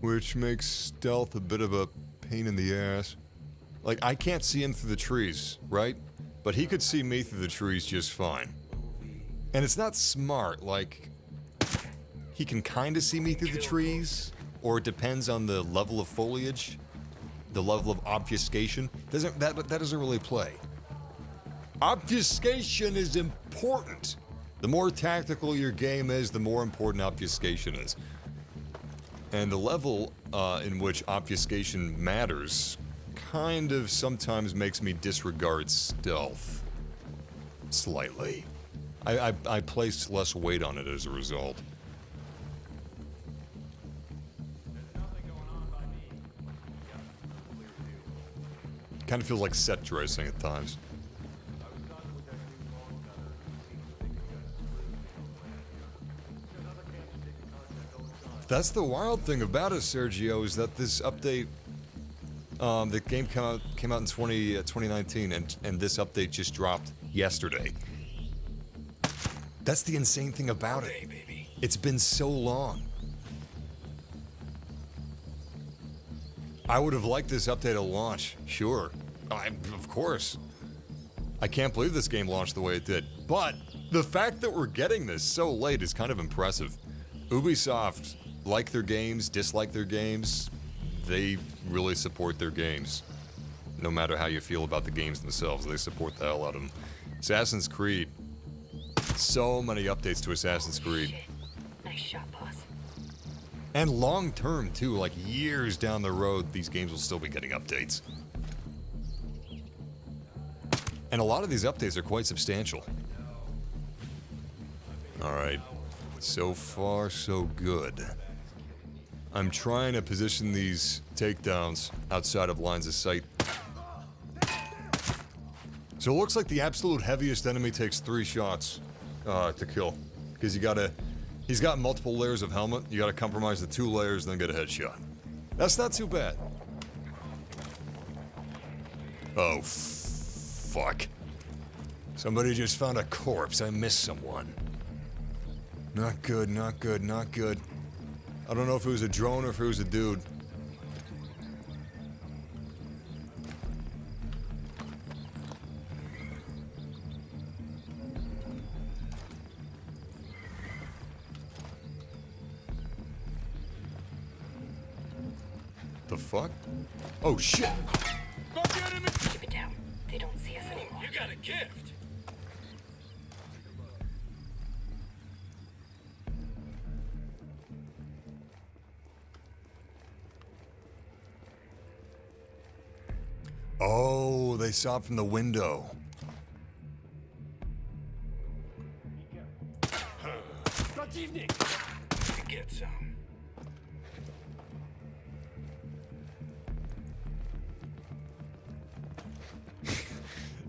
Which makes stealth a bit of a pain in the ass. Like, I can't see him through the trees, right? But he could see me through the trees just fine. And it's not smart, like... He can kinda see me through the trees, or it depends on the level of foliage. The level of obfuscation. That doesn't really play. Obfuscation is important. The more tactical your game is, the more important obfuscation is. And the level in which obfuscation matters kind of sometimes makes me disregard stealth. Slightly. I place less weight on it as a result. Kind of feels like set dressing at times. That's the wild thing about it, Sergio, is that this update, the game came out in 2019, and this update just dropped yesterday. That's the insane thing about it. It's been so long. I would have liked this update at launch, sure. Of course. I can't believe this game launched the way it did. But the fact that we're getting this so late is kind of impressive. Ubisoft like their games, dislike their games. They really support their games. No matter how you feel about the games themselves, they support the hell out of them. Assassin's Creed. So many updates to Assassin's Creed. Shit. Nice shot, boss. And long term, too, like years down the road, these games will still be getting updates. And a lot of these updates are quite substantial. Alright. So far, so good. I'm trying to position these takedowns outside of lines of sight. So it looks like the absolute heaviest enemy takes 3 shots to kill. Because he's got multiple layers of helmet. You gotta compromise the 2 layers, then get a headshot. That's not too bad. Oh, fuck. Somebody just found a corpse. I missed someone. Not good, not good, not good. I don't know if it was a drone or if it was a dude. The fuck? Oh shit! Keep it down. They don't see us anymore. You got a gift. Oh, they saw it from the window. Get some.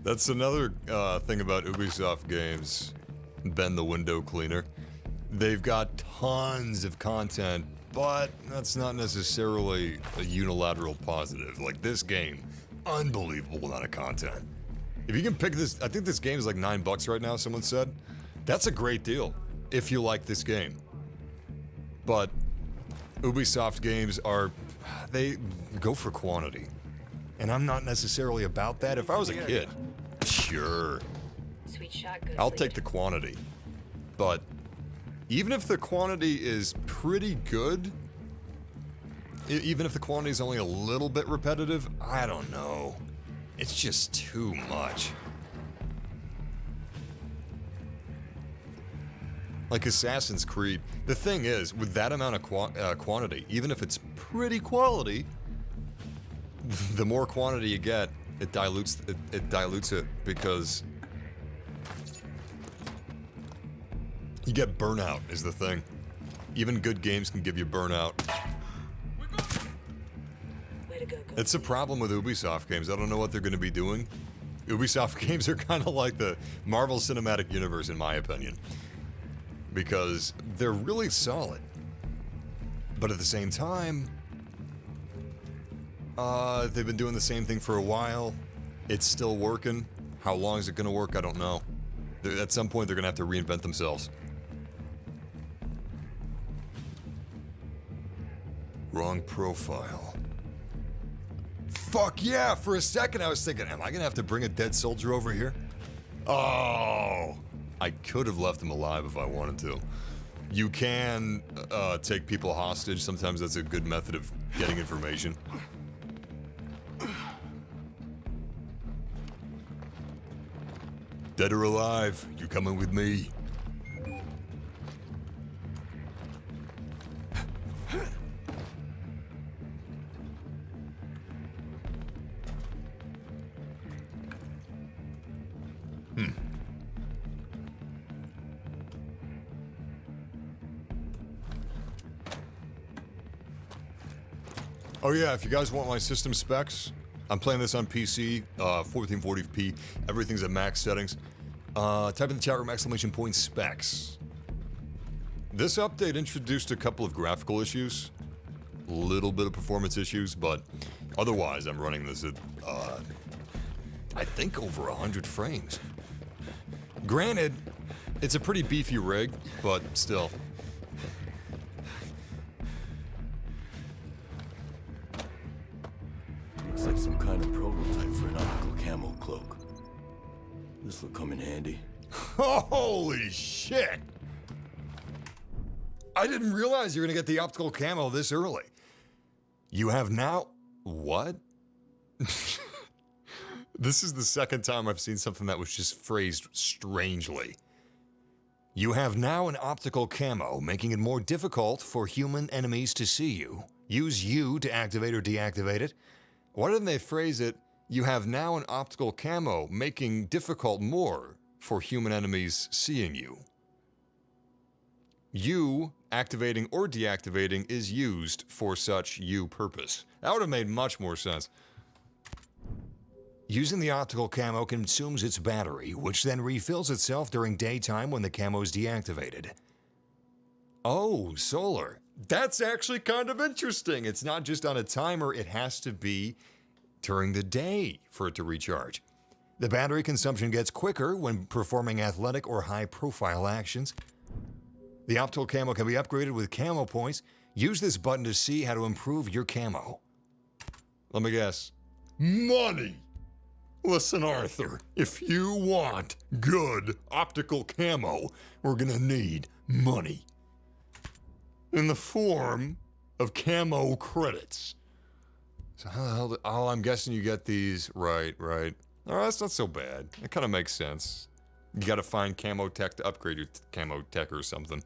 That's another thing about Ubisoft games, Ben the Window Cleaner. They've got tons of content, but that's not necessarily a unilateral positive. Like this game, unbelievable amount of content. If you can pick this, I think this game is like $9 right now, someone said. That's a great deal if you like this game. But Ubisoft games they go for quantity. And I'm not necessarily about that. If I was a kid, sure, Sweet shot, good. I'll take the quantity. But even if the quantity is pretty good, even if the quantity is only a little bit repetitive, I don't know. It's just too much. Like Assassin's Creed, the thing is, with that amount of quantity, even if it's pretty quality, the more quantity you get, it dilutes it because you get burnout is the thing. Even good games can give you burnout. Way to go, It's a problem with Ubisoft games. I don't know what they're going to be doing. Ubisoft games are kind of like the Marvel Cinematic Universe, in my opinion, because they're really solid. But at the same time, they've been doing the same thing for a while. It's still working. How long is it going to work? I don't know. At some point, they're going to have to reinvent themselves. Wrong profile. Fuck yeah! For a second, I was thinking, am I going to have to bring a dead soldier over here? Oh! I could have left him alive if I wanted to. You can take people hostage. Sometimes that's a good method of getting information. Dead or alive, you coming with me? Oh yeah, if you guys want my system specs, I'm playing this on PC, 1440p, everything's at max settings. Type in the chat room, ! specs. This update introduced a couple of graphical issues, a little bit of performance issues, but otherwise I'm running this at, I think over 100 frames. Granted, it's a pretty beefy rig, but still. Looks like some kind of prototype for an optical camo cloak. This will come in handy. Holy shit! I didn't realize you were gonna get the optical camo this early. You have now... What? This is the second time I've seen something that was just phrased strangely. You have now an optical camo, making it more difficult for human enemies to see you. Use U to activate or deactivate it. Why didn't they phrase it, you have now an optical camo, making difficult more for human enemies seeing you? U, activating or deactivating, is used for such U purpose. That would have made much more sense. Using the optical camo consumes its battery, which then refills itself during daytime when the camo is deactivated. Oh, solar. That's actually kind of interesting. It's not just on a timer, it has to be during the day for it to recharge. The battery consumption gets quicker when performing athletic or high-profile actions. The optical camo can be upgraded with camo points. Use this button to see how to improve your camo. Let me guess. Money! Listen, Arthur, if you want good optical camo, we're gonna need money. In the form of camo credits. So how the hell oh, I'm guessing you get these. Right. Oh, that's not so bad. It kind of makes sense. You gotta find camo tech to upgrade your camo tech or something.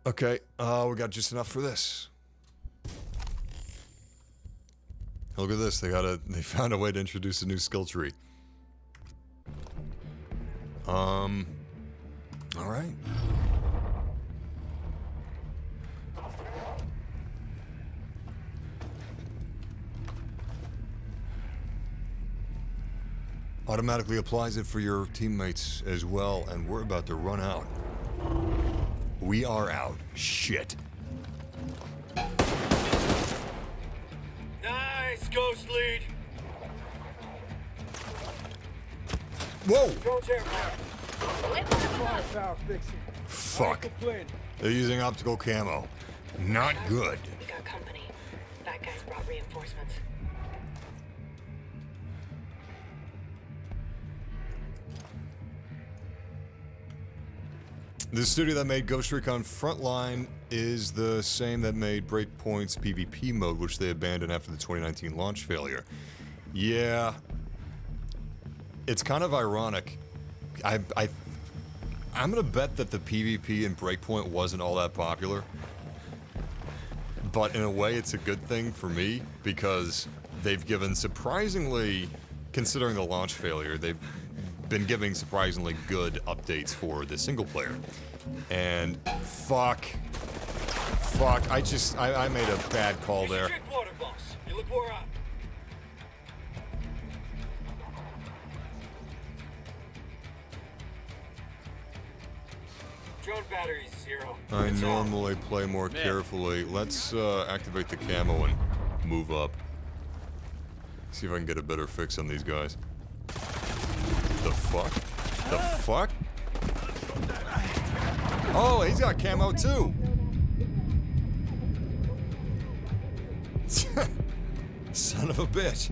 Okay, we got just enough for this. Look at this, they found a way to introduce a new skill tree. Alright. Automatically applies it for your teammates as well, and we're about to run out. We are out. Shit. Nice, Ghost Lead. Whoa! Drone's airborne. Firepower fixing. Fuck. They're using optical camo. Not good. We got company. That guy's brought reinforcements. The studio that made Ghost Recon Frontline is the same that made Breakpoint's PvP mode, which they abandoned after the 2019 launch failure. Yeah. It's kind of ironic. I'm gonna bet that the PvP in Breakpoint wasn't all that popular. But in a way, it's a good thing for me, because they've given surprisingly, considering the launch failure, they've been giving surprisingly good updates for the single player. And fuck, I made a bad call there. Drink water, boss. You look wore out. Drone batteries 0. I normally play more carefully. Let's activate the camo and move up. See if I can get a better fix on these guys. The fuck? The fuck? Oh, he's got camo too! Son of a bitch.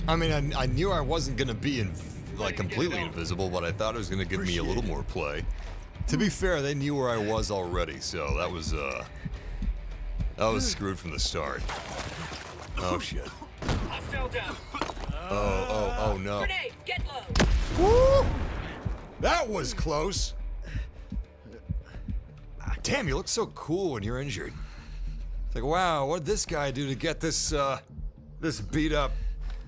I mean, I knew I wasn't gonna be like completely invisible, but I thought it was gonna give me a little more play. To be fair, they knew where I was already, so that was screwed from the start. Oh shit. I fell down. Oh no. Grenade, get low. Woo! That was close. Damn, you look so cool when you're injured. It's like, wow, what did this guy do to get this this beat up?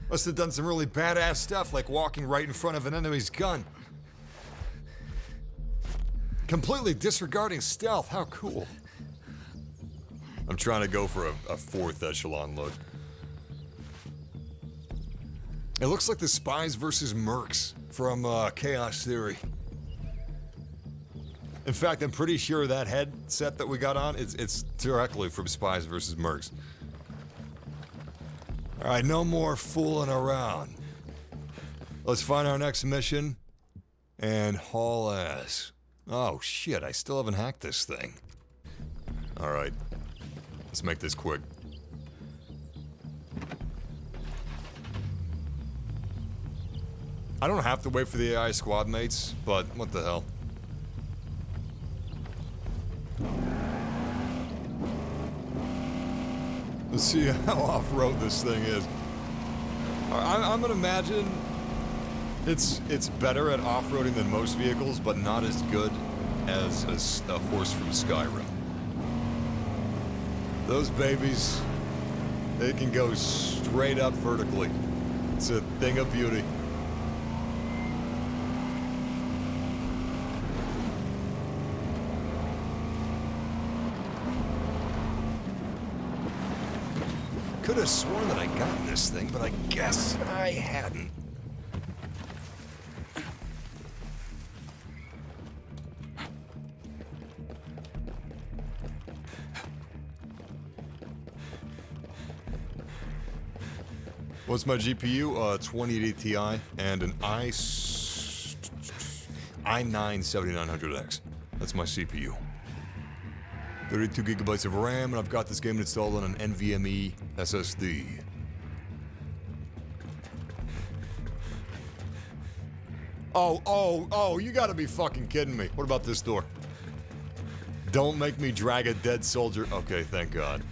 Must have done some really badass stuff, like walking right in front of an enemy's gun. Completely disregarding stealth, how cool. I'm trying to go for a fourth echelon look. It looks like the Spies versus Mercs from Chaos Theory. In fact, I'm pretty sure that headset that we got on, it's directly from Spies versus Mercs. Alright, no more fooling around. Let's find our next mission and haul ass. Oh shit, I still haven't hacked this thing. Alright, let's make this quick. I don't have to wait for the AI squad mates, but what the hell. Let's see how off-road this thing is. I'm gonna imagine it's better at off-roading than most vehicles, but not as good as a horse from Skyrim. Those babies, they can go straight up vertically. It's a thing of beauty. Could have sworn that I got this thing, but I guess I hadn't. What's my GPU? 2080 Ti and an i9-7900X. That's my CPU. 32 gigabytes of RAM, and I've got this game installed on an NVMe SSD. Oh, you gotta be fucking kidding me. What about this door? Don't make me drag a dead soldier. Okay, thank God.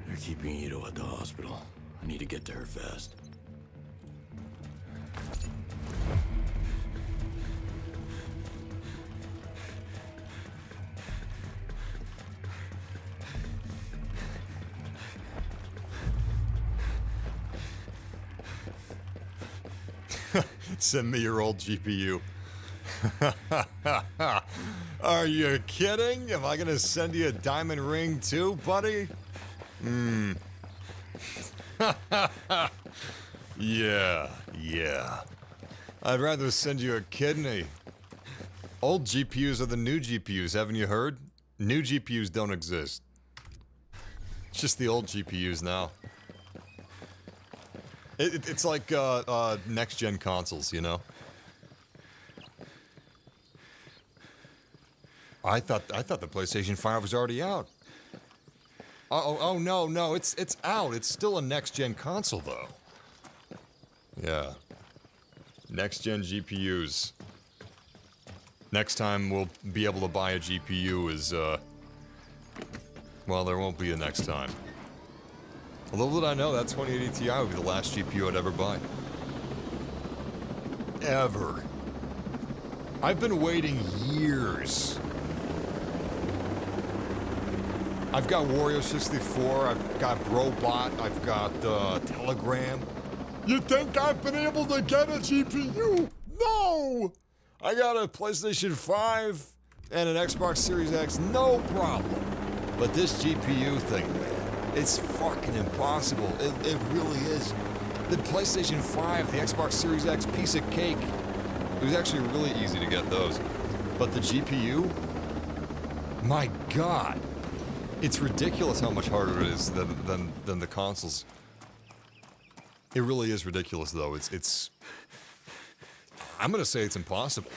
They're keeping Ito at the hospital. I need to get to her fast. Send me your old GPU. Are you kidding? Am I gonna send you a diamond ring too, buddy? Yeah. I'd rather send you a kidney. Old GPUs are the new GPUs, haven't you heard? New GPUs don't exist. It's just the old GPUs now. It's like next-gen consoles, you know? I thought the PlayStation 5 was already out. Oh no, it's out. It's still a next-gen console though. Yeah. Next-gen GPUs. Next time we'll be able to buy a GPU is well, there won't be a next time. Little did I know that 2080 Ti would be the last GPU I'd ever buy. Ever. I've been waiting years. I've got Wario 64, I've got Brobot, I've got Telegram. You think I've been able to get a GPU? No! I got a PlayStation 5 and an Xbox Series X, no problem. But this GPU thing, man, it's fucking impossible. It really is. The PlayStation 5, the Xbox Series X, piece of cake. It was actually really easy to get those. But the GPU? My God. It's ridiculous how much harder it is than the consoles. It really is ridiculous, though. It's I'm gonna say it's impossible.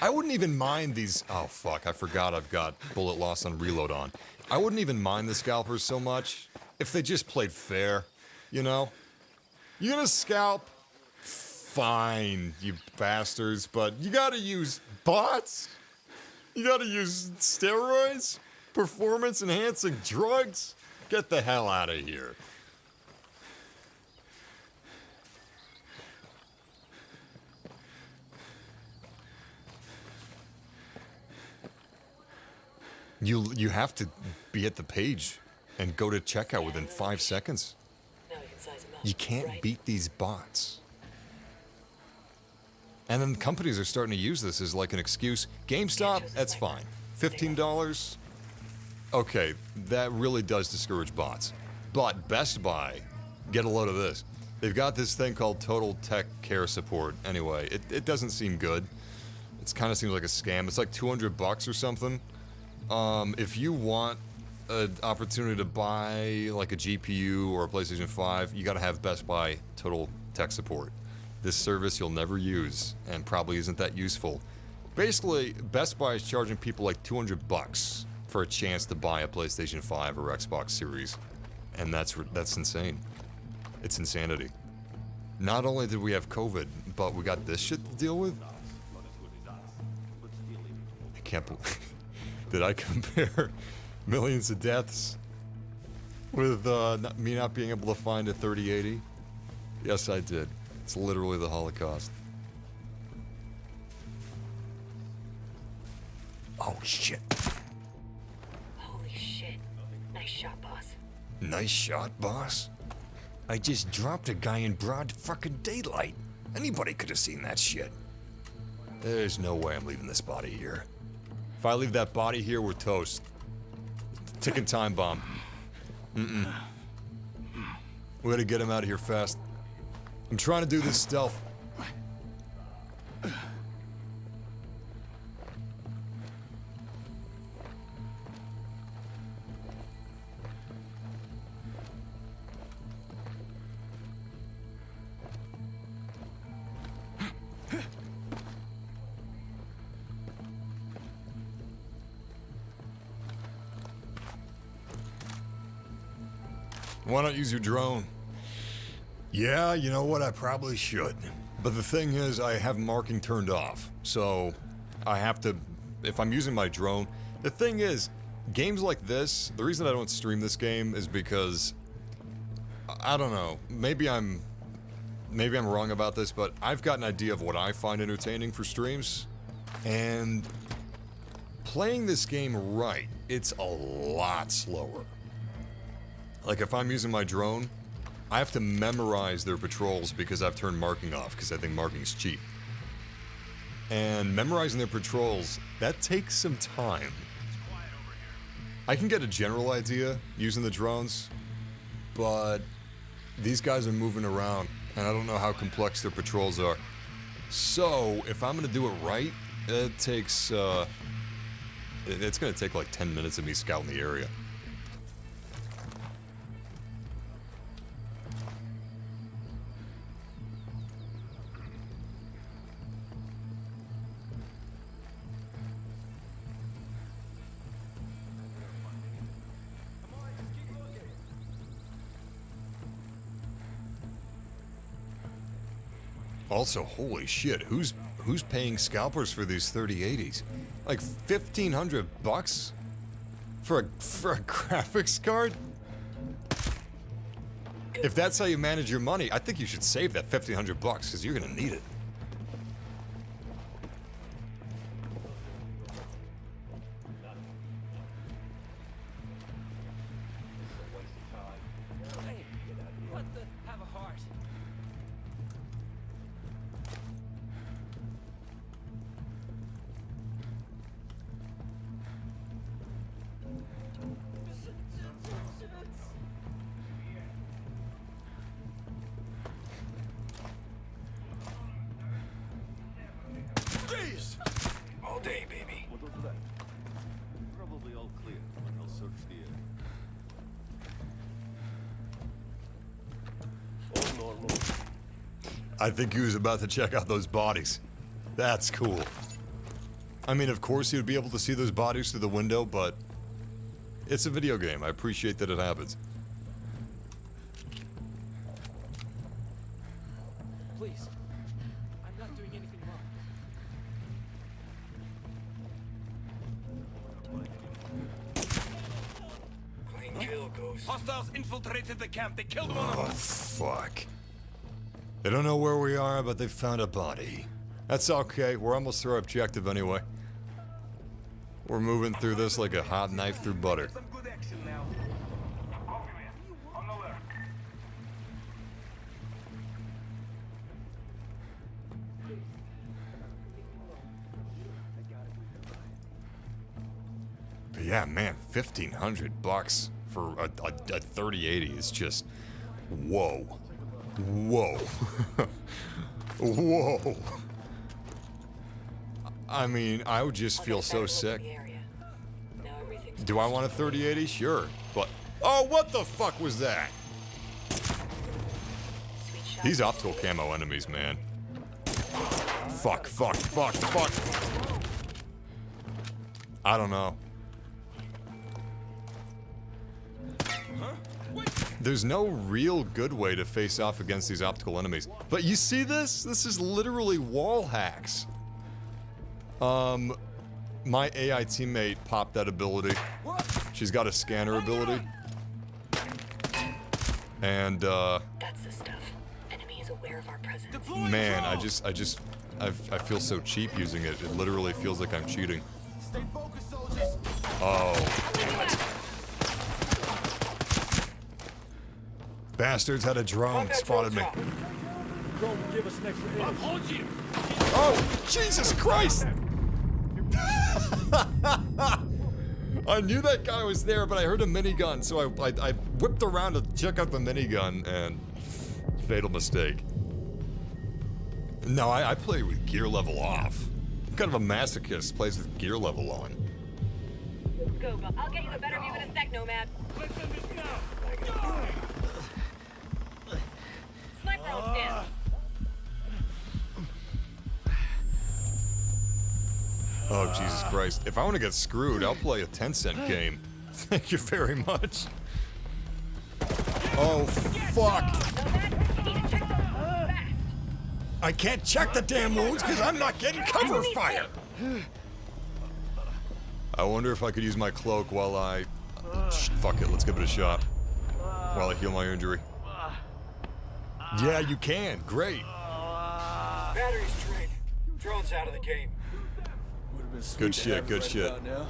I wouldn't even mind these. Oh fuck! I forgot I've got bullet loss on reload on. I wouldn't even mind the scalpers so much if they just played fair. You know, you're gonna scalp, fine, you bastards. But you gotta use bots. You gotta use steroids, performance-enhancing drugs. Get the hell out of here. You have to be at the page and go to checkout within 5 seconds. You can't beat these bots. And then companies are starting to use this as like an excuse. GameStop, that's fine. $15? Okay, that really does discourage bots. But Best Buy, get a load of this. They've got this thing called Total Tech Care Support. Anyway, it doesn't seem good. It kind of seems like a scam. It's like $200 or something. If you want an opportunity to buy like a GPU or a PlayStation 5, you gotta have Best Buy Total Tech Support. This service you'll never use and probably isn't that useful. Basically, Best Buy is charging people like $200 for a chance to buy a PlayStation 5 or Xbox Series. And that's insane. It's insanity. Not only did we have COVID, but we got this shit to deal with? I can't believe... Did I compare millions of deaths with me not being able to find a 3080? Yes, I did. It's literally the Holocaust. Oh, shit. Holy shit. Nice shot, boss. Nice shot, boss? I just dropped a guy in broad fucking daylight. Anybody could have seen that shit. There's no way I'm leaving this body here. If I leave that body here, we're toast. Ticking time bomb. We gotta get him out of here fast. I'm trying to do this stealth. Why not use your drone? Yeah, you know what? I probably should. But the thing is, I have marking turned off. So, I have to... If I'm using my drone... The thing is, games like this... The reason I don't stream this game is because... I don't know. Maybe I'm wrong about this, but I've got an idea of what I find entertaining for streams. And... Playing this game right, it's a lot slower. Like, if I'm using my drone, I have to memorize their patrols because I've turned marking off because I think marking's cheap. And memorizing their patrols, that takes some time. I can get a general idea using the drones, but these guys are moving around, and I don't know how complex their patrols are. So, if I'm gonna do it right, it takes, it's gonna take like 10 minutes of me scouting the area. Also, holy shit, who's paying scalpers for these 3080s? Like 1,500 bucks for a graphics card? If that's how you manage your money, I think you should save that 1,500 bucks because you're gonna need it. Hey, what the? Have a heart. Jeez! All day, baby. Probably all clear, but I'll search the air. All normal. I think he was about to check out those bodies. That's cool. I mean, of course he would be able to see those bodies through the window, but it's a video game. I appreciate that it happens. Please. I'm not doing anything wrong. Clean kill, Ghost. Hostiles infiltrated the camp. They killed one of Oh, us. fuck. They don't know where we are, but they found a body. That's okay. We're almost through our objective anyway. We're moving through this like a hot knife through butter. Some good action now. On alert. But yeah, man, 1,500 bucks for a 3080 is just, whoa. Whoa. Whoa. I mean, I would just feel so sick. Do I want a 3080? Sure, but... Oh, what the fuck was that? These optical camo enemies, man. Fuck, fuck, fuck, fuck. I don't know. There's no real good way to face off against these optical enemies. But you see this? This is literally wall hacks. My AI teammate popped that ability. She's got a scanner ability. And, That's the stuff. Enemy is aware of our presence. man, I feel so cheap using it. It literally feels like I'm cheating. Stay focused, soldiers. Oh, damn it. Bastards had a drone, spotted me. Drone will give us an extra edge. Hold you. Oh, Jesus Christ! I knew that guy was there, but I heard a minigun, so I whipped around to check out the minigun, and fatal mistake. No, I play with gear level off. I'm kind of a masochist, plays with gear level on. Go, Bob. I'll get you a better view in a sec, Nomad. Let's end this now. Sniper on stand. Oh, Jesus Christ. If I want to get screwed, I'll play a 10-cent game. Thank you very much. Oh, fuck. Nomad, you need to check those wounds fast. I can't check the damn wounds because I'm not getting cover fire. I wonder if I could use my cloak while I... fuck it, let's give it a shot. While I heal my injury. Yeah, you can. Great. Battery's drained. Drone's out of the game. Would've been sweet Good to shit, have good right shit. about now.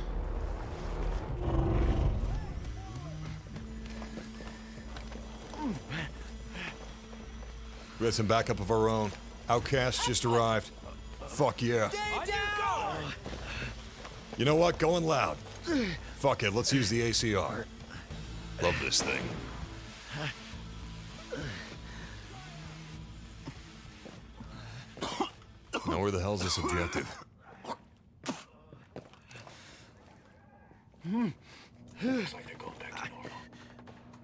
We had some backup of our own. Outcast just arrived. Fuck yeah. You know what? Going loud. Fuck it, let's use the ACR. Love this thing. Now where the hell's this objective? Looks like they're going back to normal.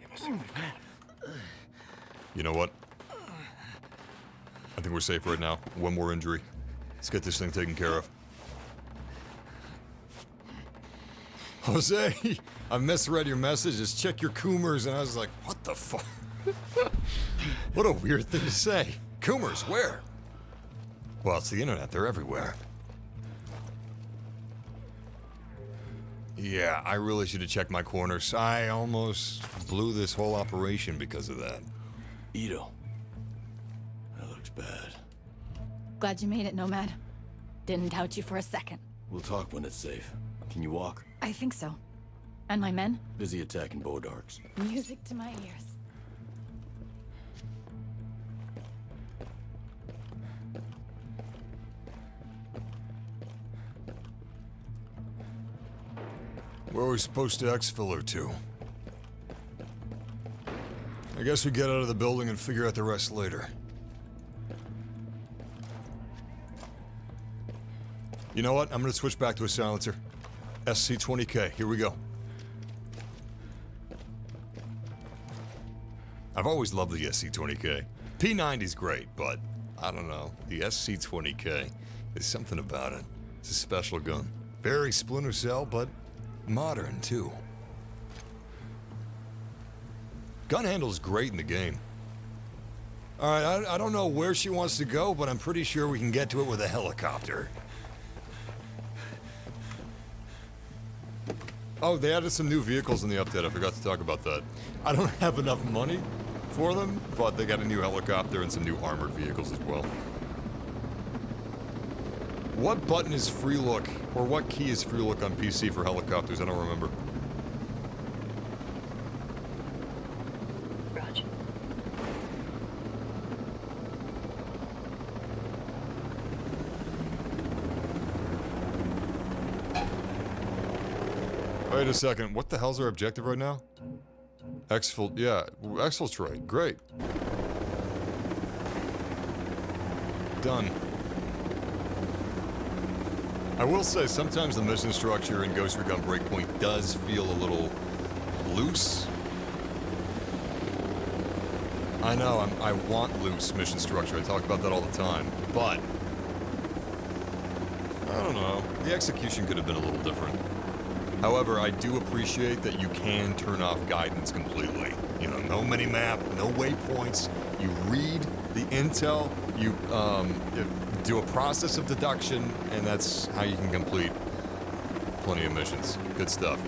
You must think they've gone. You know what? I think we're safe right now. One more injury. Let's get this thing taken care of. Jose, I misread your messages. Check your Coomers, and I was like, what the fuck? What a weird thing to say. Coomers, where? Well, it's the internet. They're everywhere. Yeah, I really should have checked my corners. I almost blew this whole operation because of that. Ito. That looks bad. Glad you made it, Nomad. Didn't doubt you for a second. We'll talk when it's safe. Can you walk? I think so. And my men? Busy attacking Bodarks. Music to my ears. Where are we supposed to exfil her to? I guess we get out of the building and figure out the rest later. You know what? I'm gonna switch back to a silencer. SC-20K, here we go. I've always loved the SC-20K. P-90's great, but I don't know. The SC-20K, there's something about it. It's a special gun. Very Splinter Cell, but modern, too. Gun handle's great in the game. Alright, I don't know where she wants to go, but I'm pretty sure we can get to it with a helicopter. Oh, they added some new vehicles in the update. I forgot to talk about that. I don't have enough money for them, but they got a new helicopter and some new armored vehicles as well. What button is free look, or what key is free look on PC for helicopters? I don't remember. Roger. Wait a second, what the hell's our objective right now? Exfiltrate, great. Done. I will say, sometimes the mission structure in Ghost Recon Breakpoint does feel a little loose. I know, I want loose mission structure, I talk about that all the time, but I don't know, the execution could have been a little different. However, I do appreciate that you can turn off guidance completely. You know, no mini-map, no waypoints. You read the intel, you do a process of deduction, and that's how you can complete plenty of missions. Good stuff.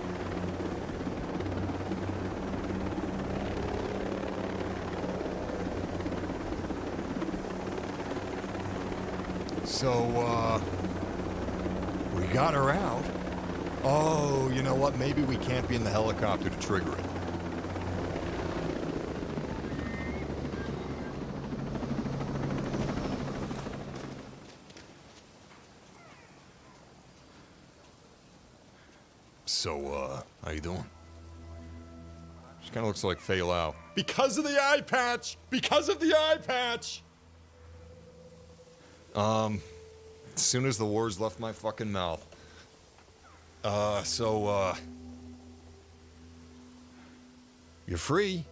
So, we got her out. Oh, you know what? Maybe we can't be in the helicopter to trigger it. So, how you doing? She kind of looks like Fei Lao. Because of the eye patch! Because of the eye patch! As soon as the words left my fucking mouth. You're free.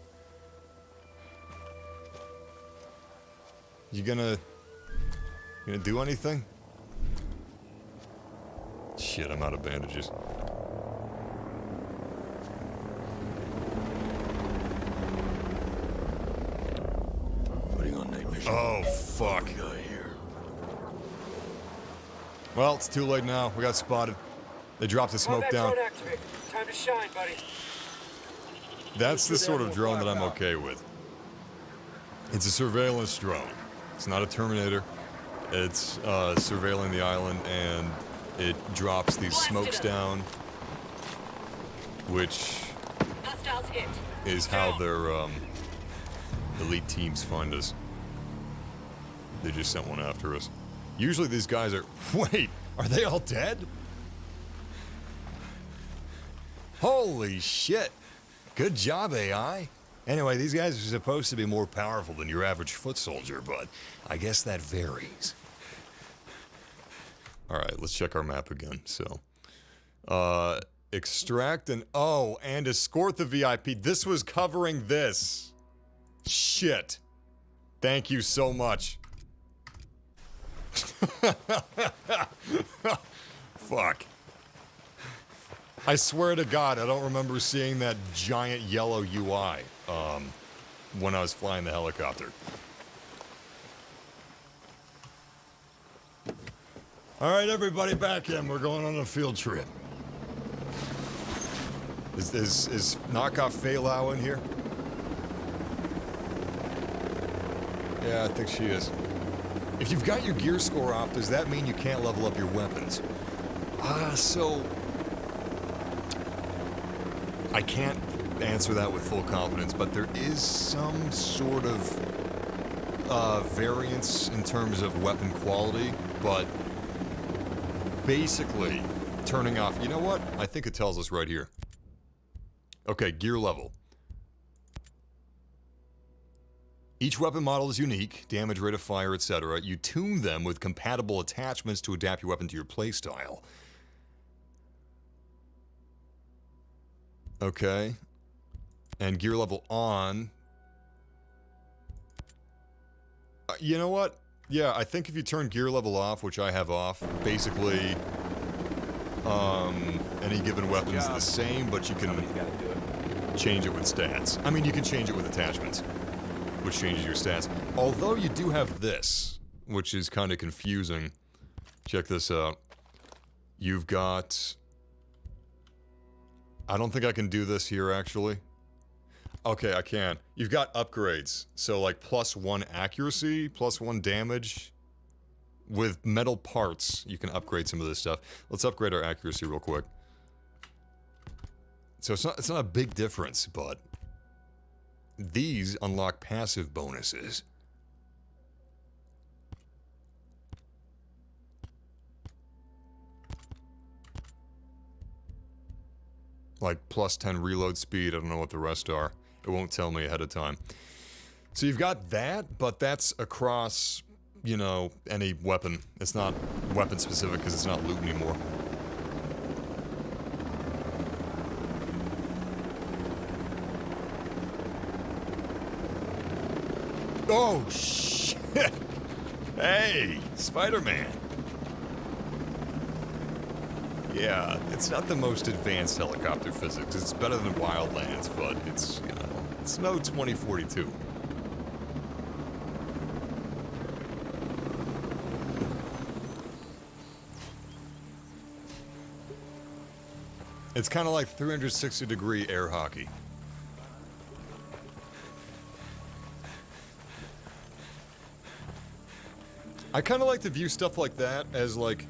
You gonna do anything? Shit, I'm out of bandages. Putting on night vision. Oh, fuck. What we got here? Well, it's too late now. We got spotted. They dropped the smoke down. Time to shine, buddy. That's the sort of drone that I'm okay with. It's a surveillance drone. It's not a Terminator. It's surveilling the island, and it drops these smokes down, which Hostiles hit. is how their elite teams find us. They just sent one after us. Usually these guys are... Wait, are they all dead? Holy shit. Good job, AI. Anyway, these guys are supposed to be more powerful than your average foot soldier, but I guess that varies. Alright, let's check our map again. So, extract and... Oh, and escort the VIP. This was covering this. Shit. Thank you so much. Fuck. I swear to God, I don't remember seeing that giant yellow UI when I was flying the helicopter. All right, everybody back in. We're going on a field trip. Is knockoff Feilau in here? Yeah, I think she is. If you've got your gear score off, does that mean you can't level up your weapons? So... I can't answer that with full confidence, but there is some sort of variance in terms of weapon quality, but basically turning off... You know what? I think it tells us right here. Okay, gear level. Each weapon model is unique, damage rate of fire, etc. You tune them with compatible attachments to adapt your weapon to your playstyle. Okay. And gear level on. You know what? Yeah, I think if you turn gear level off, which I have off, basically, any given weapon's the same, but you can change it with stats. I mean, you can change it with attachments, which changes your stats. Although you do have this, which is kind of confusing. Check this out. You've got... I don't think I can do this here, actually. Okay, I can. You've got upgrades. So, like, +1 accuracy, +1 damage. With metal parts, you can upgrade some of this stuff. Let's upgrade our accuracy real quick. So, it's not a big difference, but... These unlock passive bonuses. Like +10 reload speed, I don't know what the rest are. It won't tell me ahead of time. So you've got that, but that's across, you know, any weapon. It's not weapon specific because it's not loot anymore. Oh, shit! Hey, Spider-Man! Yeah, it's not the most advanced helicopter physics. It's better than Wildlands, but it's, you know, it's no 2042. It's kind of like 360-degree air hockey. I kind of like to view stuff like that as like,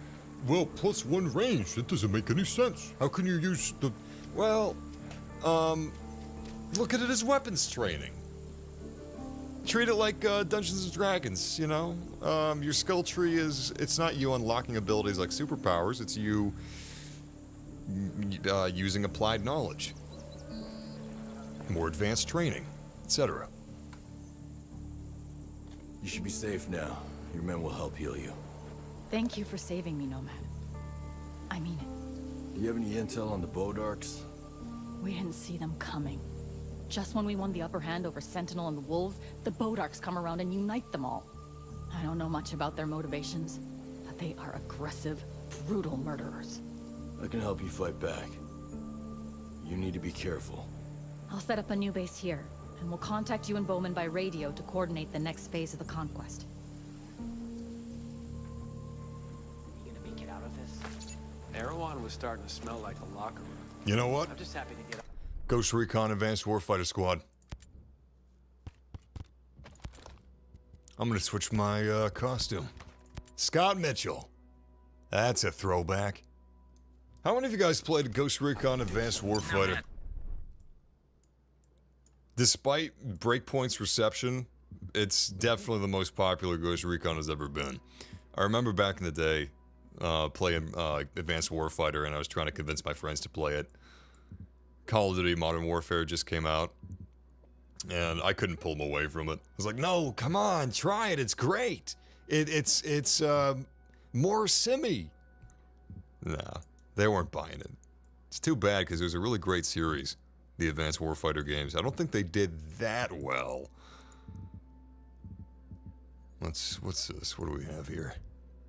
well, +1 range, that doesn't make any sense. How can you use the... Well, look at it as weapons training. Treat it like Dungeons & Dragons, you know? Your skill tree is... It's not you unlocking abilities like superpowers, it's you... using applied knowledge. More advanced training, etc. You should be safe now. Your men will help heal you. Thank you for saving me, Nomad. I mean it. Do you have any intel on the Bodarks? We didn't see them coming. Just when we won the upper hand over Sentinel and the Wolves, the Bodarks come around and unite them all. I don't know much about their motivations, but they are aggressive, brutal murderers. I can help you fight back. You need to be careful. I'll set up a new base here, and we'll contact you and Bowman by radio to coordinate the next phase of the Conquest. Erewhon was starting to smell like a locker room. You know what? I'm just happy to get up. Ghost Recon Advanced Warfighter Squad. I'm gonna switch my costume. Scott Mitchell. That's a throwback. How many of you guys played Ghost Recon Advanced Warfighter? Despite Breakpoint's reception It's definitely the most popular Ghost Recon has ever been. I remember back in the day playing Advanced Warfighter, and I was trying to convince my friends to play it. Call of Duty Modern Warfare just came out, and I couldn't pull them away from it. I was like, no, come on, try it, it's great. It's more simmy. Nah, they weren't buying it. It's too bad, because it was a really great series, the Advanced Warfighter games. I don't think they did that well. What's this? What do we have here?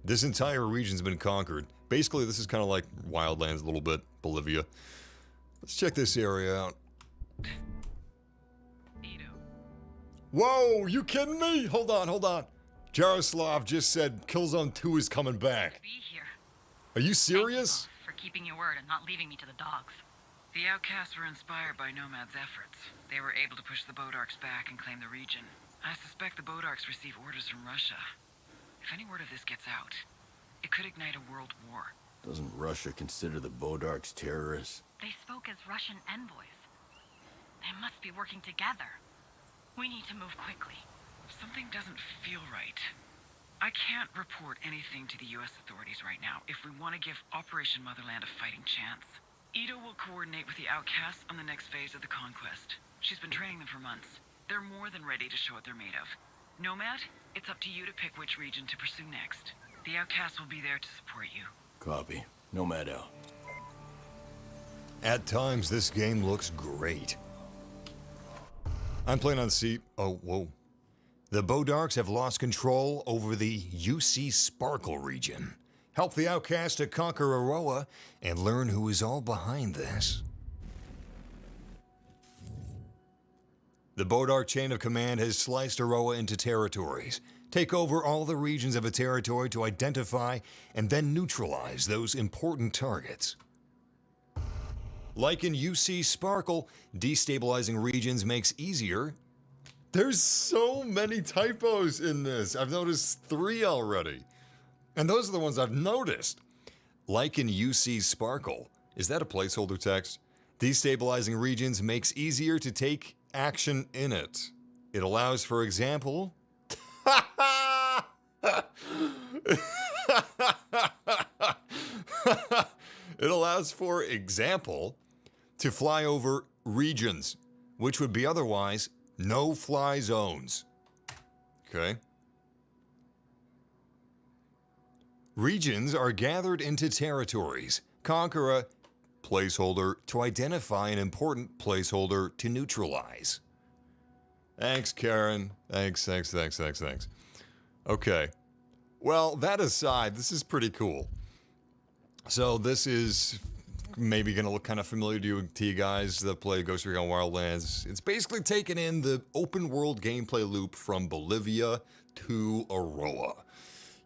This entire region's been conquered. Basically, this is kind of like Wildlands a little bit, Bolivia. Let's check this area out. Whoa, you kidding me? Hold on. Jaroslav just said Killzone 2 is coming back. Be here. Are you serious? Thanks, boss, for keeping your word and not leaving me to the dogs. The outcasts were inspired by Nomad's efforts. They were able to push the Bodarks back and claim the region. I suspect the Bodarks receive orders from Russia. If any word of this gets out, it could ignite a world war. Doesn't Russia consider the Bodarks terrorists? They spoke as Russian envoys. They must be working together. We need to move quickly. Something doesn't feel right. I can't report anything to the U.S. authorities right now if we want to give Operation Motherland a fighting chance. Ito will coordinate with the outcasts on the next phase of the Conquest. She's been training them for months. They're more than ready to show what they're made of. Nomad, it's up to you to pick which region to pursue next. The outcasts will be there to support you. Copy. Nomad out. At times, this game looks great. I'm playing on C. Oh, whoa. The Bodarks have lost control over the UC Sparkle region. Help the outcast to conquer Aroa and learn who is all behind this. The Bodark chain of command has sliced Aroa into territories. Take over all the regions of a territory to identify and then neutralize those important targets. Like in UC Sparkle, destabilizing regions makes easier. There's so many typos in this. I've noticed 3 already. And those are the ones I've noticed. Like in UC Sparkle. Is that a placeholder text? Destabilizing regions makes easier to take action in it. It allows, for example... It allows, for example, to fly over regions, which would be otherwise no-fly zones. Okay. Regions are gathered into territories. Conquer a placeholder to identify an important placeholder to neutralize. Thanks, Karen. Thanks. Okay. Well, that aside, this is pretty cool. So this is maybe going to look kind of familiar to you guys that play Ghost Recon Wildlands. It's basically taken in the open world gameplay loop from Bolivia to Aroa.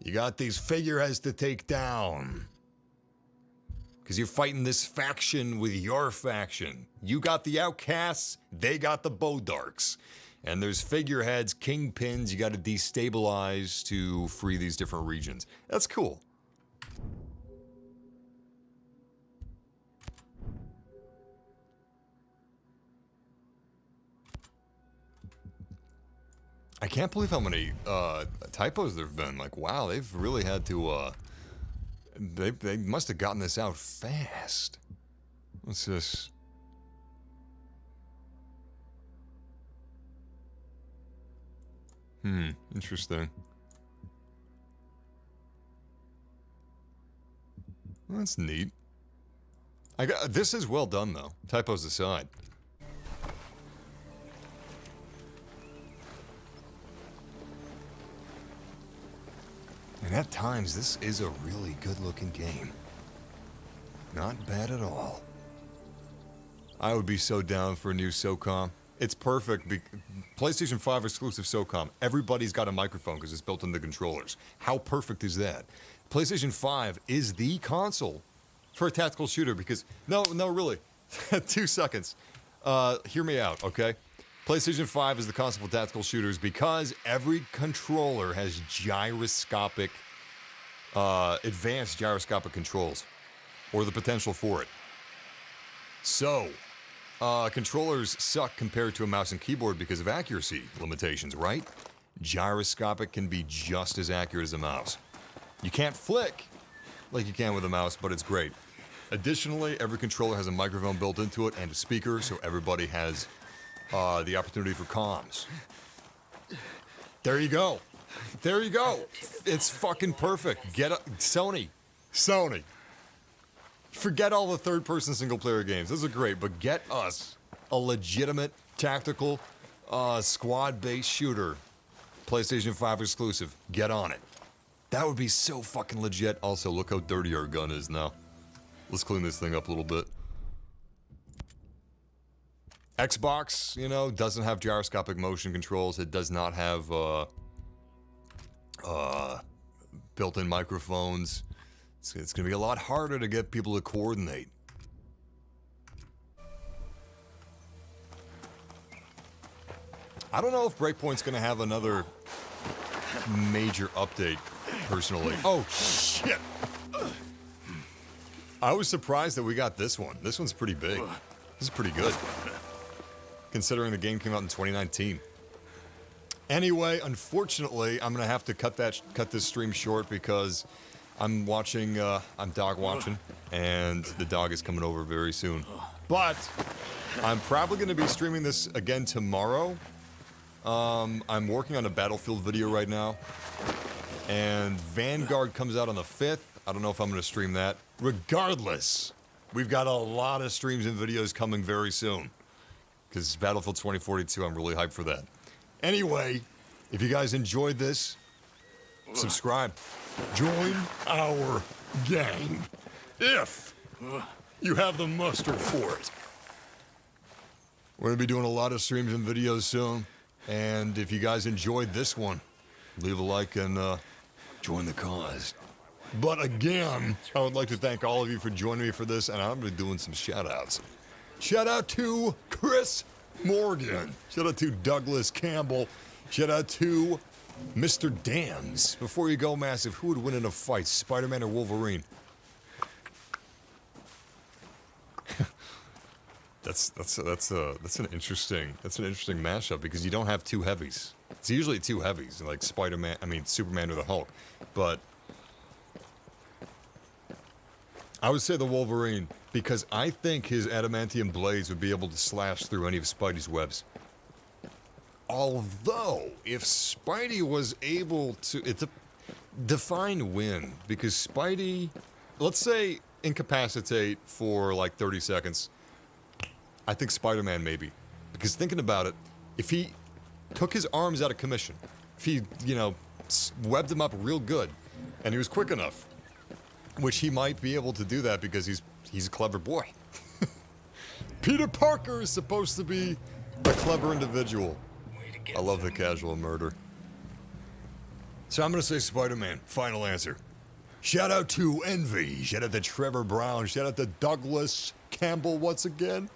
You got these figureheads to take down. Because you're fighting this faction with your faction. You got the outcasts, they got the Bodarks. And there's figureheads, kingpins you got to destabilize to free these different regions. That's cool. I can't believe how many typos there have been. Like, wow, they've really had to, they must have gotten this out fast. What's this? Interesting. Well, that's neat. This is well done, though. Typos aside. And at times, this is a really good-looking game. Not bad at all. I would be so down for a new SOCOM. It's perfect. PlayStation 5 exclusive SOCOM. Everybody's got a microphone because it's built into the controllers. How perfect is that? PlayStation 5 is the console for a tactical shooter because... No, really. 2 seconds. Hear me out, okay? PlayStation 5 is the console for tactical shooters because every controller has gyroscopic... advanced gyroscopic controls. Or the potential for it. So... controllers suck compared to a mouse and keyboard because of accuracy limitations, right? Gyroscopic can be just as accurate as a mouse. You can't flick like you can with a mouse, but it's great. Additionally, every controller has a microphone built into it and a speaker, so everybody has the opportunity for comms. There you go. There you go. It's fucking perfect. Get a, Sony. Forget all the third-person single-player games. Those are great, but get us a legitimate tactical squad-based shooter. PlayStation 5 exclusive. Get on it. That would be so fucking legit. Also, look how dirty our gun is now. Let's clean this thing up a little bit. Xbox, you know, doesn't have gyroscopic motion controls. It does not have built-in microphones. It's going to be a lot harder to get people to coordinate. I don't know if Breakpoint's going to have another major update, personally. Oh, shit! I was surprised that we got this one. This one's pretty big. This is pretty good, considering the game came out in 2019. Anyway, unfortunately, I'm gonna have to cut this stream short because I'm watching. I'm dog watching, and the dog is coming over very soon. But I'm probably gonna be streaming this again tomorrow. I'm working on a Battlefield video right now, and Vanguard comes out on the 5th. I don't know if I'm gonna stream that. Regardless, we've got a lot of streams and videos coming very soon. Because Battlefield 2042, I'm really hyped for that. Anyway, if you guys enjoyed this, subscribe. Join our gang. If you have the muster for it. We're going to be doing a lot of streams and videos soon. And if you guys enjoyed this one, leave a like and join the cause. But again, I would like to thank all of you for joining me for this, and I'm going to be doing some shout-outs. Shout out to Chris Morgan. Shout out to Douglas Campbell. Shout out to Mr. Dams. Before you go, Massive, who would win in a fight, Spider-Man or Wolverine? That's an interesting mashup because you don't have two heavies. It's usually two heavies, like Superman or the Hulk. But I would say the Wolverine, because I think his adamantium blades would be able to slash through any of Spidey's webs. Although, if Spidey was able to... It's a define win, because Spidey, let's say, incapacitate for like 30 seconds. I think Spider-Man maybe. Because thinking about it, if he took his arms out of commission, if he, you know, webbed them up real good, and he was quick enough, which he might be able to do that because he's a clever boy. Peter Parker is supposed to be a clever individual. I love the casual murder. So I'm gonna say Spider-Man. Final answer. Shout out to Envy. Shout out to Trevor Brown. Shout out to Douglas Campbell once again.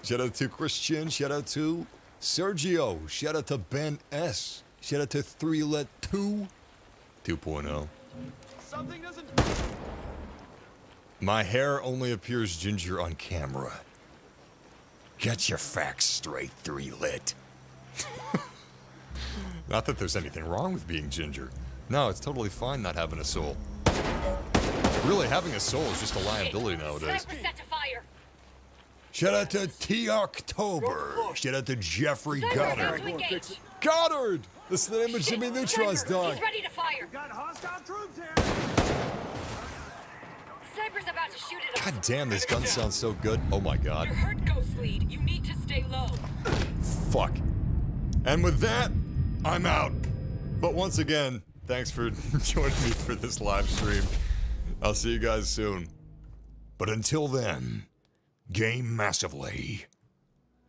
Shout out to Christian. Shout out to Sergio. Shout out to Ben S. Shout out to 3Let 2 2.0. Something doesn't... My hair only appears ginger on camera. Get your facts straight, 3Lit. Not that there's anything wrong with being ginger. No, it's totally fine not having a soul. Really, having a soul is just a liability nowadays. Shout out to T-October. Shout out to Jeffrey Goddard. Goddard! This is the name of Jimmy Neutron's dog. He's ready to fire. Got hostile troops here. Sniper's about to shoot at us. God damn, this gun sounds so good. Oh my god. You're hurt, Ghost Lead. You need to stay low. Fuck. And with that, I'm out. But once again, thanks for joining me for this live stream. I'll see you guys soon. But until then, game massively.